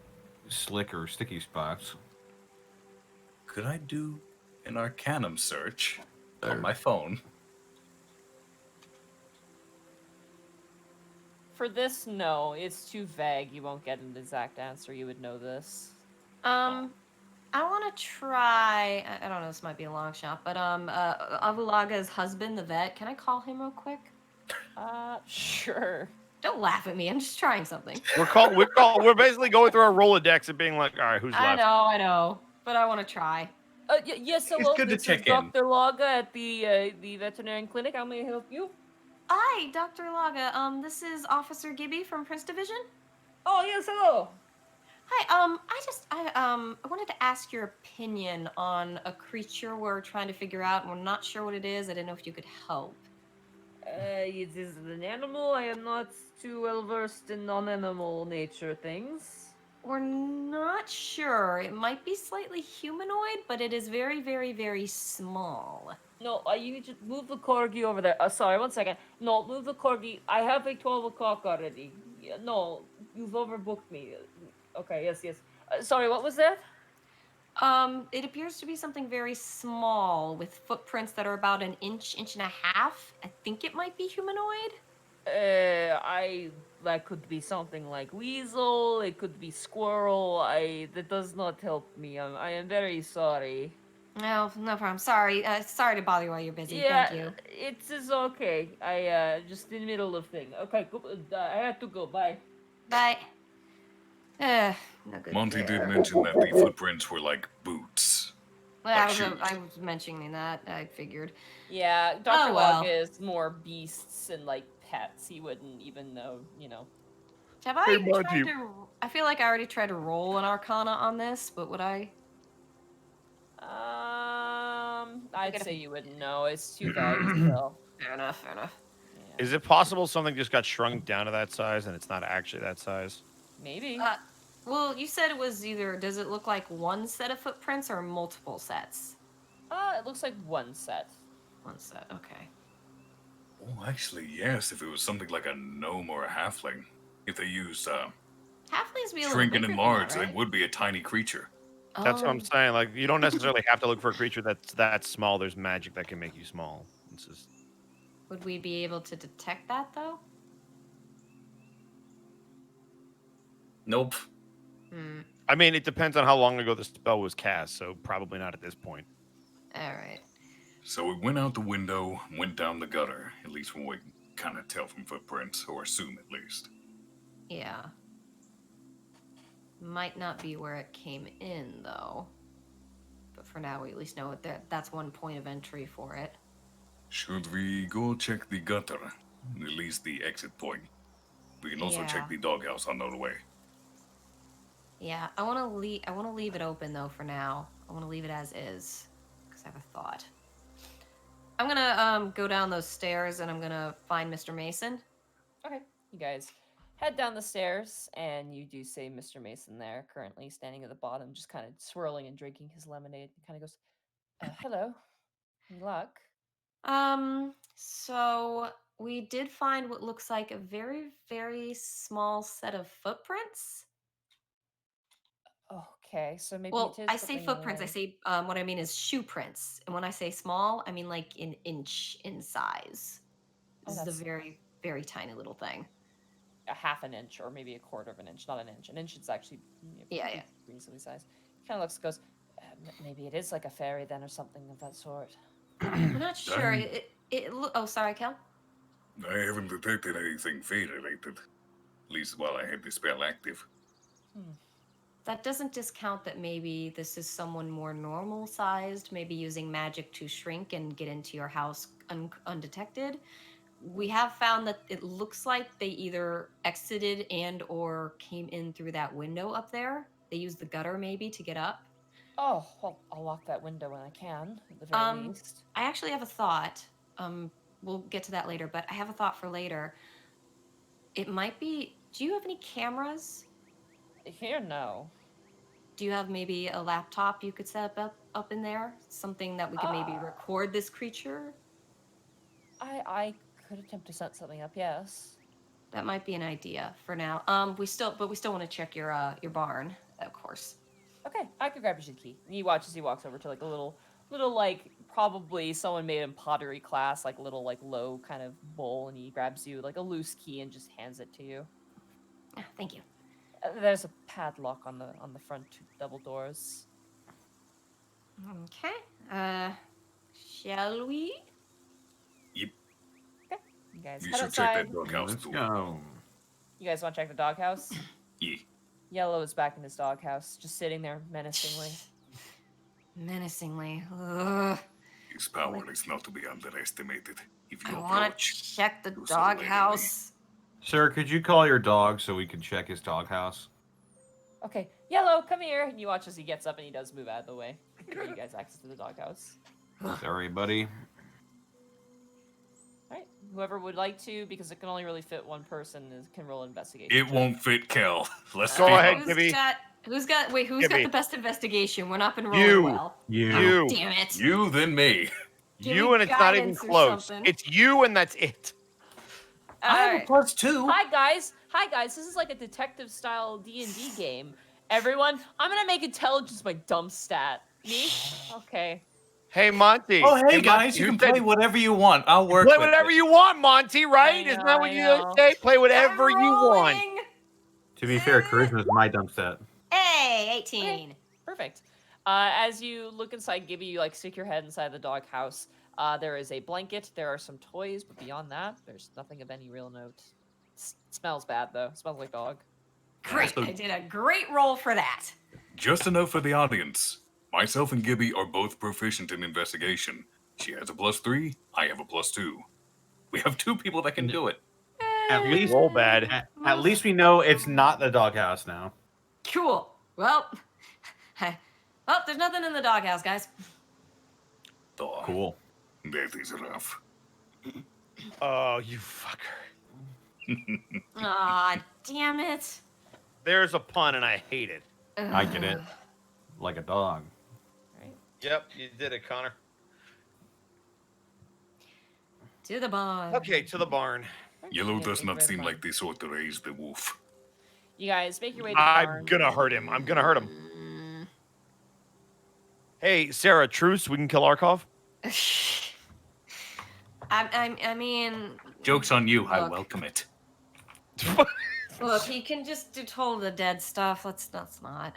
slick or sticky spots. Could I do an Arcanum search on my phone? For this, no. It's too vague. You won't get an exact answer. You would know this. I want to try. I don't know. This might be a long shot, but Avulaga's husband, the vet. Can I call him real quick? Sure. Don't laugh at me. I'm just trying something. We're basically going through our Rolodex and being like, all right, who's left? I know, but I want to try. Yes, hello. good to This check is in. Dr. Laga at the veterinarian clinic. How may I help you? Hi, Dr. Laga. This is Officer Gibby from Prince Division. Oh yes, hello. Hi. I wanted to ask your opinion on a creature we're trying to figure out, and we're not sure what it is. I didn't know if you could help. It is an animal. I am not too well versed in non-animal nature things. We're not sure. It might be slightly humanoid, but it is very, very, very small. No, you need to move the corgi over there. Sorry, 1 second. No, move the corgi. I have a 12 o'clock already. No, you've overbooked me. Okay, yes. Sorry, what was that? It appears to be something very small with footprints that are about an inch, inch and a half. I think it might be humanoid. That could be something like weasel. It could be squirrel. That does not help me. I am very sorry. No, no problem. Sorry. Sorry to bother you while you're busy. Yeah, Thank you. it's okay. Just in the middle of thing. Okay, I have to go. Bye. Bye. No good Monty there. did mention that the footprints were like boots. Well, like I shoes. was mentioning that. I figured. Yeah, Dr. Oh, well. Log is more beasts and like pets. He wouldn't even know, Have Hey, I tried Monty. to? I feel like I already tried to roll an Arcana on this, but would I? I'd gotta- say you wouldn't know. It's too vague still. Fair enough. Fair enough. Yeah, Is it possible something just got shrunk down to that size and it's not actually that size? maybe. Well, you said it was either. Does it look like one set of footprints or multiple sets? It looks like one set. One set. Okay. Oh, actually, yes. If it was something like a gnome or a halfling, if they used Halflings be a little shrinking bigger and than large, that, right? they would be a tiny creature. That's what I'm Oh. saying. Like, you don't necessarily have to look for a creature that's that small. There's magic that can make you small. It's just Would we be able to detect that though? Nope. I mean, it depends on how long ago the spell was cast, so probably not at this point. All right. So we went out the window, went down the gutter, at least from what we can kind of tell from footprints, or assume at least. Yeah. Might not be where it came in though. But for now, we at least know that's one point of entry for it. Should we go check the gutter? At least the exit point. We can also Yeah. check the doghouse on the way. Yeah, I want to leave it open though for now. I want to leave it as is because I have a thought. I'm gonna go down those stairs and I'm gonna find Mr. Mason. Okay, you guys head down the stairs, and you do see Mr. Mason there, currently standing at the bottom, just kind of swirling and drinking his lemonade. He kind of goes, "Hello, any luck?" So we did find what looks like a very, very small set of footprints. Okay, so maybe Well, it is I say something footprints. I like say what I mean is shoe prints, and when I say small, I mean like an inch in size. Oh, This is a that's- very, very tiny little thing. a half an inch or maybe a quarter of an inch, not an inch. An inch is actually Yeah. reasonably sized. Kind of looks, goes, maybe it is like a fairy then or something of that sort. I'm not sure. Dang. Oh, sorry, Kel. I haven't detected anything fate related. At least while I had the spell active. That doesn't discount that maybe this is someone more normal sized, maybe using magic to shrink and get into your house undetected. We have found that it looks like they either exited and or came in through that window up there. They used the gutter maybe to get up. Oh, well, I'll lock that window when I can, at the very least. I actually have a thought. We'll get to that later, but I have a thought for later. It might be. Do you have any cameras? Here, no. Do you have maybe a laptop you could set up in there? Something that we could maybe record this creature? I could attempt to set something up, yes. That might be an idea for now. We still want to check your barn, of course. Okay, I could grab your key. And you watch as he walks over to like a little like probably someone made in pottery class, like little like low kind of bowl, and he grabs you like a loose key and just hands it to you. Ah, thank you. There's a padlock on the front two double doors. Okay. Shall we? Yep. Okay, you guys You head should check outside. that doghouse Let's too. go. You guys want to check the doghouse? Yeah. Yellow is back in his doghouse, just sitting there menacingly. Menacingly. Ugh. His power is not to be underestimated. If I you want approach, to check the do so warily. doghouse. Sir, could you call your dog so we can check his doghouse? Okay, Yellow, come here. And you watch as he gets up and he does move out of the way. Give you guys access to the doghouse. Sorry, buddy. All right, whoever would like to, because it can only really fit one person, can roll an investigation. It check. won't fit Kel. Let's Go be ahead, honest. Gibby. Who's got Gibby. the best investigation? We're not been rolling You. well. You. Damn it. You then me. Give You me and it's not even guidance or close. something. It's you and that's it. I have a Alright. +2. Hi guys. This is like a detective style D&D game. Everyone, I'm gonna make intelligence my dumb stat. Me? Okay. Hey, Monty. Oh, hey, Monty, guys, you can said play whatever you want. I'll work play with whatever it. you want, Monty, right? Isn't that I what you know. say? Play whatever I'm you want. rolling. To be fair, charisma's my dump set. Hey, 18. Perfect. As you look inside Gibby, you like stick your head inside the doghouse. There is a blanket. There are some toys, but beyond that, there's nothing of any real note. Smells bad though. Smells like dog. Great. So- I did a great roll for that. Just a note for the audience. Myself and Gibby are both proficient in investigation. She has a +3, I have a +2. We have 2 people that can do it. At least, Roll bad. at least we know it's not the doghouse now. Cool. Well, there's nothing in the doghouse, guys. Oh, Cool. that is rough. Oh, you fucker. Aw, damn it. There's a pun and I hate it. I get it. Like a dog. Yep, you did it, Connor. To the barn. Okay, to the barn. Yellow Yeah, does take not rid of seem mine. like the sort to raise the wolf. You guys make your way to the I'm barn. gonna hurt him. I'm gonna hurt him. Mm. Hey, Sarah, truce. We can kill Arkhov. I mean, Joke's on you, I Look. welcome it. look, he can just do toll the dead stuff. Let's not.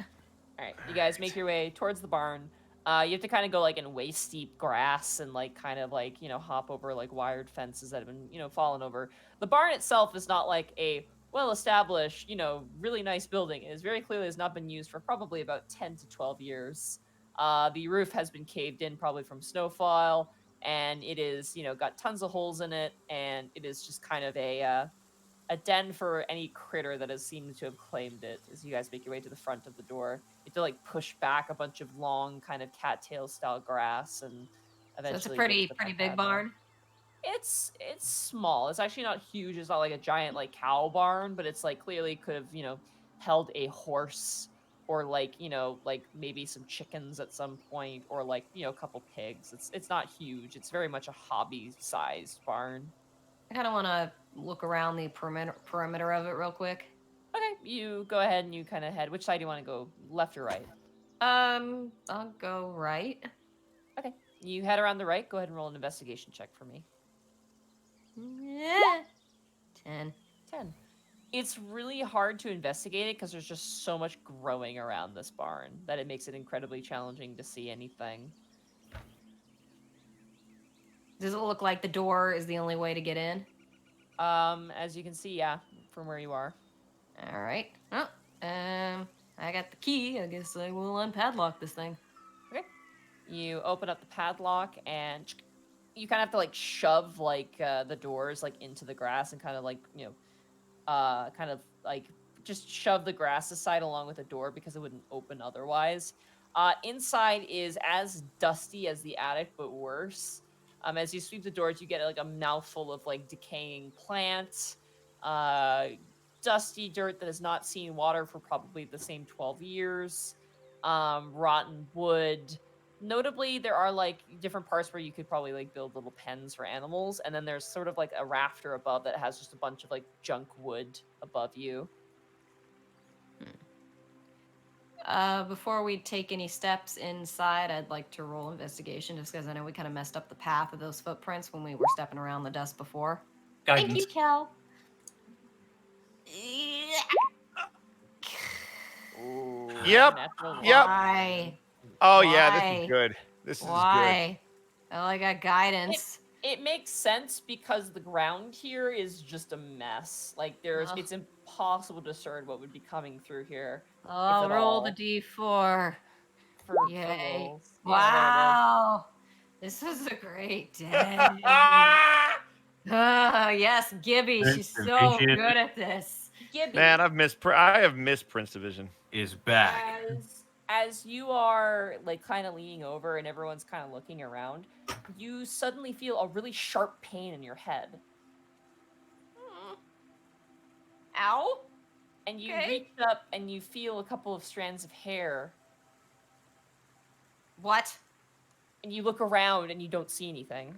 All right, you guys make your way towards the barn. You have to kind of go like in waist deep grass and like kind of like hop over like wired fences that have been fallen over. The barn itself is not like a well-established really nice building. It is very clearly has not been used for probably about 10 to 12 years. The roof has been caved in probably from snowfall, and it is got tons of holes in it, and it is just kind of a den for any critter that has seemed to have claimed it. As you guys make your way to the front of the door, you have to like push back a bunch of long kind of cattail style grass, and So eventually it's a get pretty to the big front door. barn. It's small. It's actually not huge. It's not like a giant like cow barn, but it's like clearly could have held a horse or like like maybe some chickens at some point, or like a couple pigs. It's not huge. It's very much a hobby sized barn. I kind of want to look around the perimeter of it real quick. Okay, you go ahead and you kind of head. Which side do you want to go, left or right? I'll go right. Okay, you head around the right. Go ahead and roll an investigation check for me. Yeah. 10. 10. It's really hard to investigate it because there's just so much growing around this barn that it makes it incredibly challenging to see anything. Does it look like the door is the only way to get in? As you can see, yeah, from where you are. All right. Oh, I got the key. I guess I will unpadlock this thing. You open up the padlock and you kind of have to like shove like the doors like into the grass and kind of like kind of like just shove the grass aside along with the door because it wouldn't open otherwise. Inside is as dusty as the attic, but worse. As you sweep the doors, you get like a mouthful of like decaying plants, dusty dirt that has not seen water for probably the same 12 years, rotten wood. Notably, there are like different parts where you could probably like build little pens for animals, and then there's sort of like a rafter above that has just a bunch of like junk wood above you. Before we take any steps inside, I'd like to roll investigation just because I know we kind of messed up the path of those footprints when we were stepping around the dust before. Thank you, Kel. Yep. Natural Yep. Why? Oh yeah, this Why? is good. This is good. Why? Oh, I got guidance. It makes sense because the ground here is just a mess. Like Ugh. it's impossible to discern what would be coming through here. I'll at roll the all. D4. For Yay. rolls. Yeah, there it is. Wow. This was a great day. Ah, yes, Gibby. Da She's so Vinci good at this. Gibby, Man, I have missed Prince Division. is back. as you are like kind of leaning over and everyone's kind of looking around, you suddenly feel a really sharp pain in your head. Ow. And you Okay. reach up and you feel a couple of strands of hair. What? And you look around and you don't see anything.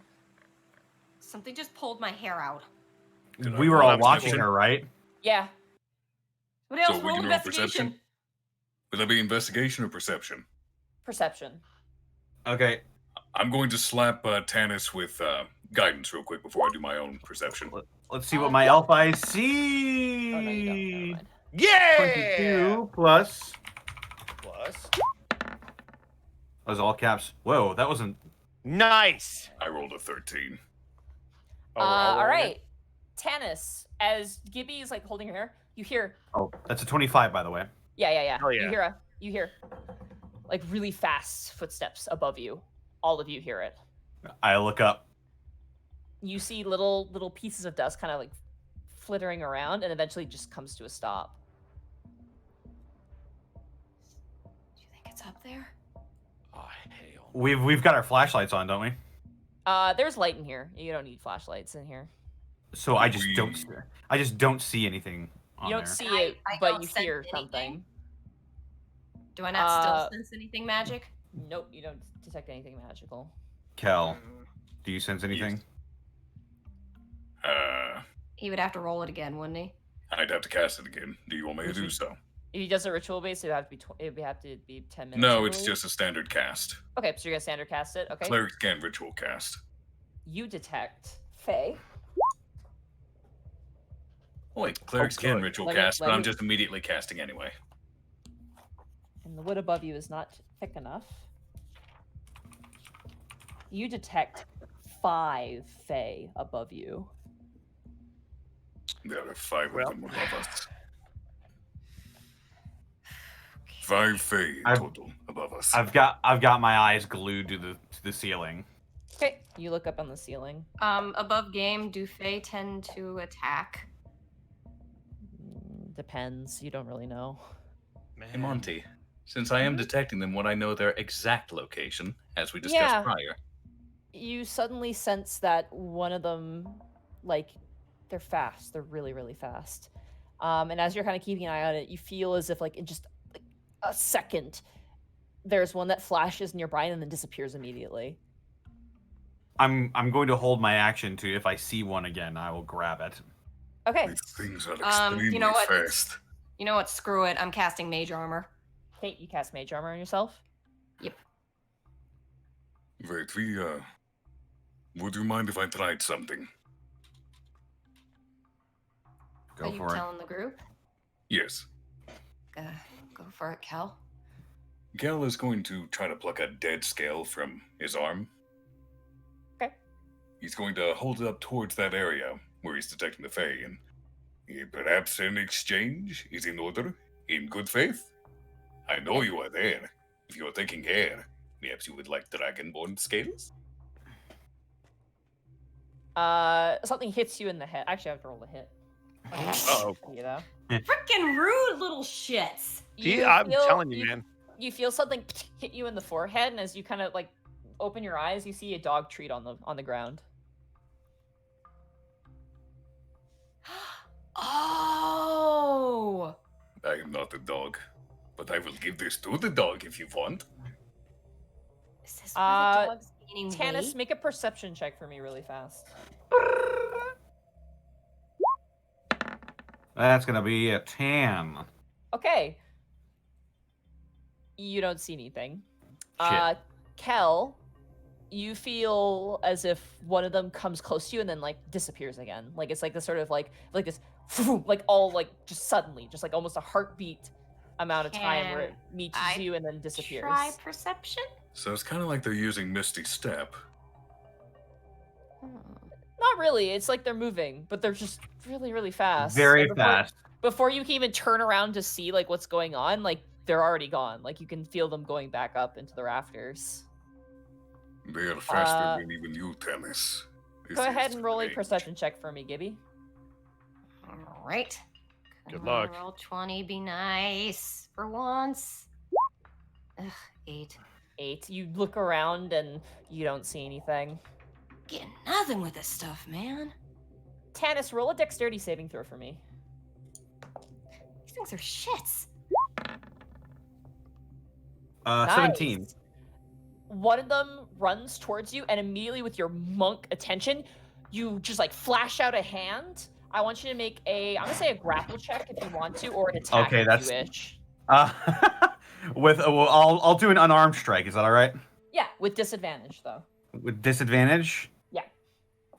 Something just pulled my hair out. Could We I were roll all watching perception? her, right? Yeah, What else? So we Roll can roll investigation. perception? Would that be investigation or perception? perception. Okay. I'm going to slap Tannis with guidance real quick before I do my own perception. Let's see what my elf eyes see. Oh no, you don't. Never mind. Yeah. 22 plus. Plus. That was all caps. Whoa, that wasn't. Nice. I rolled a 13. Oh, we're all All rolling it? right, Tannis. As Gibby is like holding her hair, you hear. Oh, that's a 25, by the way. Yeah. Hell yeah. You hear like really fast footsteps above you. All of you hear it. I look up. You see little pieces of dust kind of like flittering around, and eventually just comes to a stop. Do you think it's up there? Oh, hell. We've got our flashlights on, don't we? There's light in here. You don't need flashlights in here. So I just We- don't see anything on You don't there. see I- it, I but don't you sense hear anything. something. Do I not still sense anything magic? Nope, you don't detect anything magical. Kel, do you sense anything? He would have to roll it again, wouldn't he? I'd have to cast it again. Do you want me to do so? If he does a ritual base, it would have to be 10 minutes. No, I it's believe. just a standard cast. Okay, so you're gonna standard cast it. Okay. Clerics can ritual cast. You detect Faye. Oh, wait, clerics can good. ritual Let me- cast, let but I'm me- just immediately casting anyway. And the wood above you is not thick enough. You detect 5 Fae above you. There are 5 Well. of them above us. 5 Fae in I've- total above us. I've got my eyes glued to the ceiling. Okay, you look up on the ceiling. Above game, do Fae tend to attack? Depends. You don't really know. Hey, Monty, since I am detecting them, would I know their exact location, as we discussed Yeah. prior? You suddenly sense that one of them, like, they're fast. They're really, really fast. And as you're kind of keeping an eye on it, you feel as if, like, in just like, a second, there's one that flashes in your brain and then disappears immediately. I'm going to hold my action to, if I see one again, I will grab it. Okay. These things are You extremely know what? fast. You know what? Screw it. I'm casting mage armor. Kate, you cast Mage Armor on yourself. Wait, would you mind if I tried something? Go Are you for it. telling the group? Yes. Go for it, Kel. Kel is going to try to pluck a dead scale from his arm. Okay. He's going to hold it up towards that area where he's detecting the Fae, and perhaps an exchange is in order, in good faith. I know you are there. If you are taking care, perhaps you would like dragonborn scales? Something hits you in the head. Actually, I have to roll a hit. Uh-oh. You know. Freaking rude little shits. See, You I'm feel- telling you, man. You feel something hit you in the forehead, and as you kind of like open your eyes, you see a dog treat on the ground. Oh. I am not a dog, but I will give this to the dog if you want. Is this where the Uh, dog's gaining Tannis, weight? make a perception check for me really fast. That's gonna be a 10. Okay. You don't see anything. Shit. Kel, you feel as if one of them comes close to you and then like disappears again. Like it's like this sort of like this like all like just suddenly, just like almost a heartbeat amount of time where it meets I you and then disappears. Try perception? So it's kind of like they're using Misty Step. Not really. It's like they're moving, but they're just really, really fast. Very And before- fast. Before you can even turn around to see like what's going on, like they're already gone. Like you can feel them going back up into the rafters. They are faster Uh, than even you, Tannis. This Go is ahead and roll a strange. perception check for me, Gibby. All right. Good Come on, luck. Roll 20, be nice for once. Ugh, 8. 8. You look around and you don't see anything. Getting nothing with this stuff, man. Tannis, roll a dexterity saving throw for me. These things are shits. 17. Nice. One of them runs towards you, and immediately with your monk attention, you just like flash out a hand. I want you to make I'm gonna say a grapple check if you want to, or an attack Okay, if that's- you wish. Well, I'll do an unarmed strike. Is that all right? Yeah, with disadvantage though. With disadvantage? Yeah.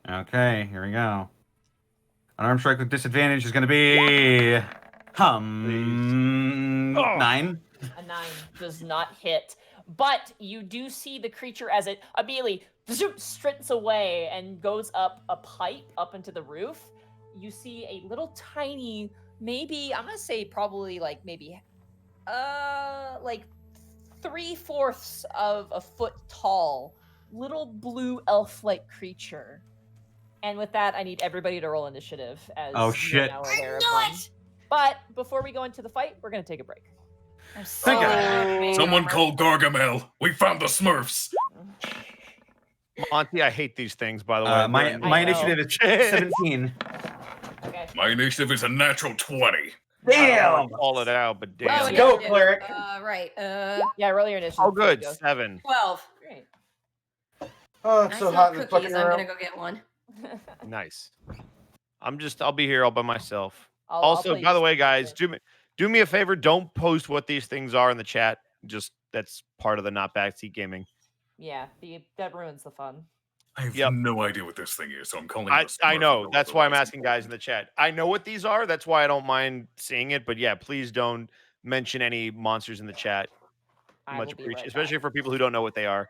Okay, here we go. Unarmed strike with disadvantage is going to be 9. A 9 does not hit, but you do see the creature as it immediately sprints away and goes up a pipe up into the roof. You see a little tiny, maybe I'm gonna say probably like maybe, like 3/4 of a foot tall, little blue elf-like creature. And with that, I need everybody to roll initiative as Oh, you're shit. now I aware of knew them. it! But before we go into the fight, we're gonna take a break. I'm Thank you. Someone call Gargamel. We found the Smurfs. Monty, I hate these things, by the way. My They're- my I know. initiative is 17. Okay. My initiative is a natural 20. I don't Damn! wanna call it out, but damn. Well, Go, yeah. cleric. Right. Yeah, roll your initiative. Oh, before you good. go. 7. 12. Great. Oh, I smell cookies. I'm gonna go get one. Nice. I'll be here all by myself. I'll Also, play by the you way, some guys, music. do me a favor. Don't post what these things are in the chat. Just that's part of the not backseat gaming. Yeah, that ruins the fun. I have Yep. no idea what this thing is, so I'm calling it I a Smurf know. until That's why I'm otherwise asking guys in the chat. I know what these are. That's why I don't mind seeing it. But yeah, please don't mention any monsters in the chat. I Much will be appreciated, right especially back. for people who don't know what they are.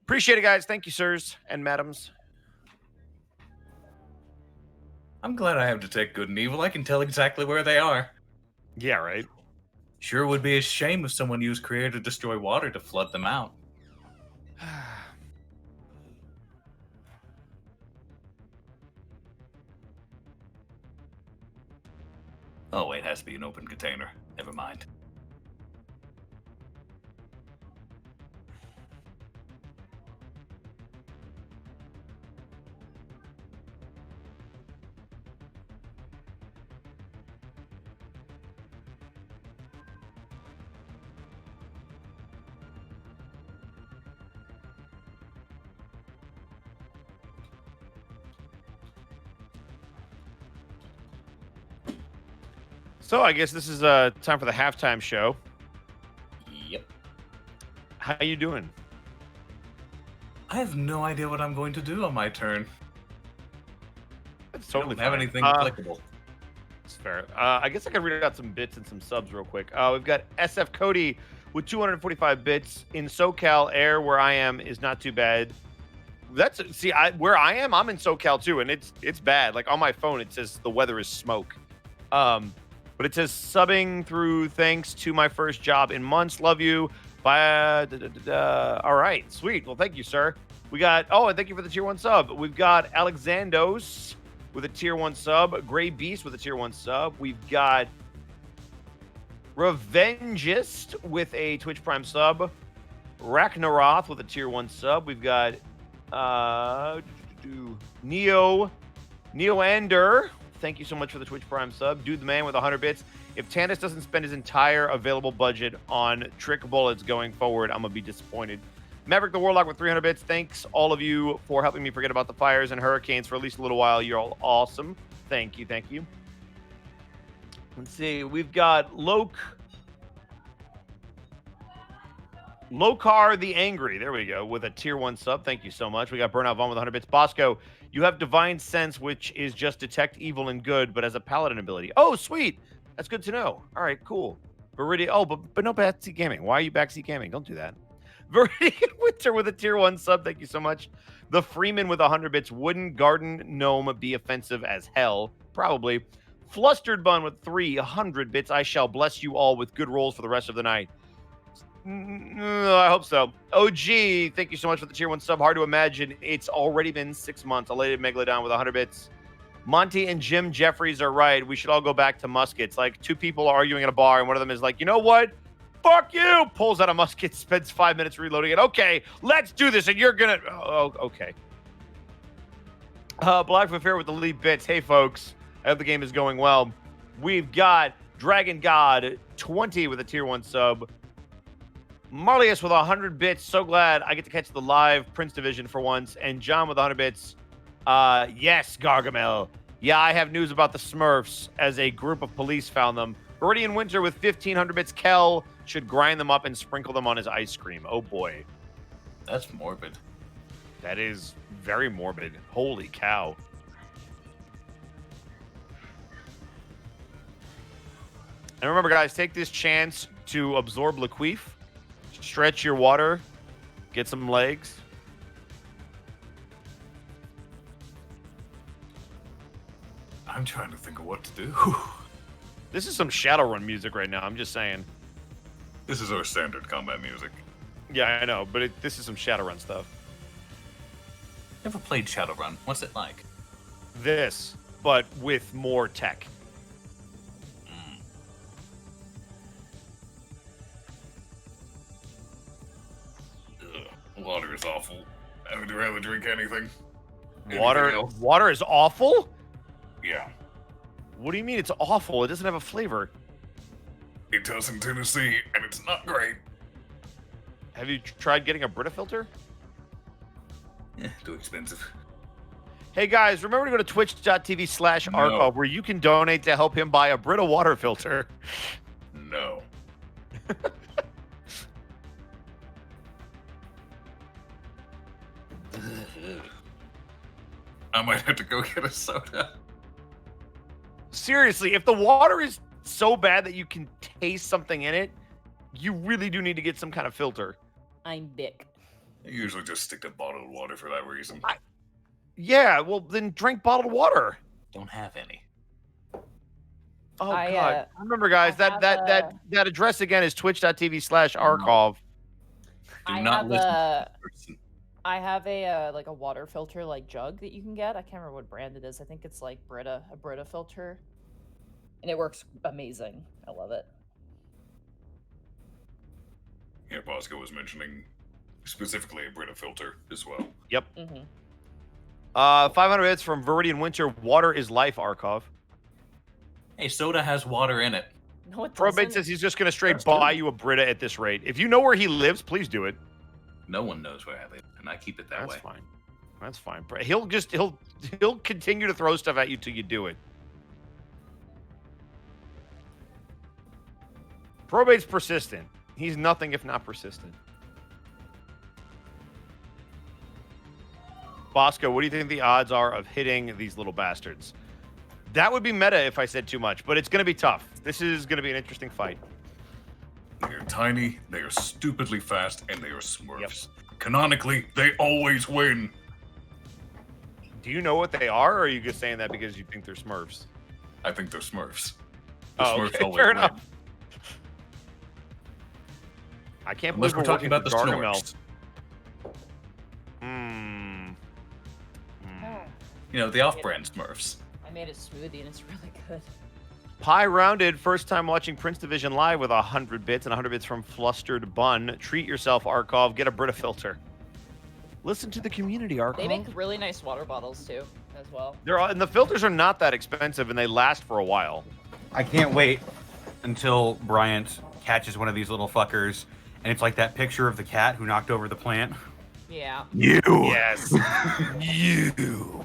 Appreciate it, guys. Thank you, sirs and madams. I'm glad I have Detect Good and Evil. I can tell exactly where they are. Yeah, right. Sure would be a shame if someone used Creator to destroy water to flood them out. Oh wait, it has to be an open container. Never mind. So I guess this is time for the halftime show. Yep. How you doing? I have no idea what I'm going to do on my turn. It's I totally don't have fine. anything applicable. It's fair. I guess I could read out some bits and some subs real quick. We've got SF Cody with 245 bits in SoCal. Air where I am is not too bad. Where I am, I'm in SoCal too, and it's bad. Like on my phone, it says the weather is smoke. But it says subbing through. Thanks to my first job in months. Love you. Bye. All right, sweet. Well, thank you, sir. We got. Oh, and thank you for the tier 1 sub. We've got Alexandos with a tier 1 sub. Gray Beast with a tier 1 sub. We've got Revengist with a Twitch Prime sub. Ragnaroth with a tier 1 sub. We've got Neoander. Thank you so much for the Twitch Prime sub. Dude the Man with 100 bits. If Tannis doesn't spend his entire available budget on trick bullets going forward, I'm going to be disappointed. Maverick the Warlock with 300 bits. Thanks, all of you, for helping me forget about the fires and hurricanes for at least a little while. You're all awesome. Thank you. Thank you. Let's see. We've got Lokar the Angry. There we go. With a tier 1 sub. Thank you so much. We got Burnout Vaughn with 100 bits. Bosco, you have Divine Sense, which is just detect evil and good, but as a paladin ability. Oh, sweet. That's good to know. All right, cool. Viridian. Oh, but no backseat gaming. Why are you backseat gaming? Don't do that. Viridian Winter with a tier 1 sub. Thank you so much. The Freeman with 100 bits. Wooden Garden Gnome be offensive as hell. Probably. Flustered Bun with 300 bits. I shall bless you all with good rolls for the rest of the night. I hope so. OG, thank you so much for the tier 1 sub. Hard to imagine. It's already been 6 months. Elated Megalodon with 100 bits. Monty and Jim Jeffries are right. We should all go back to muskets. Like, two people are arguing at a bar, and one of them is like, you know what? Fuck you! Pulls out a musket, spends 5 minutes reloading it. Okay, let's do this, and you're gonna... Oh, okay. Blackfoot Fair with the lead bits. Hey, folks. I hope the game is going well. We've got Dragon God 20 with a tier 1 sub. Marlius with 100 bits. So glad I get to catch the live Prince Division for once. And John with 100 bits. Yes, Gargamel. Yeah, I have news about the Smurfs as a group of police found them. Viridian Winter with 1,500 bits. Kel should grind them up and sprinkle them on his ice cream. Oh, boy. That's morbid. That is very morbid. Holy cow. And remember, guys, take this chance to absorb Laqueef. Stretch your water. Get some legs. I'm trying to think of what to do. This is some Shadowrun music right now. I'm just saying. This is our standard combat music. Yeah, I know, but this is some Shadowrun stuff. Never played Shadowrun. What's it like? This, but with more tech. Water is awful. I would rather drink anything. Water, Anything else? water is awful? Yeah. What do you mean it's awful? It doesn't have a flavor. It does in Tennessee, and it's not great. Have you tried getting a Brita filter? Too expensive. Hey guys, remember to go to twitch.tv/arcov where you can donate to help him buy a Brita water filter. No. I might have to go get a soda. Seriously, if the water is so bad that you can taste something in it, you really do need to get some kind of filter. I'm big. I usually just stick to bottled water for that reason. Yeah, well then drink bottled water. Don't have any. Oh I, god. Remember guys, I that address again is twitch.tv/arcov. Do I not have listen to a- this person. I have a like a water filter like jug that you can get. I can't remember what brand it is. I think it's like a Brita filter, and it works amazing. I love it. Yeah, Bosco was mentioning specifically a Brita filter as well. Yep. Mm-hmm. 500 bits from Viridian Winter. Water is life, Arcov. Hey, soda has water in it. No, it Probate doesn't. says he's just going to straight That's buy true. you a Brita at this rate. If you know where he lives, please do it. No one knows where I live, and I keep it that That's way. fine. That's fine. He'll continue to throw stuff at you till you do it. Probate's persistent. He's nothing if not persistent. Bosco, what do you think the odds are of hitting these little bastards? That would be meta if I said too much, but it's going to be tough. This is going to be an interesting fight. They are tiny, they are stupidly fast, and they are Smurfs. Canonically, they always win. Do you know what they are, or are you just saying that because you think they're Smurfs? I think they're Smurfs. Oh, Smurfs okay, always fair win. enough. I can't Unless believe we're talking about the Gargamel. Snorks. You know, the off-brand Smurfs. I made a smoothie and it's really good. Pie Rounded, first time watching Prince Division live with 100 bits and 100 bits from Flustered Bun. Treat yourself, Arcov. Get a Brita filter. Listen to the community, Arcov. They make really nice water bottles too, as well. And the filters are not that expensive, and they last for a while. I can't wait until Bryant catches one of these little fuckers, and it's like that picture of the cat who knocked over the plant. Yeah. You. Yes. You.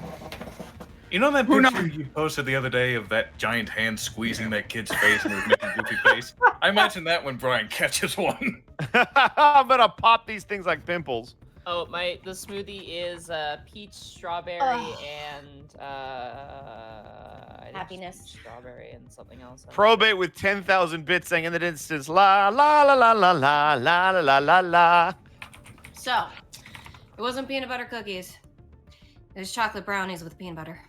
You know that Who picture you posted the other day of that giant hand squeezing that kid's face and it was making a goofy face? I imagine that when Brian catches one. I'm gonna pop these things like pimples. Oh, the smoothie is peach, strawberry, and I think it's Happiness. peach, strawberry, and something else. Probate with 10,000 bits saying in the distance, la la la la la la la la la la. So, it wasn't peanut butter cookies. It was chocolate brownies with peanut butter.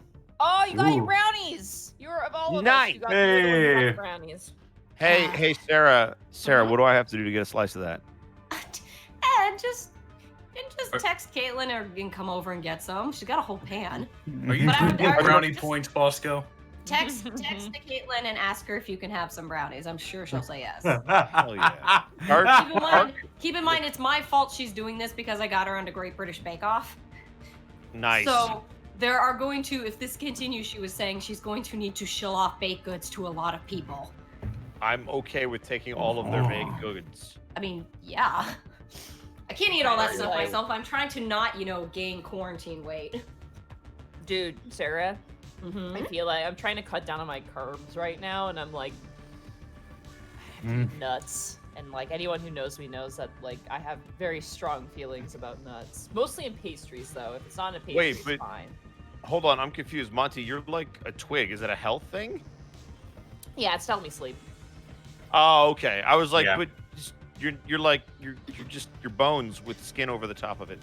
Oh, you got your Ooh. brownies! You were of all of us. Nice. You got the Hey. brownies. Hey, Sarah, what do I have to do to get a slice of that? text Caitlin and come over and get some. She's got a whole pan. Are you But I would- doing I would brownie just- points, Bosco? Text to Caitlin and ask her if you can have some brownies. I'm sure she'll say yes. Hell yeah. Keep in mind, it's my fault she's doing this because I got her onto Great British Bake Off. Nice. So there are going to, if this continues, she was saying she's going to need to shill off baked goods to a lot of people. I'm okay with taking all of their baked goods. I mean, yeah. I can't eat all that stuff Like- myself. I'm trying to not, gain quarantine weight. Dude, Sarah, Mm-hmm. I feel like I'm trying to cut down on my carbs right now, and I'm like, I have to eat nuts. And like anyone who knows me knows that like I have very strong feelings about nuts. Mostly in pastries, though. If it's not in a pastry, Wait, it's but- fine. Hold on, I'm confused. Monty, you're like a twig. Is that a health thing? Yeah, it's telling me sleep. Oh, okay. I was like, Yeah. but just, you're like you're just your bones with skin over the top of it.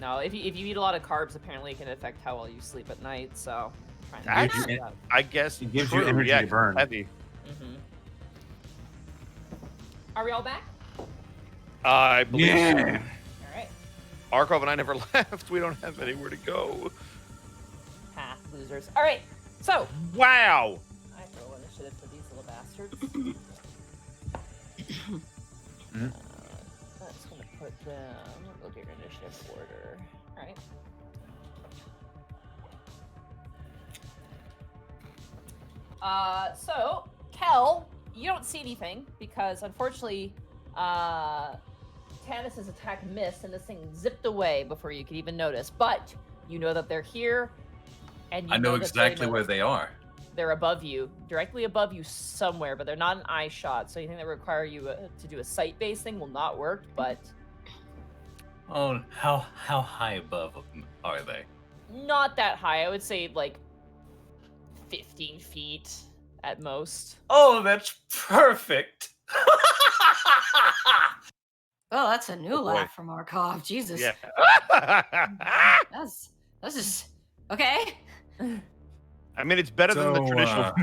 No, if you eat a lot of carbs, apparently it can affect how well you sleep at night. So, I'm trying to That's- figure that out. I guess It gives you true, energy yeah, to 'cause burn. it's heavy. Are we all back? I believe so. All right. Arkhov and I never left. We don't have anywhere to go. Ha, losers. All right. So, Wow. I roll initiative for these little bastards. Mhm. I'm just gonna put them. Look at your initiative order. All right. So Kel, you don't see anything because unfortunately, Tannis's attack missed and this thing zipped away before you could even notice. But you know that they're here, and you I know that they exactly where they are. They're above you, directly above you somewhere, but they're not an eye shot. So anything that require you to do a sight-based thing will not work. But Oh, how high above are they? not that high. I would say like 15 feet at most. Oh, that's perfect. Oh, that's a new Oh, boy. laugh from Markov. Jesus. Yeah. That's just okay. I mean, it's better than the So, traditional.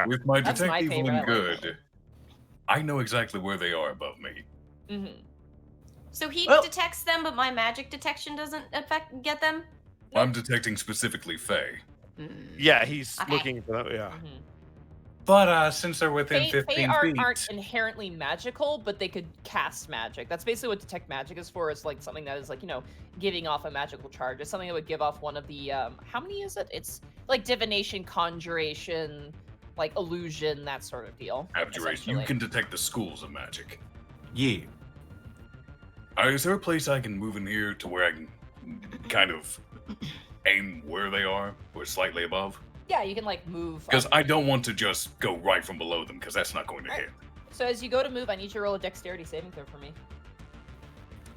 With my That's my detective favorite. one good, I know exactly where they are above me. Mm-hmm. So he Well- detects them, but my magic detection doesn't get them? I'm detecting specifically Faye. Yeah, he's Okay. looking for that. Yeah. Mm-hmm. But since they're within Fae 15 aren't, feet, aren't inherently magical, but they could cast magic. That's basically what detect magic is for. Is like something that is like giving off a magical charge. It's something that would give off one of the how many is it? It's like divination, conjuration, like illusion, that sort of deal. Abjuration. You essentially. can detect the schools of magic. Yeah. Is there a place I can move in here to where I can kind of aim where they are, or slightly above? Yeah, you can like move. Because up. I don't want to just go right from below them, because that's not going to Right. hit. So as you go to move, I need you to roll a dexterity saving throw for me.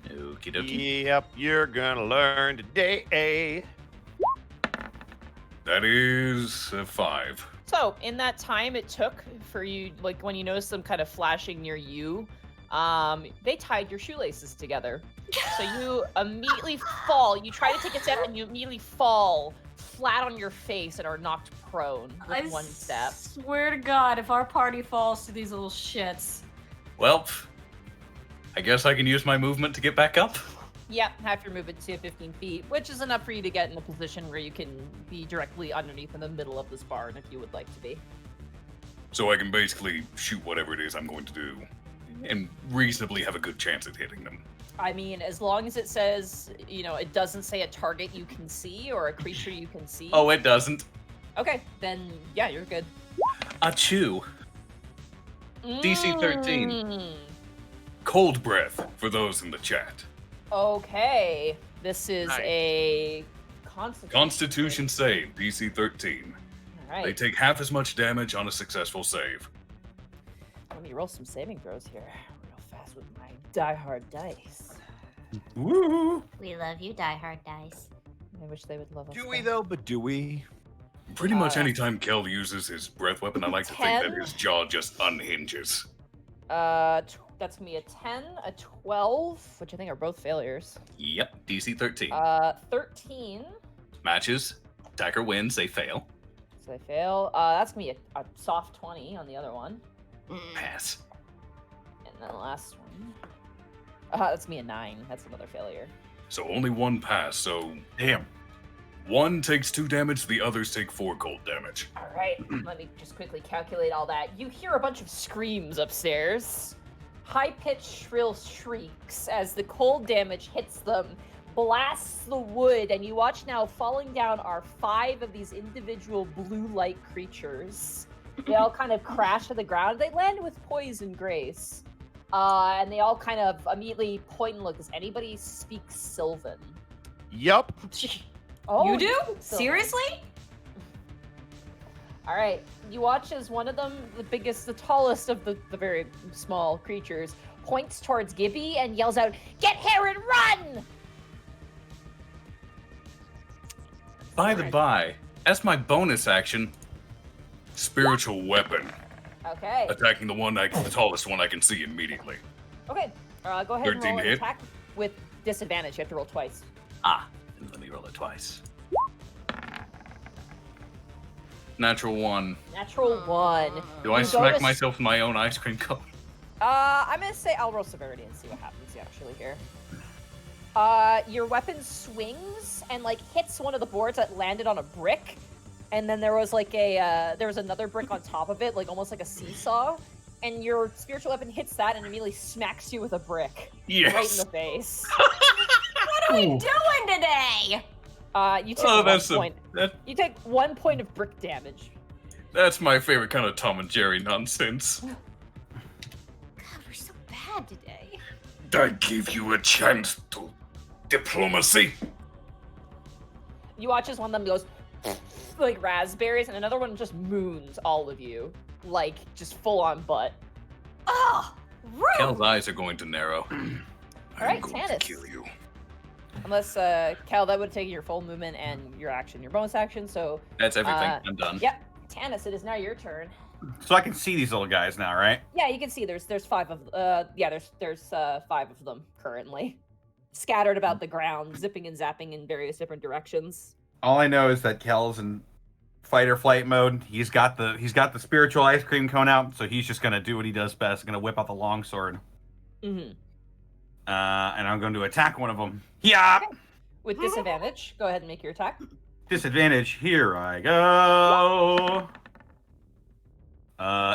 okie dokie. Yep, you're gonna learn today. That is a 5. So in that time it took for you, like when you notice them kind of flashing near you, they tied your shoelaces together. So you immediately fall. You try to take a step and you immediately fall flat on your face and are knocked prone with one step. Swear to God, if our party falls to these little shits. Well, I guess I can use my movement to get back up. Yep, half your movement to 15 feet, which is enough for you to get in a position where you can be directly underneath in the middle of this barn if you would like to be. So I can basically shoot whatever it is I'm going to do, and reasonably have a good chance at hitting them. I mean, as long as it says, it doesn't say a target you can see or a creature you can see. Oh, it doesn't. Okay, then yeah, you're good. Achoo. DC 13. Mm, Cold breath for those in the chat. Okay, this is Nice. a Constitution. Save, DC 13. All right, They take half as much damage on a successful save. let me roll some saving throws here real fast with my diehard dice. Woo! We love you, Die Hard Dice. I wish they would love us. Do we back. though? But do we? Pretty much anytime Kel uses his breath weapon, I like to think 10? that his jaw just unhinges. That's gonna be a 10, a 12, which I think are both failures. Yep, DC 13. 13, Matches. Attacker wins, they fail. so they fail. That's gonna be a soft 20 on the other one, Pass. and then the last one. That's me a 9. That's another failure. So only one pass. So Damn. one takes 2 damage, the others take 4 cold damage. All right, let me just quickly calculate all that. You hear a bunch of screams upstairs. High-pitched shrill shrieks as the cold damage hits them, blasts the wood, and you watch now falling down are 5 of these individual blue light creatures. They all kind of crash to the ground. They land with poise and grace. And they all kind of immediately point and look. Does anybody speak Sylvan? Yup. Oh, you do? speak Sylvan. Seriously? All right. You watch as one of them, the tallest of the very small creatures, points towards Gibby and yells out, "Get here and run!" By the by, as my bonus action, Spiritual weapon. Okay. Attacking the tallest one I can see immediately. Okay. Go ahead and 13 roll an hit. attack with disadvantage. You have to roll twice. let me roll it twice. Natural 1. Natural 1. Do I You go smack to myself in my own ice cream cone? I'm gonna say I'll roll severity and see what happens actually here. Your weapon swings and like hits one of the boards that landed on a brick, and then there was like there was another brick on top of it, like almost like a seesaw, and your spiritual weapon hits that and immediately smacks you with a brick right in the face. What are we doing today? You take that's You take 1 point of brick damage. That's my favorite kind of Tom and Jerry nonsense. God, we're so bad today. I give you a chance to diplomacy. You watch as one of them goes like raspberries, and another one just moons all of you, like just full on butt. Oh, rude. Kel's eyes are going to narrow. I'm right, going Tannis. to kill you. Unless, Cal, that would have taken your full movement and your action, your bonus action, so... That's everything. I'm done. Yep. Tannis, it is now your turn. So I can see these little guys now, right? Yeah, you can see there's 5 of... there's 5 of them currently. Scattered about the ground, zipping and zapping in various different directions. All I know is that Kel's in fight or flight mode. He's got the spiritual ice cream cone out, so he's just gonna do what he does best. Gonna whip out the longsword. Mm-hmm. And I'm going to attack one of them. Yeah. With disadvantage, go ahead and make your attack. Disadvantage. Here I go.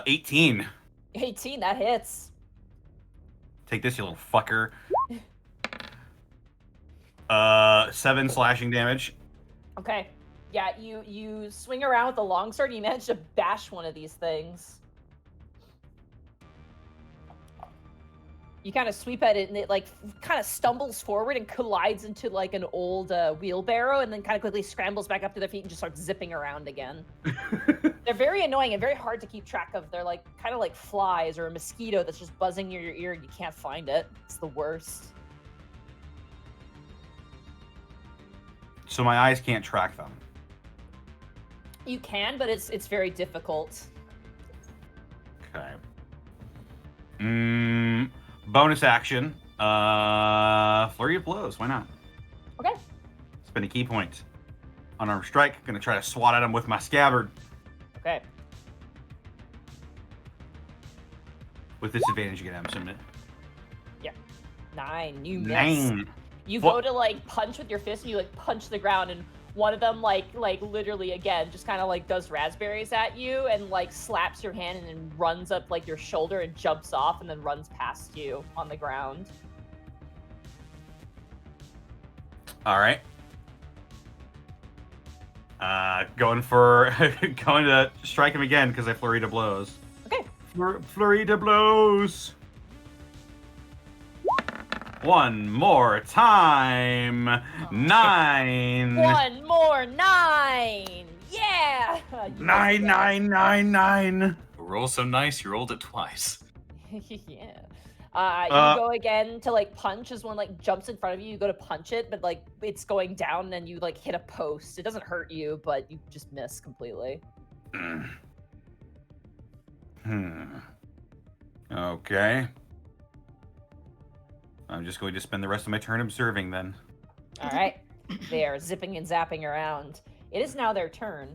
18. 18, that hits. Take this, you little fucker. 7 slashing damage. Okay. Yeah, you swing around with the longsword, and you manage to bash one of these things. You kind of sweep at it, and it like kind of stumbles forward and collides into like an old wheelbarrow, and then kind of quickly scrambles back up to their feet and just starts zipping around again. They're very annoying and very hard to keep track of. They're like kind of like flies or a mosquito that's just buzzing near your ear and you can't find it. It's the worst. So my eyes can't track them. You can, but it's very difficult. Okay. Bonus action. Flurry of blows. Why not? Okay. Spend a key point. Unarmed strike. Gonna try to swat at him with my scabbard. Okay. With disadvantage again, I'm assuming. 9. You miss. 9. You What? go to like punch with your fist, and you like punch the ground, and one of them like literally again just kind of like does raspberries at you and like slaps your hand and then runs up like your shoulder and jumps off and then runs past you on the ground. All right. Going to strike him again because I flurry to blows. Okay. Flurry to blows. One more time. 9. One more 9. Yeah. You 9, 9, 9, 9. Roll so nice, you rolled it twice. yeah. You go again to like punch as one like jumps in front of you. You go to punch it, but like it's going down, and then you like hit a post. It doesn't hurt you, but you just miss completely. Okay. I'm just going to spend the rest of my turn observing then. All right. They are zipping and zapping around. It is now their turn.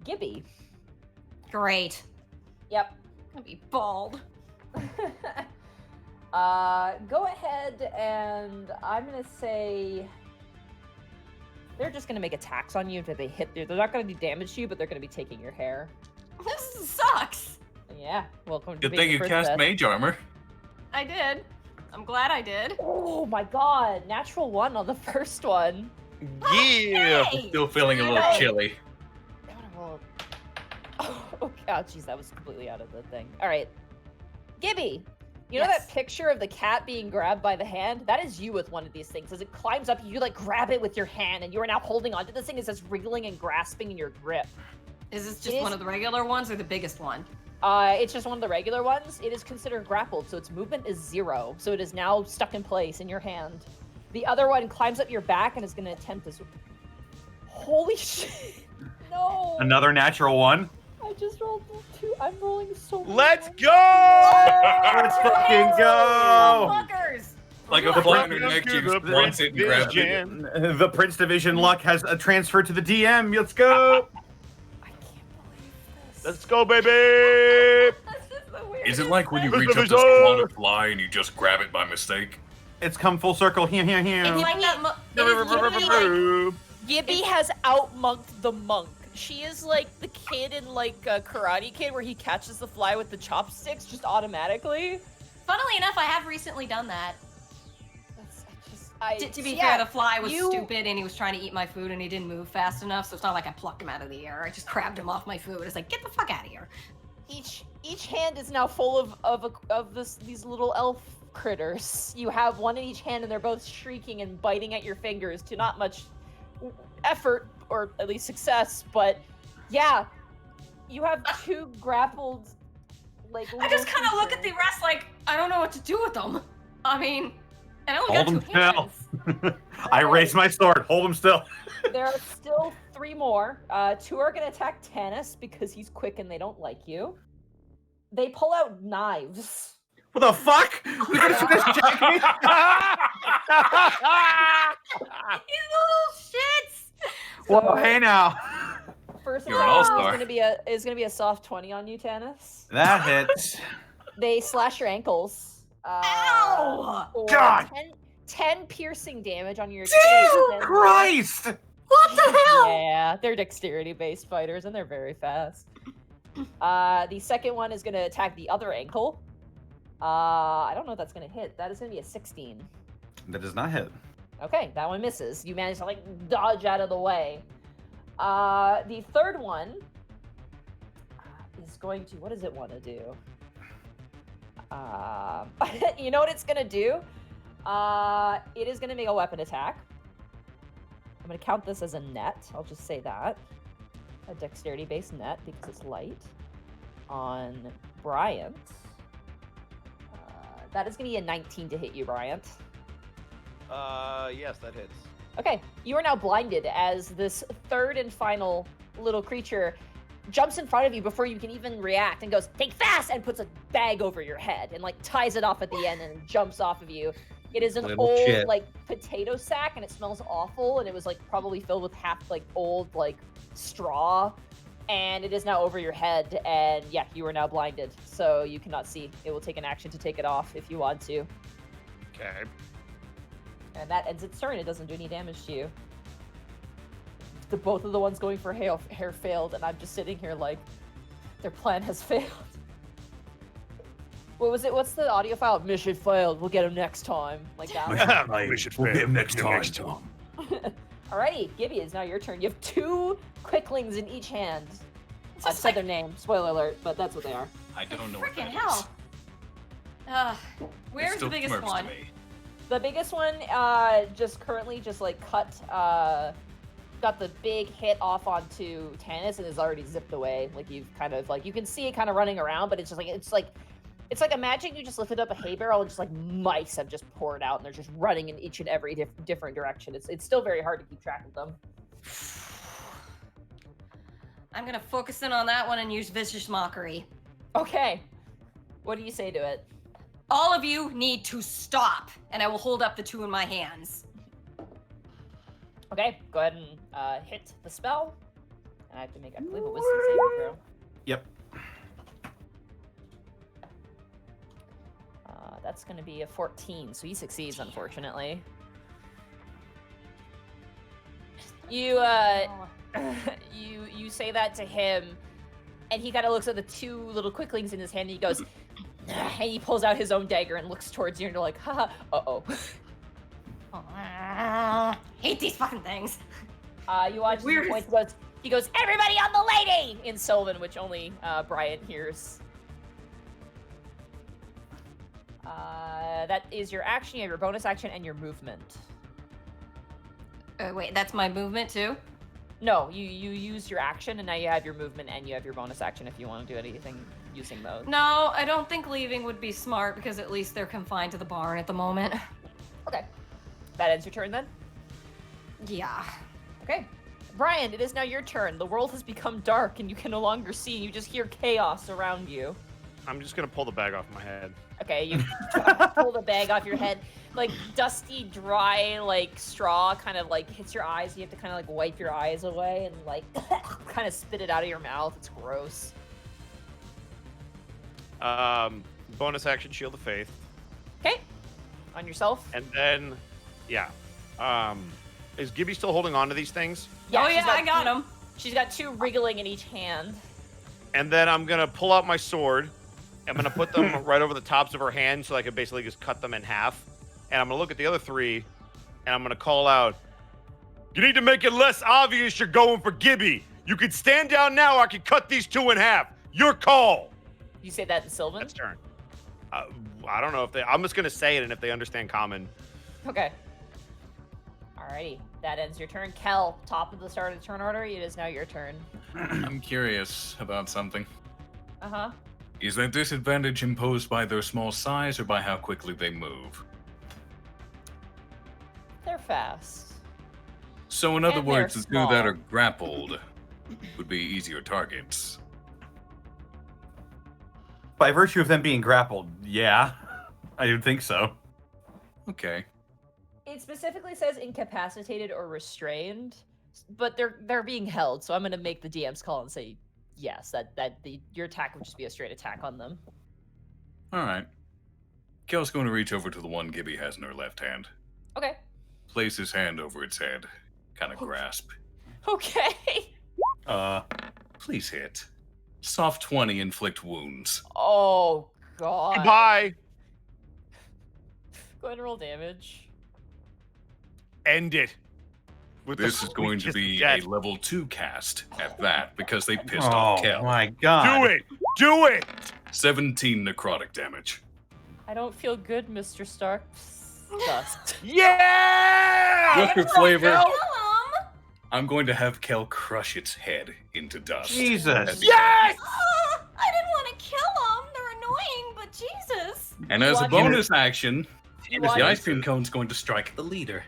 Gibby. Great. Yep. I'm gonna be bald. Go ahead and I'm gonna say they're just gonna make attacks on you if they hit you. They're not gonna do damage to you, but they're gonna be taking your hair. This sucks. Yeah, welcome to Good being thing the you cast princess. mage armor. I did. I'm glad I did. Oh my god, natural 1 on the first one. Yeah. Hey! Still feeling a little Hey. chilly. I wanna roll. Oh god, jeez, that was completely out of the thing. All right, Gibby. You know Yes. that picture of the cat being grabbed by the hand? That is you with one of these things. As it climbs up, you like grab it with your hand, and you are now holding onto this thing as it's wriggling and grasping in your grip. Is this just It one is- of the regular ones or the biggest one? It's just one of the regular ones. It is considered grappled, so its movement is 0. So it is now stuck in place in your hand. The other one climbs up your back and is going to attempt this. Holy shit! No! Another natural 1. I just rolled 2. I'm rolling so. many Let's ones. go! Let's fucking go! Fuckers! Like a The flying Welcome next to to you the wants it and grabs it. Division. The Prince Division luck has a transfer to the DM. Let's go! I can't believe this. Let's go, baby! This is the weirdest Is it like when you Let's reach go, up to Bizarre. spawn a fly and you just grab it by mistake? It's come full circle. Here. It's like that it is literally like Gibby has outmonked the monk. She is like the kid in like Karate Kid where he catches the fly with the chopsticks just automatically. funnily enough, I have recently done that. To be yeah, fair, the fly was you- stupid and he was trying to eat my food and he didn't move fast enough, so it's not like I plucked him out of the air. I just grabbed him off my food. It's like, get the fuck out of here. Each hand is now full of these little elf critters. You have one in each hand, and they're both shrieking and biting at your fingers to not much effort, or at least success. But yeah, you have 2 grappled, like. I just little kind of look at the creatures. rest like, I don't know what to do with them. I mean, and I only Hold got them 2 still. hands. I raise my sword. Hold him still. There are still 3 more. 2 are gonna attack Tanis because he's quick and they don't like you. They pull out knives. What the fuck? You gonna check me? You little shits! Well, hey now. First You're an attack all-star. is gonna be a soft 20 on you, Tanis. That hits. They slash your ankles. Ow! For God! 10 piercing damage on your Jesus Achilles and- Christ! What the hell? Yeah, they're dexterity-based fighters, and they're very fast. The second one is going to attack the other ankle. I don't know if that's going to hit. That is going to be a 16. That does not hit. Okay, that one misses. You managed to, like, dodge out of the way. The third one is going to... What does it want to do? You know what it's going to do? It is going to make a weapon attack. I'm going to count this as a net. I'll just say that. A dexterity-based net because it's light. On Bryant. That is going to be a 19 to hit you, Bryant. Yes, that hits. Okay, you are now blinded as this third and final little creature jumps in front of you before you can even react and goes, "Take fast!" and puts a bag over your head and like ties it off at the end and jumps off of you. It is an Little old shit. like potato sack and it smells awful and it was like probably filled with half like old like straw and it is now over your head and yeah, you are now blinded. So you cannot see. It will take an action to take it off if you want to. Okay. And that ends its turn. It doesn't do any damage to you. Both of the ones going for hair failed, and I'm just sitting here like, their plan has failed. What was it? What's the audio file? Mission failed. We'll get him next time. Like that. We'll get him next time. Alrighty, Gibby, it's now your turn. You have 2 quicklings in each hand. I've said their name. Spoiler alert, but that's what they are. I don't know what Freaking that is. hell. It's Where's still the biggest Smurfs to one? me. The biggest one, just currently just like cut, got the big hit off onto Tanis and is already zipped away. Like you've kind of like, you can see it kind of running around, but it's just like, it's like imagine you just lifted up a hay barrel and just like mice have just poured out and they're just running in each and every different direction. It's still very hard to keep track of them. I'm gonna focus in on that one and use vicious mockery. Okay. What do you say to it? All of you need to stop, and I will hold up the 2 in my hands. Okay, go ahead and hit the spell. And I have to make, I believe, a wisdom saving throw. Yep. That's going to be a 14, so he succeeds, unfortunately. You you say that to him, and he kind of looks at the two little quicklings in his hand, and he goes, and he pulls out his own dagger and looks towards you, and you're like, haha, uh-oh. Hate these fucking things. You watch him point, he goes, everybody on the lady! In Sylvan, which only Brian hears. That is your action, you have your bonus action, and your movement. Wait, that's my movement too? No, you use your action, and now you have your movement, and you have your bonus action if you want to do anything using those. No, I don't think leaving would be smart, because at least they're confined to the barn at the moment. Okay. That ends your turn, then? Yeah. Okay. Brian, it is now your turn. The world has become dark, and you can no longer see. You just hear chaos around you. I'm just gonna pull the bag off my head. Okay, you pull the bag off your head. Like, dusty, dry, like, straw kind of, like, hits your eyes. You have to kind of, like, wipe your eyes away and, like, kind of spit it out of your mouth. It's gross. Bonus action, Shield of Faith. Okay. On yourself. And then, yeah. Is Gibby still holding on to these things? Yeah, oh, yeah, I got him. She's got two wriggling in each hand. And then I'm gonna pull out my sword. I'm gonna put them right over the tops of her hands so I can basically just cut them in half. And I'm gonna look at the other three, and I'm gonna call out, you need to make it less obvious you're going for Gibby. You can stand down now, or I can cut these two in half. Your call. You say that in Sylvan? That's turn. I don't know if they, I'm just gonna say it, and if they understand common. Okay. Alrighty, that ends your turn. Kel, top of the start of the turn order, it is now your turn. I'm curious about something. Uh-huh. Is that disadvantage imposed by their small size or by how quickly they move? They're fast. So in other And they're words, the two that small. are grappled would be easier targets. By virtue of them being grappled, yeah, I would think so. Okay. It specifically says incapacitated or restrained, but they're being held, so I'm gonna make the DM's call and say yes, your attack would just be a straight attack on them. All right. Kel's going to reach over to the one Gibby has in her left hand. Okay. Place his hand over its head. Kind of grasp. Okay. Please hit. Soft 20, inflict wounds. Oh god. Goodbye. Go ahead and roll damage. End it. With the This is going to sweetest be death. a level 2 cast at that because they pissed Oh off Kel. my god. Do it. Do it. 17 necrotic damage. I don't feel good, Mr. Stark. Dust. Yeah. Just for flavor, Kill him! I'm going to have Kel crush its head into dust. Jesus. At the Yes. I didn't want to kill them. They're annoying, but Jesus. end. And as a Watch bonus action, You the watch, ice cream cone's going to strike the leader.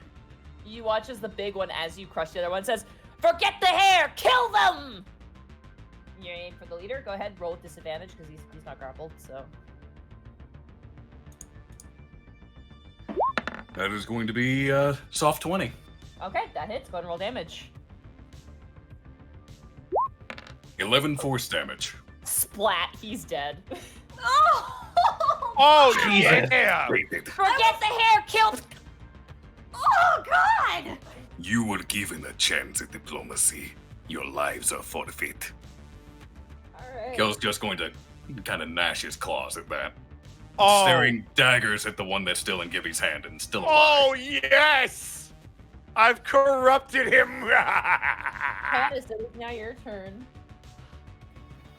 you watch as the big one, as you crush the other one, says, "Forget the hair, kill them!" You aim for the leader. Go ahead, roll with disadvantage because he's not grappled. So That is going to be soft 20. okay, that hits. Go ahead and roll damage. 11 force damage. Splat. He's dead. Oh! Oh Jesus. yeah. Rated. Forget the hair, kill. Oh, God! You were given a chance at diplomacy. Your lives are forfeit. All right. Kel's just going to kind of gnash his claws at that. Oh. Staring daggers at the one that's still in Gibby's hand and still alive. Oh yes. I've corrupted him. Tanis, it is now your turn.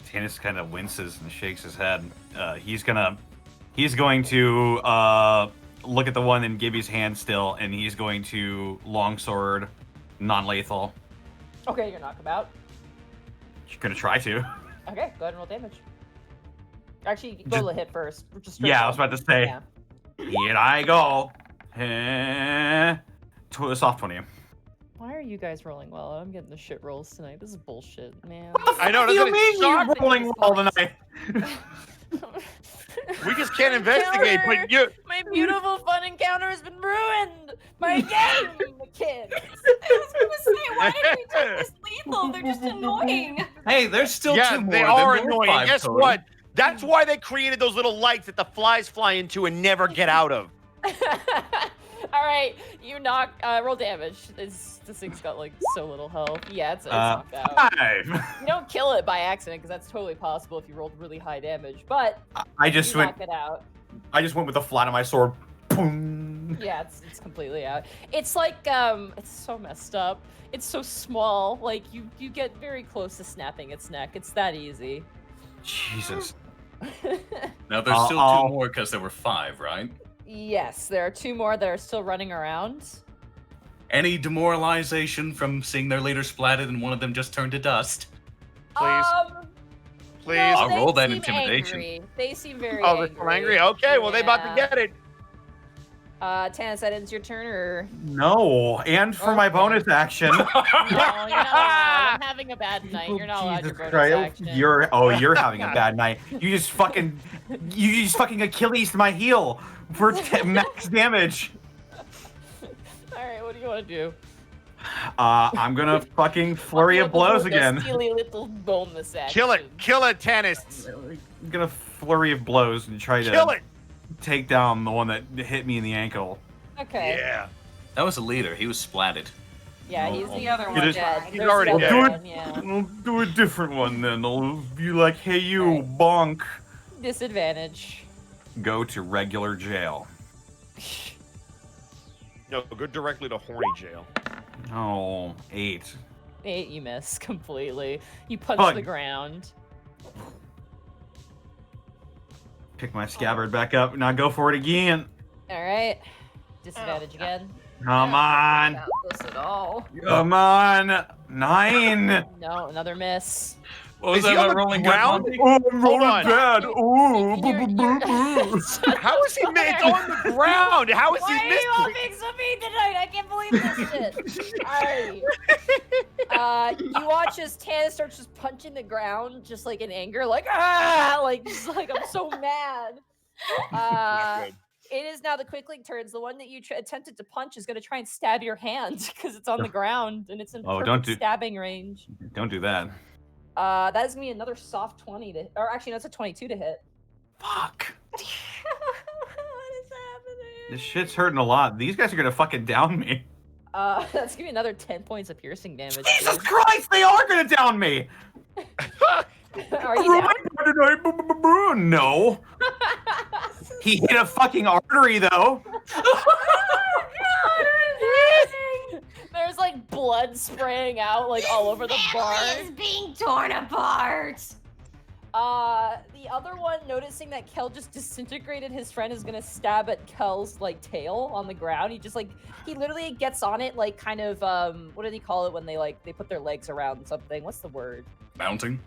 Tanis kind of winces and shakes his head. He's going to look at the one in Gibby's hand still, and he's going to longsword, non-lethal. Okay, you're knockabout. You're gonna try to. Okay, go ahead and roll damage. Actually, roll a hit first. Just straight Yeah, I roll. was about to say. Yeah. Here I go. Soft 20. Why are you guys rolling well? I'm getting the shit rolls tonight. This is bullshit, man. I know. What do you doesn't it mean suck? you're rolling well tonight? We just can't investigate, but you. My beautiful fun encounter has been ruined. My game, kid. I was gonna say, why did we take this lethal? They're just annoying. Hey, there's still Yeah, two more. they There are were annoying. 5 Guess total. what? That's why they created those little lights that the flies fly into and never get out of. All right, you knock. Roll damage. This thing's got like so little health. Yeah, it's knocked out. 5. You don't kill it by accident because that's totally possible if you rolled really high damage. But I just you went. knock it out. I just went with the flat of my sword. Boom. Yeah, it's completely out. It's like it's so messed up. It's so small. Like you get very close to snapping its neck. It's that easy. Jesus. Now there's still I'll- 2 more because there were 5, right? Yes, there are 2 more that are still running around. Any demoralization from seeing their leader splatted and one of them just turned to dust? Please. Please. No, I'll they roll that seem intimidation. Angry. They seem very Oh, they're angry. still angry? Okay, well, they about to Yeah. get it. Tanis, that ends your turn, or No, and for my Okay. bonus action. no? You're not allowed. I'm having a bad night. You're not allowed your Jesus bonus Christ. action. You're having a bad night. You just fucking Achilles my heel for max damage. All right, what do you want to do? I'm gonna fucking flurry of blows again. Steely little bonus action. Kill it, Tanis. I'm gonna flurry of blows and try Kill to it. take down the one that hit me in the ankle. Okay. Yeah. That was the leader. He was splatted. Yeah, No, he's The other It one is- died. He's already the dead. other Do it. one, yeah. I'll do a different one then. I'll be like, hey you, bonk. Disadvantage. Go to regular jail. No, go directly to horny jail. Oh, 8. 8, you miss completely. You punch Fun. the ground. Pick my scabbard back up. Now go for it again. All right. Disadvantage again. Come on. Not this at all. Come on. 9. No, another miss. What was Is he that on about the rolling ground? good, Monty? Oh, I'm rolling on. bad. Ooh. You're- How is he? It's on the ground. How is Why he are you all missing? being so mean tonight? I can't believe this shit. Alright. You watch as Tana starts just punching the ground, just like in anger, like just like I'm so mad. It is now the Quickling turns. The one that you attempted to punch is going to try and stab your hand because it's on the ground and it's in Oh, perfect don't do- stabbing range. Don't do that. That is gonna be another soft 20 to, or actually, no, it's a 22 to hit. Fuck. What is happening? This shit's hurting a lot. These guys are gonna fucking down me. That's gonna be another 10 points of piercing damage. Jesus dude. Christ, they are gonna down me. Are you down? No. He hit a fucking artery though. There's like blood spraying out like all over the bar. Family is being torn apart. The other one, noticing that Kel just disintegrated his friend, is gonna stab at Kel's like tail on the ground. He just like he literally gets on it like kind of what do they call it when they put their legs around something? What's the word? Mounting?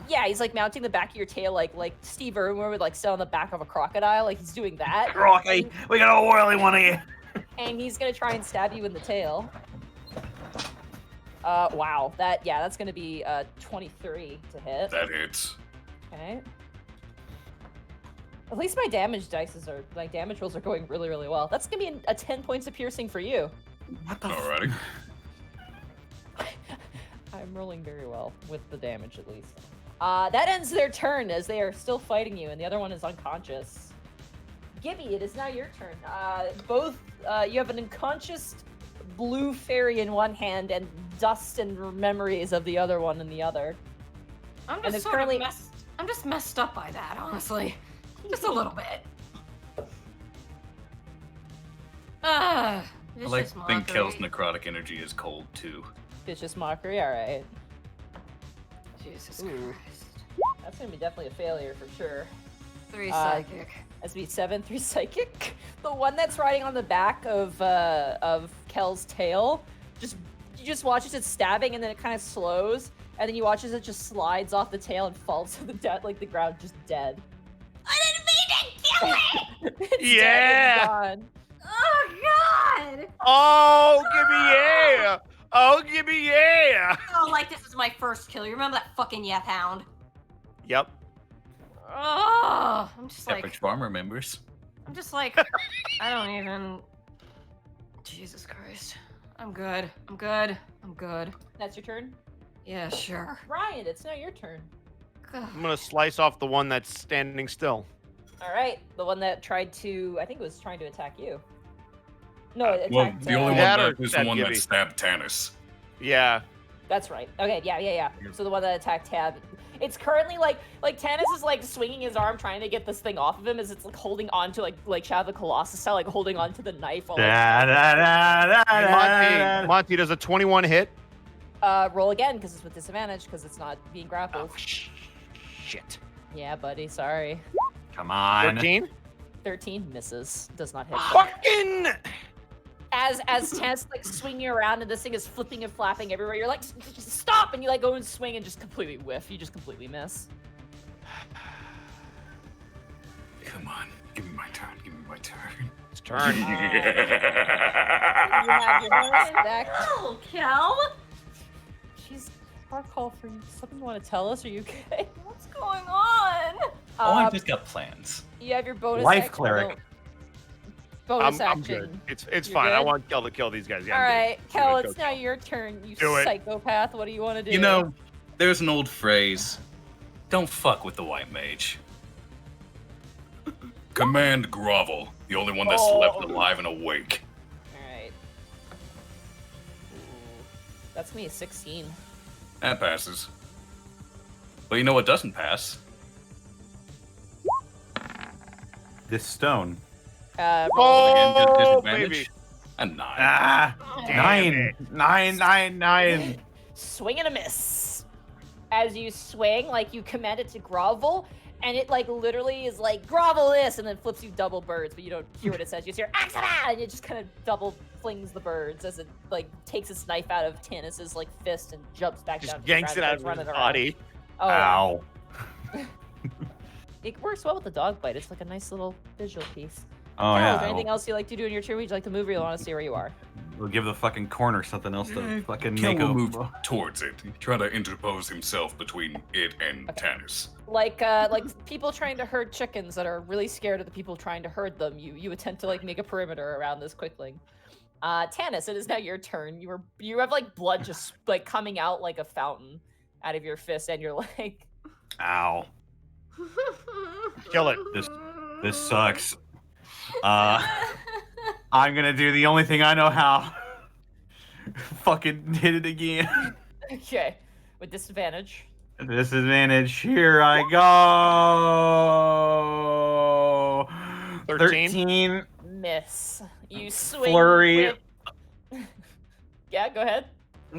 Yeah, he's like mounting the back of your tail like Steve Irwin would like sit on the back of a crocodile. Like he's doing that. Rocky, we got a whirly one of you. And he's gonna try and stab you in the tail. Wow. That's gonna be 23 to hit. That hits. Okay. At least my damage rolls are going really, really well. That's gonna be a 10 points of piercing for you. What the Alrighty. I'm rolling very well with the damage at least. That ends their turn as they are still fighting you, and the other one is unconscious. Gibby, it is now your turn. You have an unconscious blue fairy in one hand and dust and memories of the other one in the other. I'm And just it's sort currently- of I'm just messed up by that, honestly. Just a little bit. I like Vicious to think Kel's mockery. necrotic energy is cold too. Vicious mockery, alright. Jesus Ooh. Christ. That's gonna be definitely a failure for sure. 3 Uh, psychic. That's be 7, 3 psychic. The one that's riding on the back of Kel's tail, you just watch as it's stabbing and then it kind of slows, and then you watch as it just slides off the tail and falls to the ground, just dead. I didn't mean to kill it. It's dead, Yeah! it's gone. Oh God. Oh, give me yeah! Oh, give me yeah! Oh, like this is my first kill. You remember that fucking Yeth Hound? Yep. Oh, I'm just Epic like, farmer members. I don't even. Jesus Christ. I'm good. I'm good. I'm good. That's your turn? Yeah, sure. Ryan, it's now your turn. I'm gonna slice off the one that's standing still. All right, the one that tried to, I think it was trying to attack you. No, it Well, attacked. the only one That or left is the stabbed one that Gibby. stabbed Tannis. Yeah. That's right. Okay, yeah. So the one that attacked Tab, it's currently like Tannis is like swinging his arm trying to get this thing off of him as it's like holding on to like Shadow of the Colossus style, like holding on to the knife. While, Hey, Monty, does a 21 hit? roll again because it's with disadvantage because it's not being grappled. Oh, shit. Yeah, buddy. Sorry. Come on. 13? 13 misses. Does not hit. Fucking. As Tannis like swinging around and this thing is flipping and flapping everywhere, you're like, stop! And you like go and swing and just completely whiff. You just completely miss. Come on, give me my turn. Give me my turn. It's turn. You have your bonus attack. Oh, Cal. Jeez, hard call for you. Something you want to tell us? Are you okay? What's going on? Oh, I just got plans. You have your bonus Life action. cleric. Bonus I'm action. good. It's You're fine. I good? want Kel to kill these guys. Yeah, All I'm good. right, Do Kel, it, it's go, now Kel. your turn. You Do it. psychopath. What do you want to do? You know, there's an old phrase. Don't fuck with the white mage. Command Grovel, the only one that's left alive and awake. All right. Ooh, that's me, 16. That passes. But you know what doesn't pass? This stone. Again, Oh, disadvantage. baby. A 9. Ah, Damn nine. Swing and a miss. As you swing, like you command it to grovel, and it like literally is like grovel this, and then flips you double birds, but you don't hear what it says. You just hear Axana, and it just kind of double flings the birds as it like takes its knife out of Tannis's like fist and jumps back Just down. to the yanks ground it and out of starts his running around. body. Oh, Ow. it works well with the dog bite. It's like a nice little visual piece. Oh Cal, yeah. Is there anything else you like to do in your turn? Would you like to move, or you want to see where you are? We'll give the fucking corner something else to fucking Kel make will a move towards it, try to interpose himself between it and Tannis. Like people trying to herd chickens that are really scared of the people trying to herd them. You attempt to like make a perimeter around this quickling. Tannis, it is now your turn. You have like blood just like coming out like a fountain out of your fist, and you're like, Ow. Kill it. This sucks. I'm gonna do the only thing I know how. Fucking hit it again. okay, with disadvantage. Disadvantage. Here I go. 13. Miss. You swing. Flurry. with- yeah, go ahead.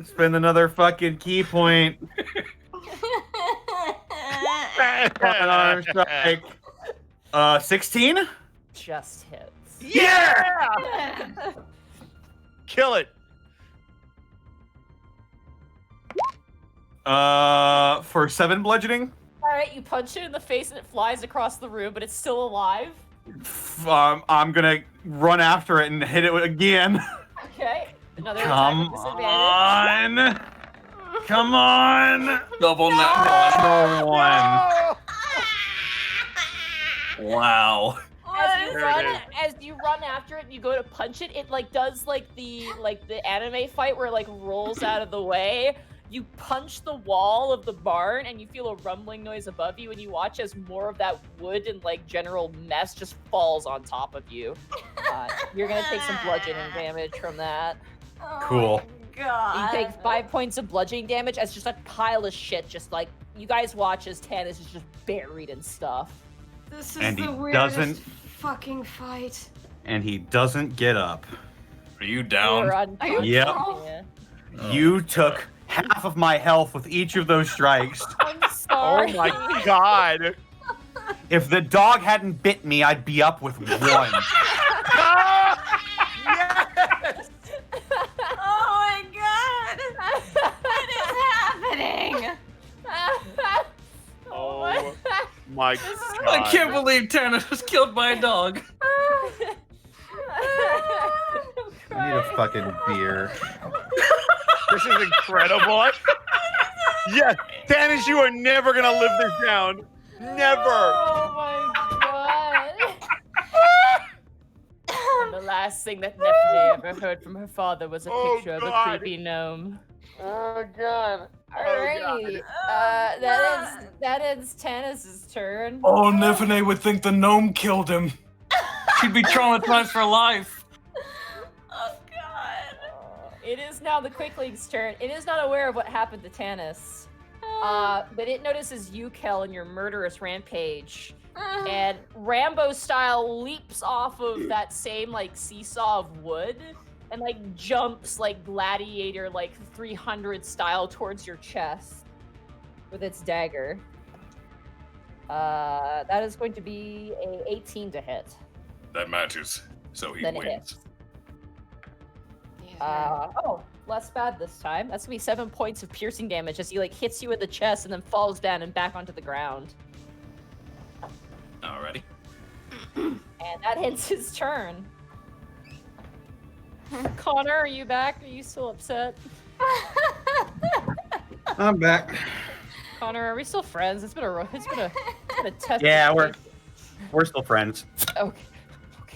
Spend another fucking key point. Arm strike. 16? Just hits. Yeah! Kill it. For 7 bludgeoning. All right, you punch it in the face and it flies across the room, but it's still alive. I'm gonna run after it and hit it again. Okay. Another Come attack with disadvantage. on. Come on. Double nat No one. Wow. As you run after it and you go to punch it, it like does like the anime fight where it like rolls out of the way. You punch the wall of the barn and you feel a rumbling noise above you, and you watch as more of that wood and like general mess just falls on top of you. You're gonna take some bludgeoning damage from that. Cool. God. You take 5 points of bludgeoning damage as just a pile of shit. Just like you guys watch as Tannis is just buried in stuff. This is And he the weirdest doesn't- fucking fight. And he doesn't get up. Are you down? You're Are you unconscious. Yep. down? Yeah. You took half of my health with each of those strikes. I'm Oh sorry. my god. If the dog hadn't bit me, I'd be up with 1. Yes! Oh my god! What is happening? Oh my god. I can't believe Tannis was killed by a dog. I need a fucking beer. This is incredible. Yeah, Tannis, you are never gonna live this down. Never. Oh my god. And the last thing that Nephje ever heard from her father was a Oh, picture of God. a creepy gnome. Oh god. Alrighty. That ends Tanis's turn. Oh, Nefene would think the gnome killed him. She'd be traumatized for life. Oh god. It is now the Quickling's turn. It is not aware of what happened to Tanis. But it notices you, Kel, in your murderous rampage. And Rambo style leaps off of that same like seesaw of wood and like jumps like gladiator like 300 style towards your chest with its dagger. That is going to be a 18 to hit. That matches, so he Then it wins. hits. Less bad this time. That's gonna be 7 points of piercing damage as he like hits you in the chest and then falls down and back onto the ground. Alrighty. And that ends his turn. Connor, are you back? Are you still upset? I'm back. Connor, are we still friends? It's been a test. Yeah, we're still friends.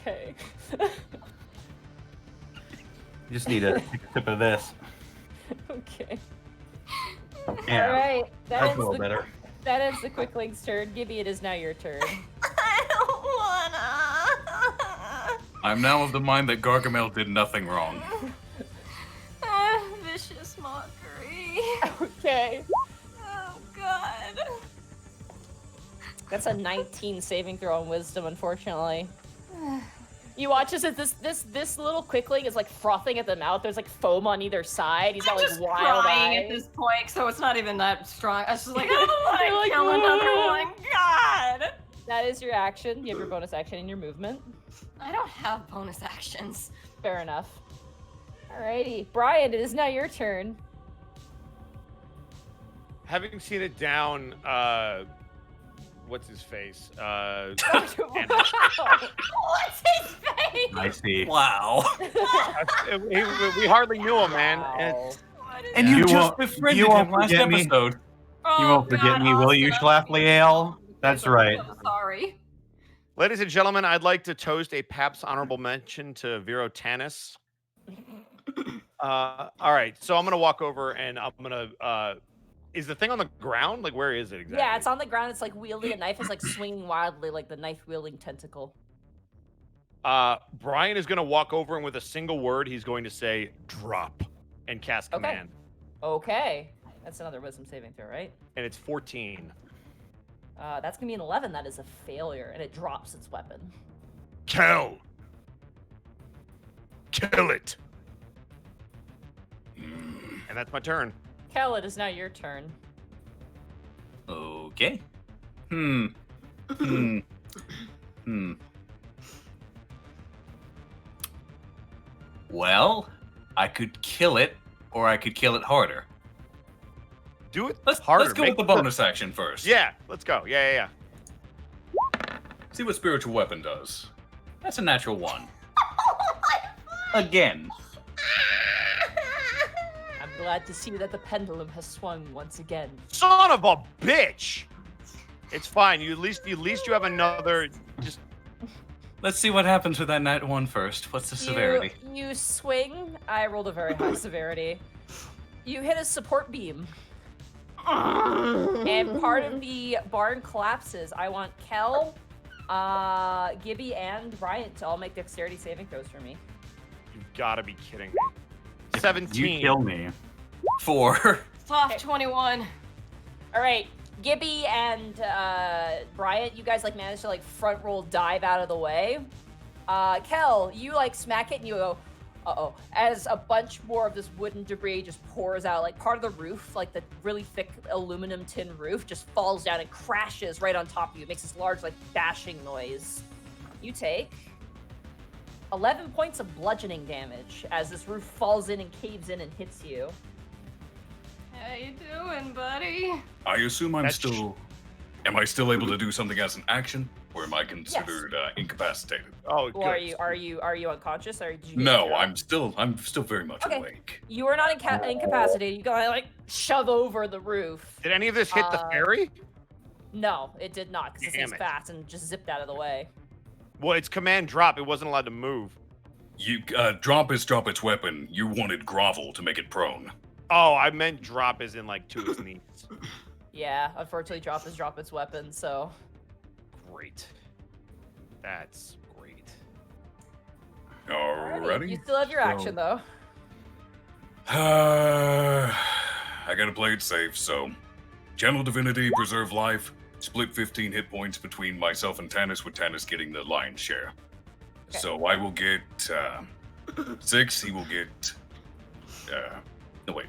Okay. You just need to take a sip of this. Okay. Yeah. All right. That's a little better. That ends the Quickling's turn. Gibby, it is now your turn. I don't wanna. I'm now of the mind that Gargamel did nothing wrong. Vicious mockery. Okay. Oh god. That's a 19 saving throw on wisdom, unfortunately. You watch as this little Quickling is like frothing at the mouth. There's like foam on either side. He's got like just wild crying eyes. at this point, so it's not even that strong. I was just like, I don't want to You're like, kill another one. God. That is your action. You have your bonus action and your movement. I don't have bonus actions. Fair enough. Alrighty. Brian, it is now your turn. Having seen it down, what's his face? What's his face? I see. Wow. We hardly knew him, man. Wow. And you, You just won't- befriended you won't him last forget me? episode. You won't forget me, will you, Schlaflyale? That's right. I'm sorry. Ladies and gentlemen, I'd like to toast a Pabst honorable mention to Vero Tanis. All right, so I'm gonna walk over and I'm gonna. Is the thing on the ground? Like, where is it exactly? Yeah, it's on the ground. It's like wielding a knife. It's like swinging wildly, like the knife wielding tentacle. Brian is gonna walk over and with a single word, he's going to say "drop" and cast Okay. command. Okay. That's another wisdom saving throw, right? And it's 14. That's gonna be an 11. That is a failure, and it drops its weapon. Kill it. And that's my turn. Kel, it is now your turn. Okay. Well, I could kill it, or I could kill it harder. Do it Let's harder. go Make with the bonus action first. Yeah, let's go. Yeah. See what spiritual weapon does. That's a natural 1. Again. I'm glad to see that the pendulum has swung once again. Son of a bitch! It's fine. At least you have another. Just Let's see what happens with that nat 1 first. What's the severity? You swing. I rolled a very high severity. You hit a support beam. And part of the barn collapses. I want Kel, Gibby, and Bryant to all make dexterity saving throws for me. you've got to be kidding me. 17. You kill me. 4. Soft 21. All right, Gibby and Bryant, you guys like managed to like front roll dive out of the way. Kel, you like smack it and you go, uh-oh, as a bunch more of this wooden debris just pours out. Like part of the roof, like the really thick aluminum tin roof, just falls down and crashes right on top of you. It makes this large like bashing noise. You take 11 points of bludgeoning damage as this roof falls in and caves in and hits you. How you doing, buddy? I assume I'm That's- still. Am I still able to do something as an action, or am I considered incapacitated? Oh, Well, are you unconscious or did you get No, struck? I'm still very much Okay. awake. You are not incapacitated. You gotta like shove over the roof. Did any of this hit the ferry? No, it did not because it Damn seems it. fast and just zipped out of the way. Well, it's command drop. It wasn't allowed to move. You drop its weapon. You wanted grovel to make it prone. Oh, I meant drop as in like to his knees. Yeah, unfortunately, drop its weapon. So Great. That's great. Alrighty. you still have your action though. I gotta play it safe, so Channel Divinity, preserve life, split 15 hit points between myself and Tannis, with Tannis getting the lion's share. Okay. So I will get 6, he will get no wait.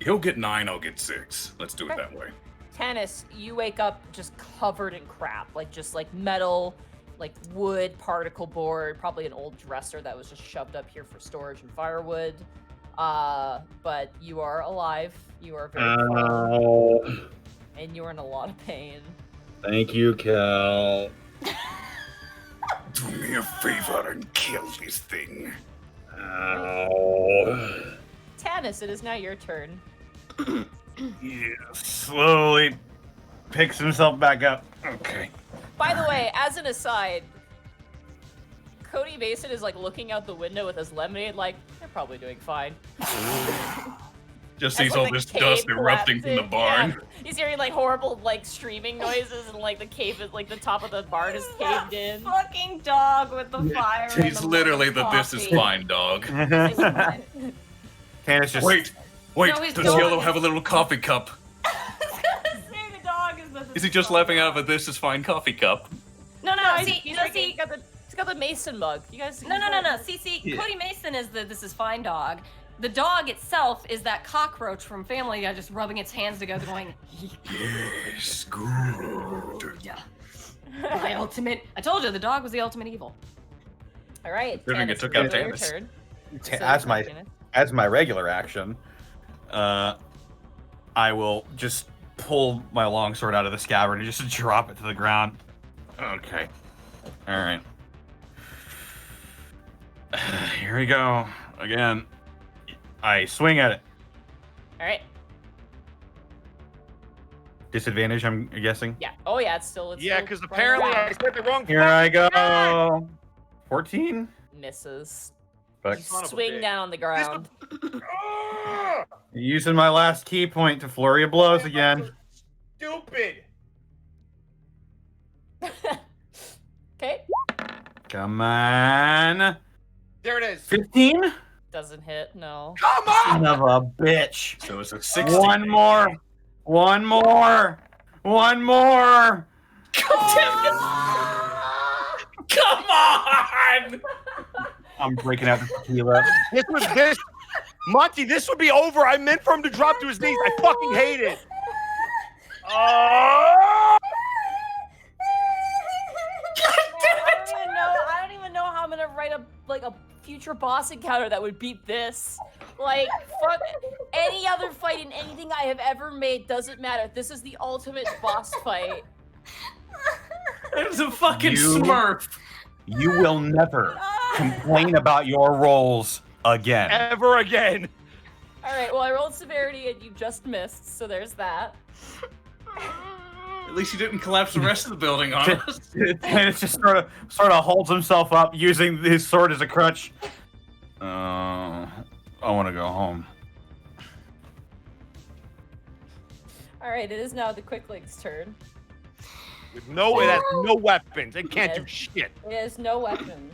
He'll get 9, I'll get 6. Let's do it Okay. that way. Tannis, you wake up just covered in crap, like just like metal, like wood, particle board, probably an old dresser that was just shoved up here for storage and firewood. But you are alive. You are very fine, and you are in a lot of pain. Thank you, Cal. Do me a favor and kill this thing. Tannis, it is now your turn. He slowly picks himself back up. Okay. By the way, as an aside, Cody Mason is like looking out the window with his lemonade, like they're probably doing fine. Just As, sees like, all the this cave dust erupting from the collapsing. barn. Yeah. He's hearing like horrible like streaming noises, and like the cave is like the top of the barn is caved in. Fucking dog with the fire. and He's the literally the coffee. this is fine dog. Tannis just Wait, No, he's does dog Yellow is- have a little coffee cup? I was gonna say the dog is the. Is he just laughing out of a this is fine coffee cup? No, He's, see, he's, no, like, see, he's got the Mason mug. You guys. no. See, Yeah. Cody Mason is the this is fine dog. The dog itself is that cockroach from Family Guy just rubbing its hands together, going, Yes, good. yeah. My ultimate. I told you the dog was the ultimate evil. All right. Considering Tannis, it took it's out your Tannis. turn. as my regular action, I will just pull my longsword out of the scabbard and just drop it to the ground. Okay. All right. Here we go. Again. I swing at it. All right. Disadvantage, I'm guessing. Yeah. Oh yeah, it's still. Yeah, still because running apparently around. I said the wrong. Here I go. 14. Misses. Fuck. Son of a Swing bitch. down on the ground. Ah, Using my last key point to flurry of blows again. Stupid. Okay. Come on. There it is. 15? Doesn't hit. No. Come on. Son of a bitch. So it's a 16. One more. One more. One more. Come on! I'm breaking out the tequila. This Monty, this would be over. I meant for him to drop to his knees. I fucking hate it. Oh! I don't even know how I'm gonna write a future boss encounter that would beat this. Like, fuck any other fight in anything I have ever made, doesn't matter. This is the ultimate boss fight. It's a fucking You- smurf. You will never complain about your rolls again. Ever again. All right, well, I rolled severity and you just missed, so there's that. At least you didn't collapse the rest of the building on us. And it just sort of holds himself up using his sword as a crutch. I want to go home. All right, it is now the Quickling's turn. With no, it has no weapons. It can't do shit. It has no weapon.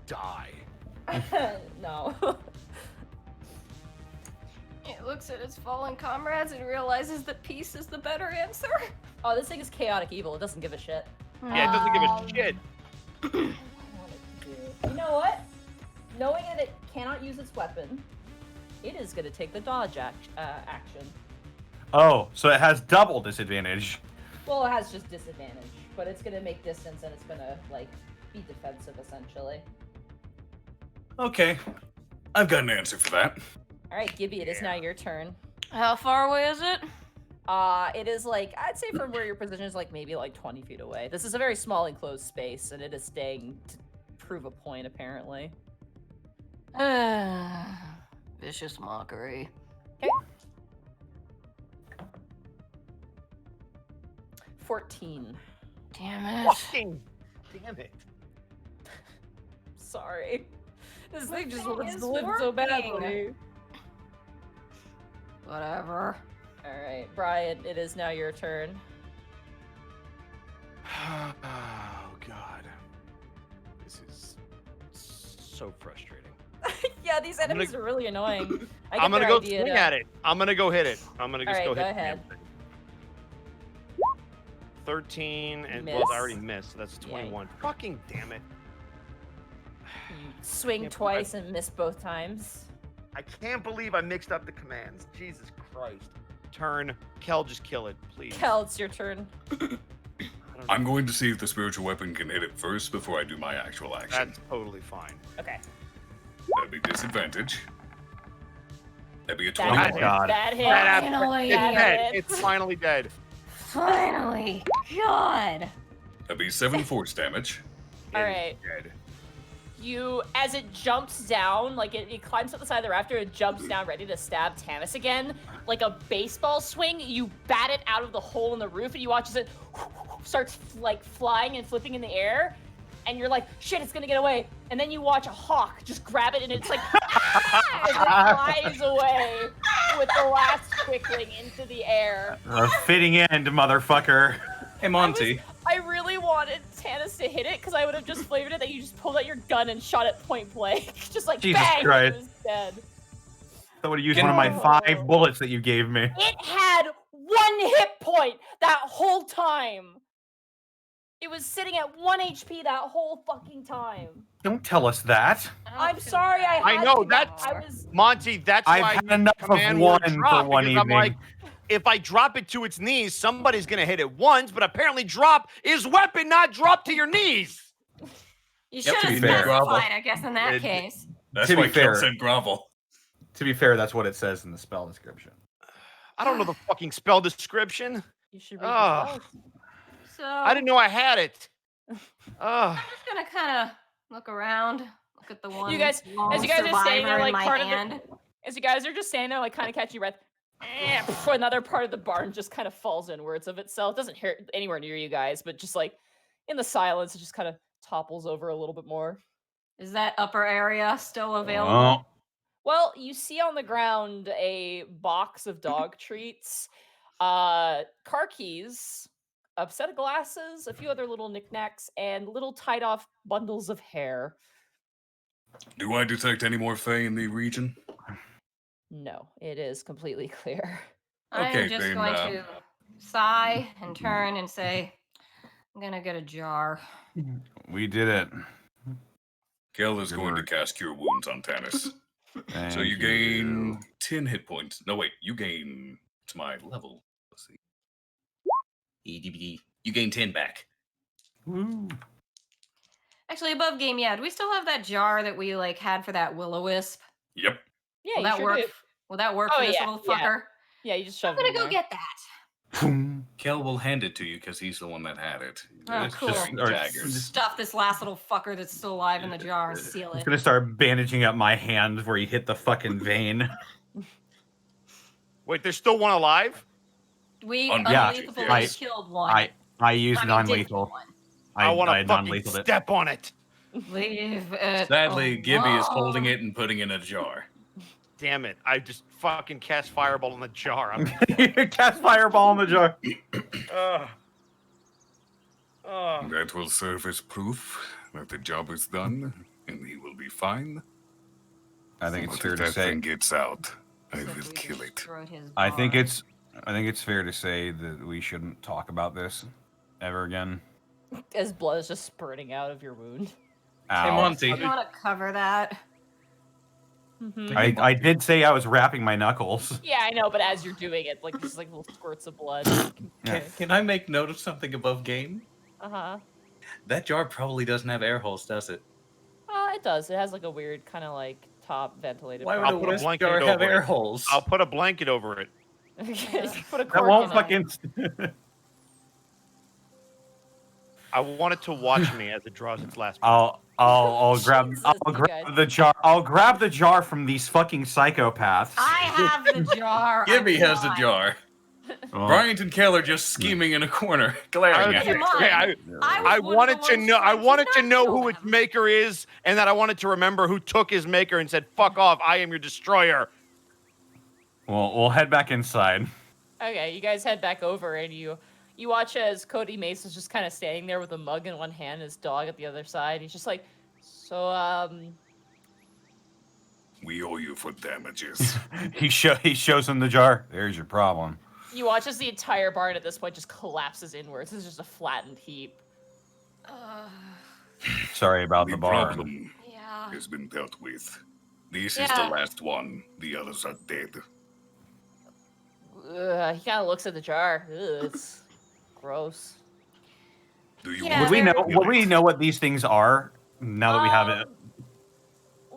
Die. No. It looks at its fallen comrades and realizes that peace is the better answer. Oh, this thing is chaotic evil. It doesn't give a shit. Yeah, it doesn't give a shit. You know what? Knowing that it cannot use its weapon, it is going to take the dodge action. Oh, so it has double disadvantage. Well, it has just disadvantage, but it's going to make distance and it's going to, like, be defensive, essentially. Okay, I've got an answer for that. All right, Gibby, it is now your turn. How far away is it? It is, like, I'd say from where your position is, like, maybe, like, 20 feet away. This is a very small enclosed space, and it is staying to prove a point, apparently. Vicious mockery. 14. Damn it. Fucking damn it. Sorry. This thing just thing wants is to live so working. badly. Whatever. Alright, Brian, it is now your turn. Oh God, this is so frustrating. Yeah, these enemies are really annoying. I'm gonna go swing at it. I'm gonna go hit it. I'm gonna just Alright, go go hit the ahead. damn thing. 13 and well, Miss. I already missed. So that's 21. Fucking damn it! You swing Can't believe twice and miss both times. I can't believe I mixed up the commands. Jesus Christ. Turn. Kel, just kill it, please. Kel, it's your turn. I'm going to see if the spiritual weapon can hit it first before I do my actual action. That's totally fine. Okay. That'd be disadvantage. That'd be a That 20. hit. That hit. Finally. It's That dead. hit. It's finally dead. Finally. God. That'd be 7 force damage. All right. Dead. You, as it jumps down, like it climbs up the side of the rafter, it jumps down ready to stab Tanis again. Like a baseball swing, you bat it out of the hole in the roof, and you watch as it starts like flying and flipping in the air. And you're like, shit, it's gonna get away. And then you watch a hawk just grab it, and it's like, and it flies away with the last quickling into the air. A fitting end, motherfucker. Hey, Monty. I really wanted Tanis to hit it because I would have just flavored it that you just pulled out your gun and shot it point blank. Just like Jesus bang, Christ. it was dead. I would have used one of my 5 bullets that you gave me. It had 1 hit point that whole time. It was sitting at 1 HP that whole fucking time. Don't tell us that. I'm sorry, I I had know, to. that's- I was. Monty, that's I've why had enough of command one word for drop, one because I'm evening. like, if I drop it to its knees, somebody's gonna hit it once, but apparently drop is weapon, not drop to your knees. You Yep, should to have be fair. specified, I guess, in that case. That's To be why Kel fair. said grovel. To be fair, that's what it says in the spell description. I don't know the fucking spell description. You should read Ugh. the spells. So I didn't know I had it. I'm just gonna kind of look around, look at the one. You guys, lone as you guys are standing there, survivor like in my part hand. of the, as you guys are just standing there, like kind of catching your breath, another part of the barn just kind of falls inwards of itself. It doesn't hit anywhere near you guys, but just like in the silence, it just kind of topples over a little bit more. Is that upper area still available? Oh, Well, you see on the ground a box of dog treats, car keys, a set of glasses, a few other little knickknacks, and little tied off bundles of hair. Do I detect any more Fae in the region? No, it is completely clear. I Okay, am just then, going to sigh and turn and say, I'm gonna get a jar. we did it. Kel is Good going to work. cast Cure Wounds on Tanis. Thank So you gain 10 hit points. No, wait, you gain to my level. Let's see. EDBD. You gain 10 back. Woo. Actually, above game, yeah. Do we still have that jar that we like had for that will-o-wisp? Yep. Yeah, Will you that sure work? do. Will that work Oh, for this yeah, little yeah. fucker? Yeah, you just I'm shove it gonna in go there. get that. Boom. Kel will hand it to you because he's the one that had it. Oh, It's cool. just Or daggers. Stuff this last little fucker that's still alive in the jar and seal I'm it. gonna start bandaging up my hand where he hit the fucking vein. Wait, there's still one alive? We Yeah, unlethally I- killed one. I used I mean, did kill non-lethal. one. I want I to fucking non-lethal it. step on it. Leave it. Sadly, Gibby is holding alone. it and putting it in a jar. Damn it! I just fucking cast fireball in the jar. I'm Cast fireball in the jar. Ugh. Ugh. That will serve as proof that the job is done and he will be fine. I think it's But fair if to that say. thing gets out, I Except will we kill it. destroyed his I think barn. it's fair to say that we shouldn't talk about this ever again. As blood is just spurting out of your wound. Hey, Ow. Monty. You want to cover that? I did say I was wrapping my knuckles. Yeah, I know, but as you're doing it, like just like little squirts of blood. Yeah. Can I make note of something above game? Uh-huh. That jar probably doesn't have air holes, does it? It does. It has like a weird kind of like top ventilated. Why part. would a put a wisp blanket jar have over air it. holes? I'll put a blanket over it. Put a That cork won't in it. fucking. I want it to watch me as it draws its last. I'll grab Jesus, I'll you grab guys. the jar. I'll grab the jar from these fucking psychopaths. I have the jar. Gibby I'm has the fine. jar. Bryant and Kale are just scheming in a corner, glaring at Keep in it. mind, I was one of wanted the to ones know. I trying to wanted to not know kill who its them. maker is, and that I wanted to remember who took his maker and said, "Fuck off! I am your destroyer." Well, we'll head back inside. Okay, you guys head back over and you watch as Cody Mace is just kind of standing there with a mug in one hand, his dog at the other side. He's just like, so We owe you for damages. He shows him the jar. There's your problem. you watch as the entire barn at this point just collapses inwards. It's just a flattened heap. Sorry about the barn. problem Yeah. has been dealt with. This is the Yeah. last one. The others are dead. He kind of looks at the jar. Ugh, it's gross. Do you Yeah, Would we know? kill Would we it? know what these things are now that we have it?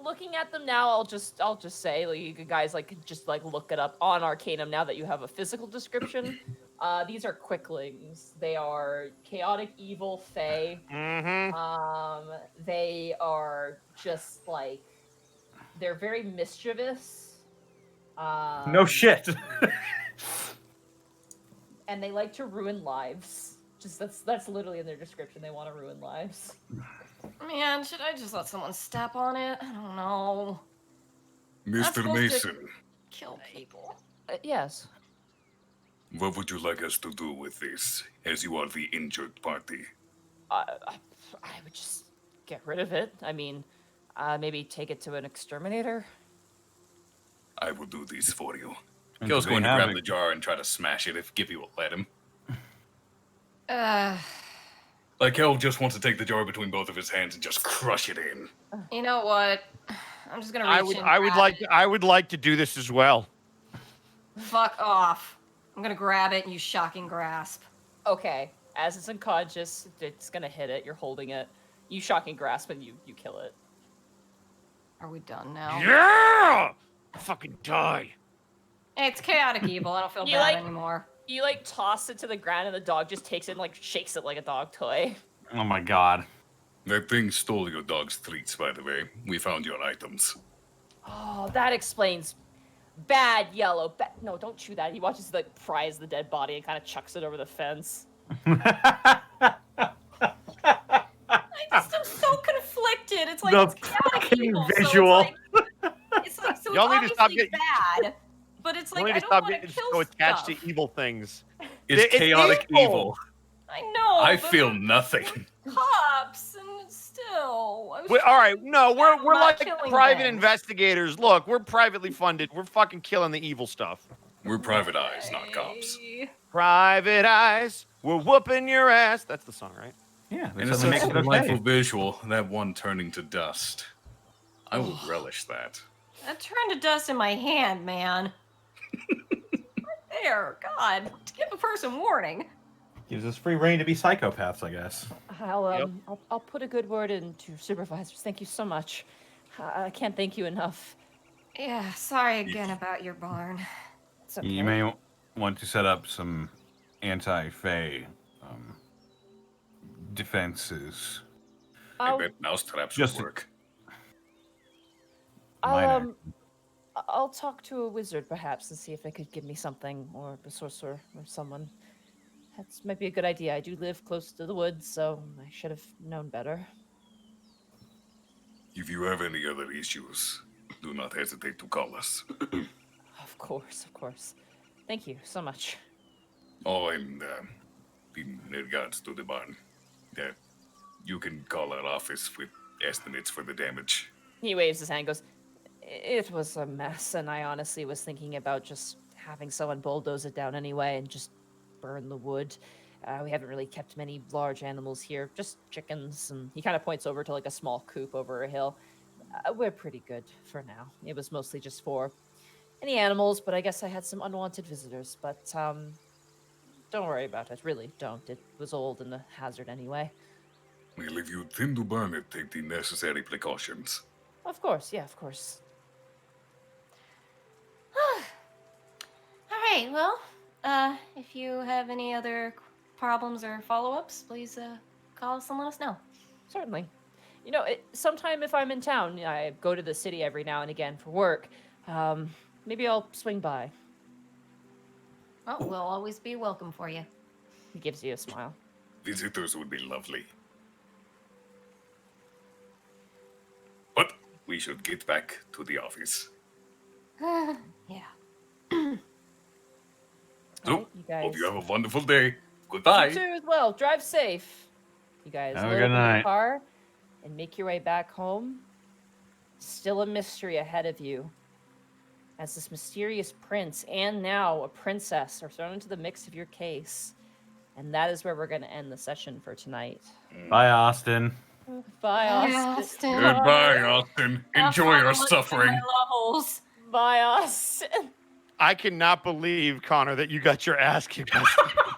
Looking at them now, I'll just say, like, you guys could just look it up on Arcanum now that you have a physical description. These are quicklings. They are chaotic evil fae. Mm-hmm. They are just they're very mischievous. No shit. And they like to ruin lives. Just that's literally in their description. They want to ruin lives. Man, should I just let someone step on it? I don't know. Mr. supposed to- Mason, Kill people. Yes. what would you like us to do with this, as you are the injured party? I would just get rid of it. I mean, maybe take it to an exterminator. I will do this for you. Kale's They going to have grab it. the jar and try to smash it if Gibby will let him. Like Kel just wants to take the jar between both of his hands and just crush it in. You know what? I'm just gonna reach in. I would like to do this as well. Fuck off. I'm gonna grab it and use shocking grasp. Okay. As it's unconscious, it's gonna hit it. You're holding it. You shocking grasp and you kill it. Are we done now? Yeah! Fucking die. Hey, it's chaotic evil. I don't feel You bad like- anymore. You toss it to the ground and the dog just takes it and shakes it like a dog toy. Oh my god. That thing stole your dog's treats, by the way. We found your items. Oh, that explains. Bad yellow. No, don't chew that. He watches pries the dead body and kind of chucks it over the fence. I just am so conflicted. It's like The it's chaotic fucking evil. visual. So Y'all need to it's stop obviously bad, but it's You like need I to don't stop want getting to kill so attached stuff. to evil things. It's chaotic evil. I know. I but feel we're nothing. cops and still. I was All right, no, we're not like killing private things. investigators. Look, we're privately funded. We're fucking killing the evil stuff. We're private eyes, not cops. Private eyes, we're whooping your ass. That's the song, right? Yeah. And That's it's what such makes a it delightful okay. visual, that one turning to dust. I will relish that. That turned to dust in my hand, man. Right there, God, to give a person warning. Gives us free reign to be psychopaths, I guess. I'll put a good word in to supervisors. Thank you so much. I can't thank you enough. Yeah, sorry again about your barn. It's okay. You may want to set up some anti-fey defenses. I I'll, bet mousetraps Just will work. Minor. I'll talk to a wizard perhaps and see if they could give me something, or a sorcerer or someone. That's might be a good idea. I do live close to the woods, so I should have known better. If you have any other issues, do not hesitate to call us. Of course, of course. Thank you so much. Oh, and in regards to the barn, you can call our office with estimates for the damage. He waves his hand and goes, it was a mess, and I honestly was thinking about just having someone bulldoze it down anyway and just burn the wood. We haven't really kept many large animals here, just chickens, and he kind of points over to a small coop over a hill. We're pretty good for now. It was mostly just for any animals, but I guess I had some unwanted visitors, but don't worry about it, really don't. It was old and a hazard anyway. Well, if you intend to burn it, take the necessary precautions. Of course, yeah, of course. All right, well, if you have any other problems or follow-ups, please call us and let us know. Certainly. You know, sometime if I'm in town, I go to the city every now and again for work. Maybe I'll swing by. Oh, we'll always be welcome for you. He gives you a smile. Visitors would be lovely. But we should get back to the office. Yeah. So, Alright, you guys. hope you have a wonderful day. You Goodbye. too as well. Drive safe. You guys Have a load good up in your night. car and make your way back home. Still a mystery ahead of you. As this mysterious prince and now a princess are thrown into the mix of your case. And that is where we're going to end the session for tonight. Bye, Austin. Bye, Austin. Goodbye, Austin. Enjoy your suffering. Levels. Bye, Austin. I cannot believe, Connor, that you got your ass kicked by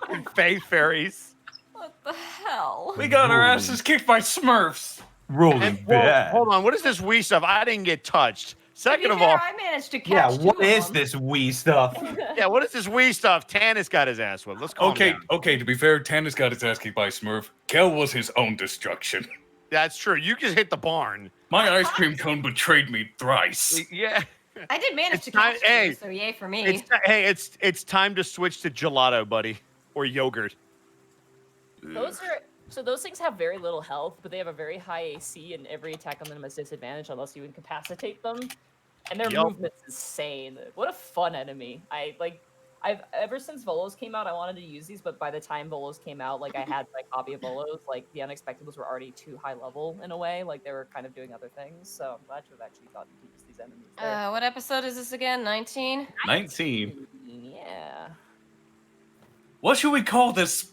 some Fae fairies. What the hell? We got our asses kicked by Smurfs. Rolling And, whoa, hold on, what is this wee stuff? I didn't get touched. Second of all, I managed to catch Yeah, what two of is them. this wee stuff? yeah, what is this wee stuff? Tannis got his ass whipped. Let's calm Okay, down. okay, to be fair, Tannis got his ass kicked by Smurf. Kel was his own destruction. That's true. You just hit the barn. My ice cream cone betrayed me thrice. Yeah. I did manage It's to time- catch hey, two, so yay for me. It's time to switch to gelato, buddy, or yogurt. Those things have very little health, but they have a very high AC, and every attack on them has disadvantage unless you incapacitate them. And their Yup. movement's insane. What a fun enemy! I've ever since Volos came out, I wanted to use these, but by the time Volos came out, like I had my copy of Volos, like the Unexpectables were already too high level in a way, like they were kind of doing other things. So I'm glad to have actually gotten to use these enemies. There. What episode is this again? 19? 19. Yeah. What should we call this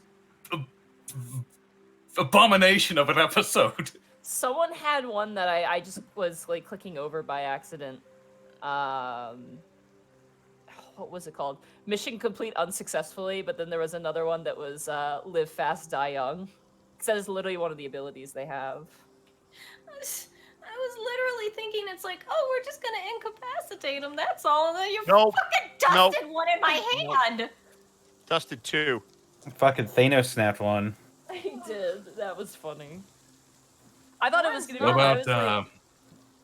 abomination of an episode? Someone had one that I just was like clicking over by accident. What was it called? Mission complete unsuccessfully, but then there was another one that was live fast, die young. That is literally one of the abilities they have. I was literally thinking it's like, oh, we're just gonna incapacitate him. That's all. And then you Nope. fucking Nope. dusted one in my hand. Dusted 2. Fucking Thanos snapped one. I did. That was funny. I thought it was gonna be. What I about was like,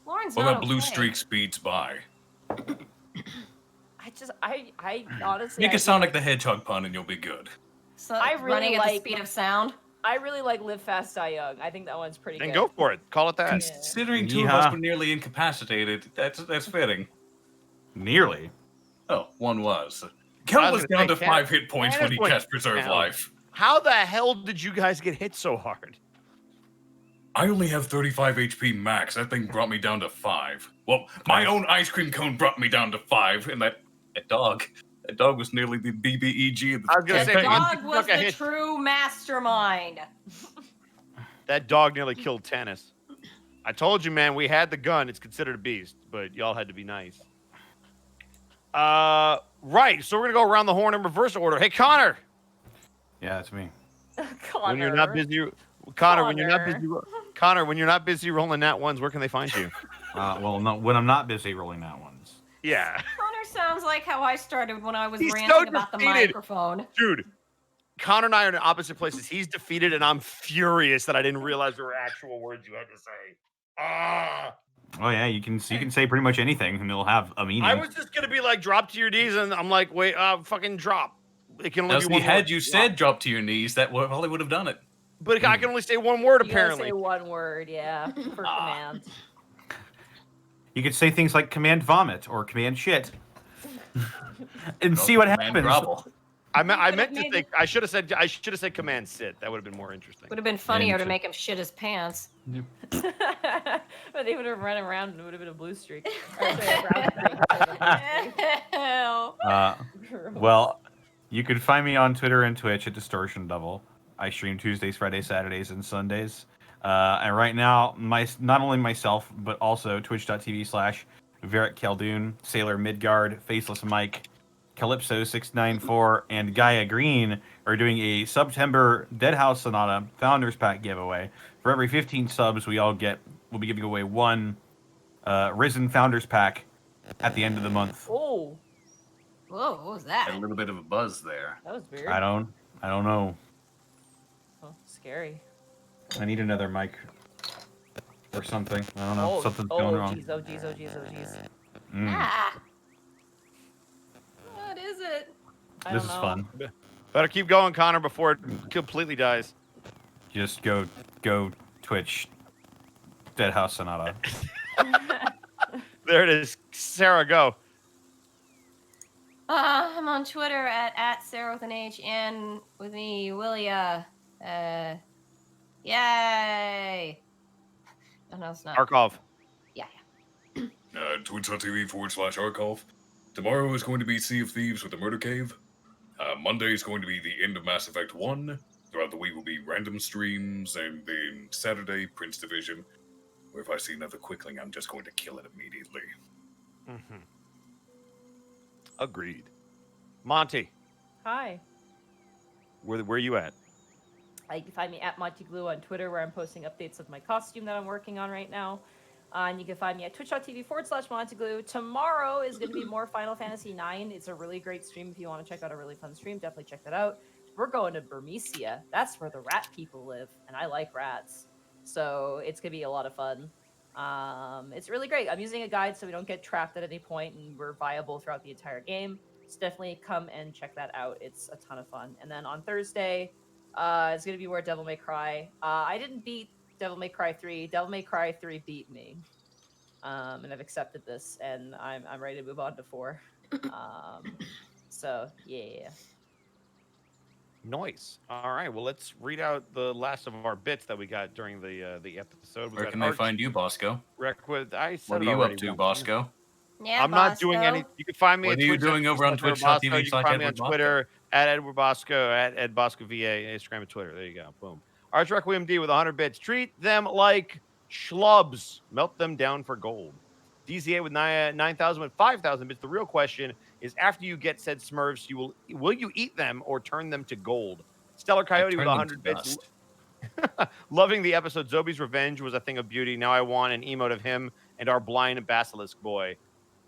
Lauren's what not about Blue okay. Streak speeds by? I honestly. Make I a Sonic the Hedgehog pun and you'll be good. So I really running at the like- speed of sound. I really like live fast, die young. I think that one's pretty Then good. go for it. Call it that. Considering two of us Yeehaw. were nearly incapacitated, that's fitting. Nearly. Oh, one was. I Kel was was gonna down to say, 5 hit points when Tannis he went cast Preserve down. Life. How the hell did you guys get hit so hard? I only have 35 HP max. That thing brought me down to 5. Well, my own ice cream cone brought me down to 5, and that dog was nearly the BBEG of the I was gonna say, The man, dog you was took a the hit. true mastermind. That dog nearly killed Tannis. I told you, man, we had the gun. It's considered a beast, but y'all had to be nice. Right. So we're gonna go around the horn in reverse order. Hey, Connor. Yeah, that's me. Connor. When you're not busy, Connor. When you're not Connor. busy, Connor. When you're not busy rolling nat ones, where can they find you? Well, no, when I'm not busy rolling that ones. Yeah, Connor sounds like how I started when I was He's so ranting about the defeated. microphone. dude. Connor and I are in opposite places. He's defeated, and I'm furious that I didn't realize there were actual words you had to say. Ah. Oh yeah, you can say pretty much anything and it'll have a meaning. I was just gonna be like, drop to your knees, and I'm like, wait, fucking drop. It can only Now, be see, one had word. you said drop to your knees, that probably would have done it. But I can only say one word, You gotta apparently. say one word, yeah, for command. You could say things like command vomit or command shit, and see what Command happens. grovel. I meant Could've to made think. I should have said command sit. That would have been more interesting. Would have been funnier to shit. make him shit his pants. But they would have run around and it would have been a blue streak. Or, sorry, a brown streak instead of a blue streak. Well, you can find me on Twitter and Twitch at Distortion Double. I stream Tuesdays, Fridays, Saturdays, and Sundays. And right now, not only myself, but also twitch.tv/Varric Khaldun, Sailor Midgard, Faceless Mike, Calypso694, and Gaia Green are doing a September Deadhouse Sonata Founders Pack giveaway. For every 15 subs we'll be giving away one Risen Founders Pack at the end of the month. Oh, Whoa, what was Had that? a little bit of a buzz there. that was weird. I don't know. Oh, scary. I need another mic or something. I don't know. Something's going wrong. Geez, oh, geez, oh, geez, oh, geez. Mm. Ah. What is it? I This don't is know. fun. Better keep going, Connor, before it completely dies. Just go Twitch. Dead House Sonata. There it is. Sarah, go. I'm on Twitter at Sarah with an H and with me, Willia. Yay! Oh no, it's not. Arkov. Yeah. Twitch.tv/Arkolf. Tomorrow is going to be Sea of Thieves with the Murder Cave. Monday is going to be the end of Mass Effect 1. Throughout the week will be random streams, and then Saturday, Prince Division. Or if I see another Quickling, I'm just going to kill it immediately. Mm-hmm. Agreed. Monty, Hi. where you at? You can find me at Monty Glue on Twitter, where I'm posting updates of my costume that I'm working on right now. And you can find me at twitch.tv/MontyGlue. Tomorrow is going to be more Final Fantasy IX. It's a really great stream. If you want to check out a really fun stream, definitely check that out. We're going to Burmecia. That's where the rat people live, and I like rats. So it's going to be a lot of fun. It's really great. I'm using a guide so we don't get trapped at any point, and we're viable throughout the entire game. So definitely come and check that out. It's a ton of fun. And then on Thursday, it's going to be more Devil May Cry. I didn't beat Devil May Cry 3. Devil May Cry 3 beat me. And I've accepted this, and I'm ready to move on to 4. So yeah. Nice. All right. Well, let's read out the last of our bits that we got during the episode. Where can they find you, Bosco? I said What are it you already up to, once. Bosco? Yeah, I'm not doing any. You can find me What at are you Twitch. doing over on Twitch.tv/Edward You can find me on Bosco? Twitter at Edward Bosco, at Ed Bosco VA, Instagram and Twitter. There you go. Boom. Arch Requiem D with 100 bits. Treat them like schlubs. Melt them down for gold. DZA with 9,000 with 5,000 bits. The real question is, after you get said Smurfs, will you eat them or turn them to gold? Stellar Coyote with 100 bits. Loving the episode. Zobi's revenge was a thing of beauty. Now I want an emote of him and our blind basilisk boy.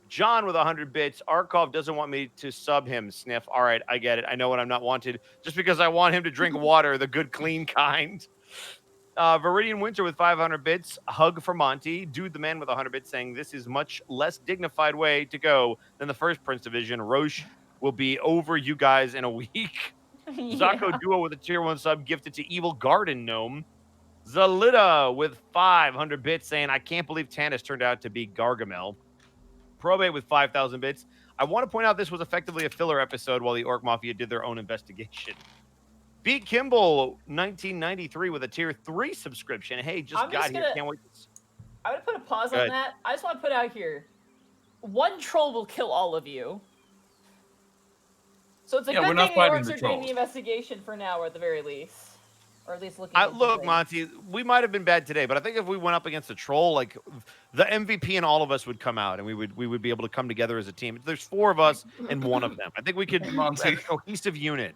John with 100 bits. Arkov doesn't want me to sub him. Sniff. All right, I get it. I know when I'm not wanted. Just because I want him to drink water, the good, clean kind. Viridian Winter with 500 bits. Hug for Monty. Dude the Man with 100 bits saying this is much less dignified way to go than the first Prince Division. Roche will be over you guys in a week. Zako Duo with a tier 1 sub gifted to Evil Garden Gnome. Zalita with 500 bits saying, I can't believe Tannis turned out to be Gargamel. Probate with 5,000 bits. I want to point out this was effectively a filler episode while the Orc Mafia did their own investigation. Beat Kimball 1993 with a tier 3 subscription. Hey, just got here. Can't wait. I'm going to put a pause on that. I just want to put out here, one troll will kill all of you. So it's a good thing the orcs are doing the investigation for now, or at the very least. Or at least looking look, Monty, we might have been bad today, but I think if we went up against a troll, like the MVP and all of us would come out, and we would be able to come together as a team. There's 4 of us and 1 of them. I think we could have a cohesive unit.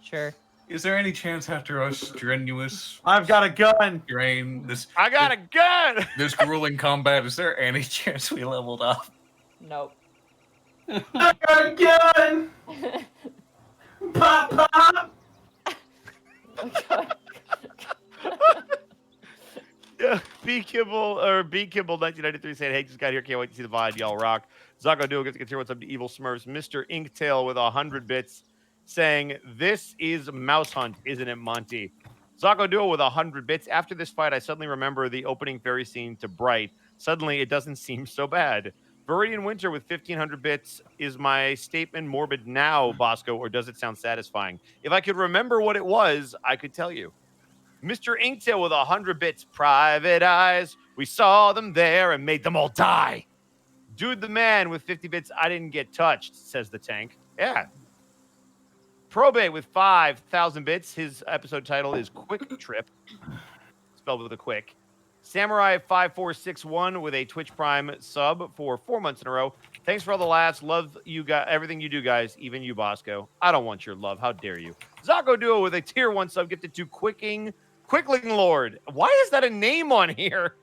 Sure. Is there any chance after us strenuous? I've got a gun. Drain this. I got a gun. This grueling combat. Is there any chance we leveled up? Nope. I got a gun. Pop pop. Yeah, B Kimball 1993 saying, hey, just got here, can't wait to see the VOD, y'all rock. Zako Duo gets to hear what's up to Evil Smurfs. Mr. Inktail with 100 bits saying, this is Mouse Hunt, isn't it, Monty? Zako Duo with 100 bits. After this fight, I suddenly remember the opening fairy scene to Bright. Suddenly, it doesn't seem so bad. Viridian Winter with 1,500 bits. Is my statement morbid now, Bosco, or does it sound satisfying? If I could remember what it was, I could tell you. Mr. Inktail with 100 bits. Private eyes. We saw them there and made them all die. Dude the Man with 50 bits. I didn't get touched, says the tank. Yeah. Probate with 5,000 bits. His episode title is Quick Trip. Spelled with a quick. Samurai 5461 with a Twitch Prime sub for 4 months in a row. Thanks for all the laughs. Love you guys, everything you do, guys. Even you, Bosco. I don't want your love. How dare you? Zako Duo with a tier 1 sub gifted to Quickling Lord. Why is that a name on here?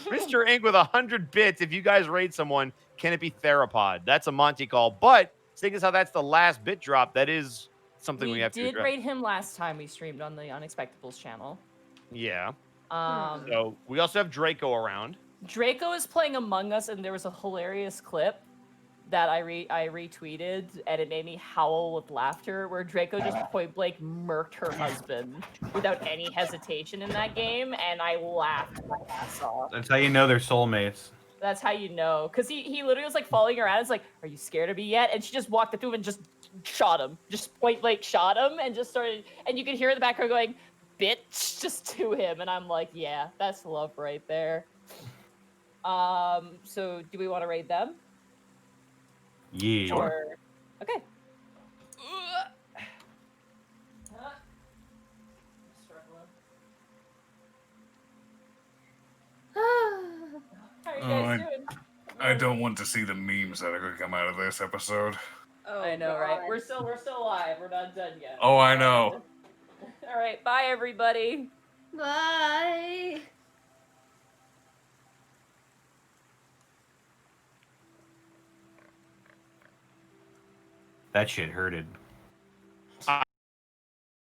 Mr. Ink with 100 bits. If you guys raid someone, can it be Therapod? That's a Monty call. But seeing as how that's the last bit drop, that is something we have to address. We did raid him last time we streamed on the Unexpectables channel. Yeah. So we also have Draco around. Draco is playing Among Us, and there was a hilarious clip that I retweeted, and it made me howl with laughter, where Draco just point blank murked her husband without any hesitation in that game, and I laughed my ass off. That's how you know they're soulmates. That's how you know, because he literally was like following her around. It's like, are you scared of me yet? And she just walked up to him and just shot him, just point blank shot him, and just started. And you could hear in the background going, "Bitch," just to him, and I'm like, yeah, that's love right there. So do we want to raid them? Yeah. Or okay. How are you guys doing? I don't want to see the memes that are going to come out of this episode. Oh, I know, right? We're still alive. We're not done yet. Oh, I know. All right, bye everybody. Bye. That shit hurted.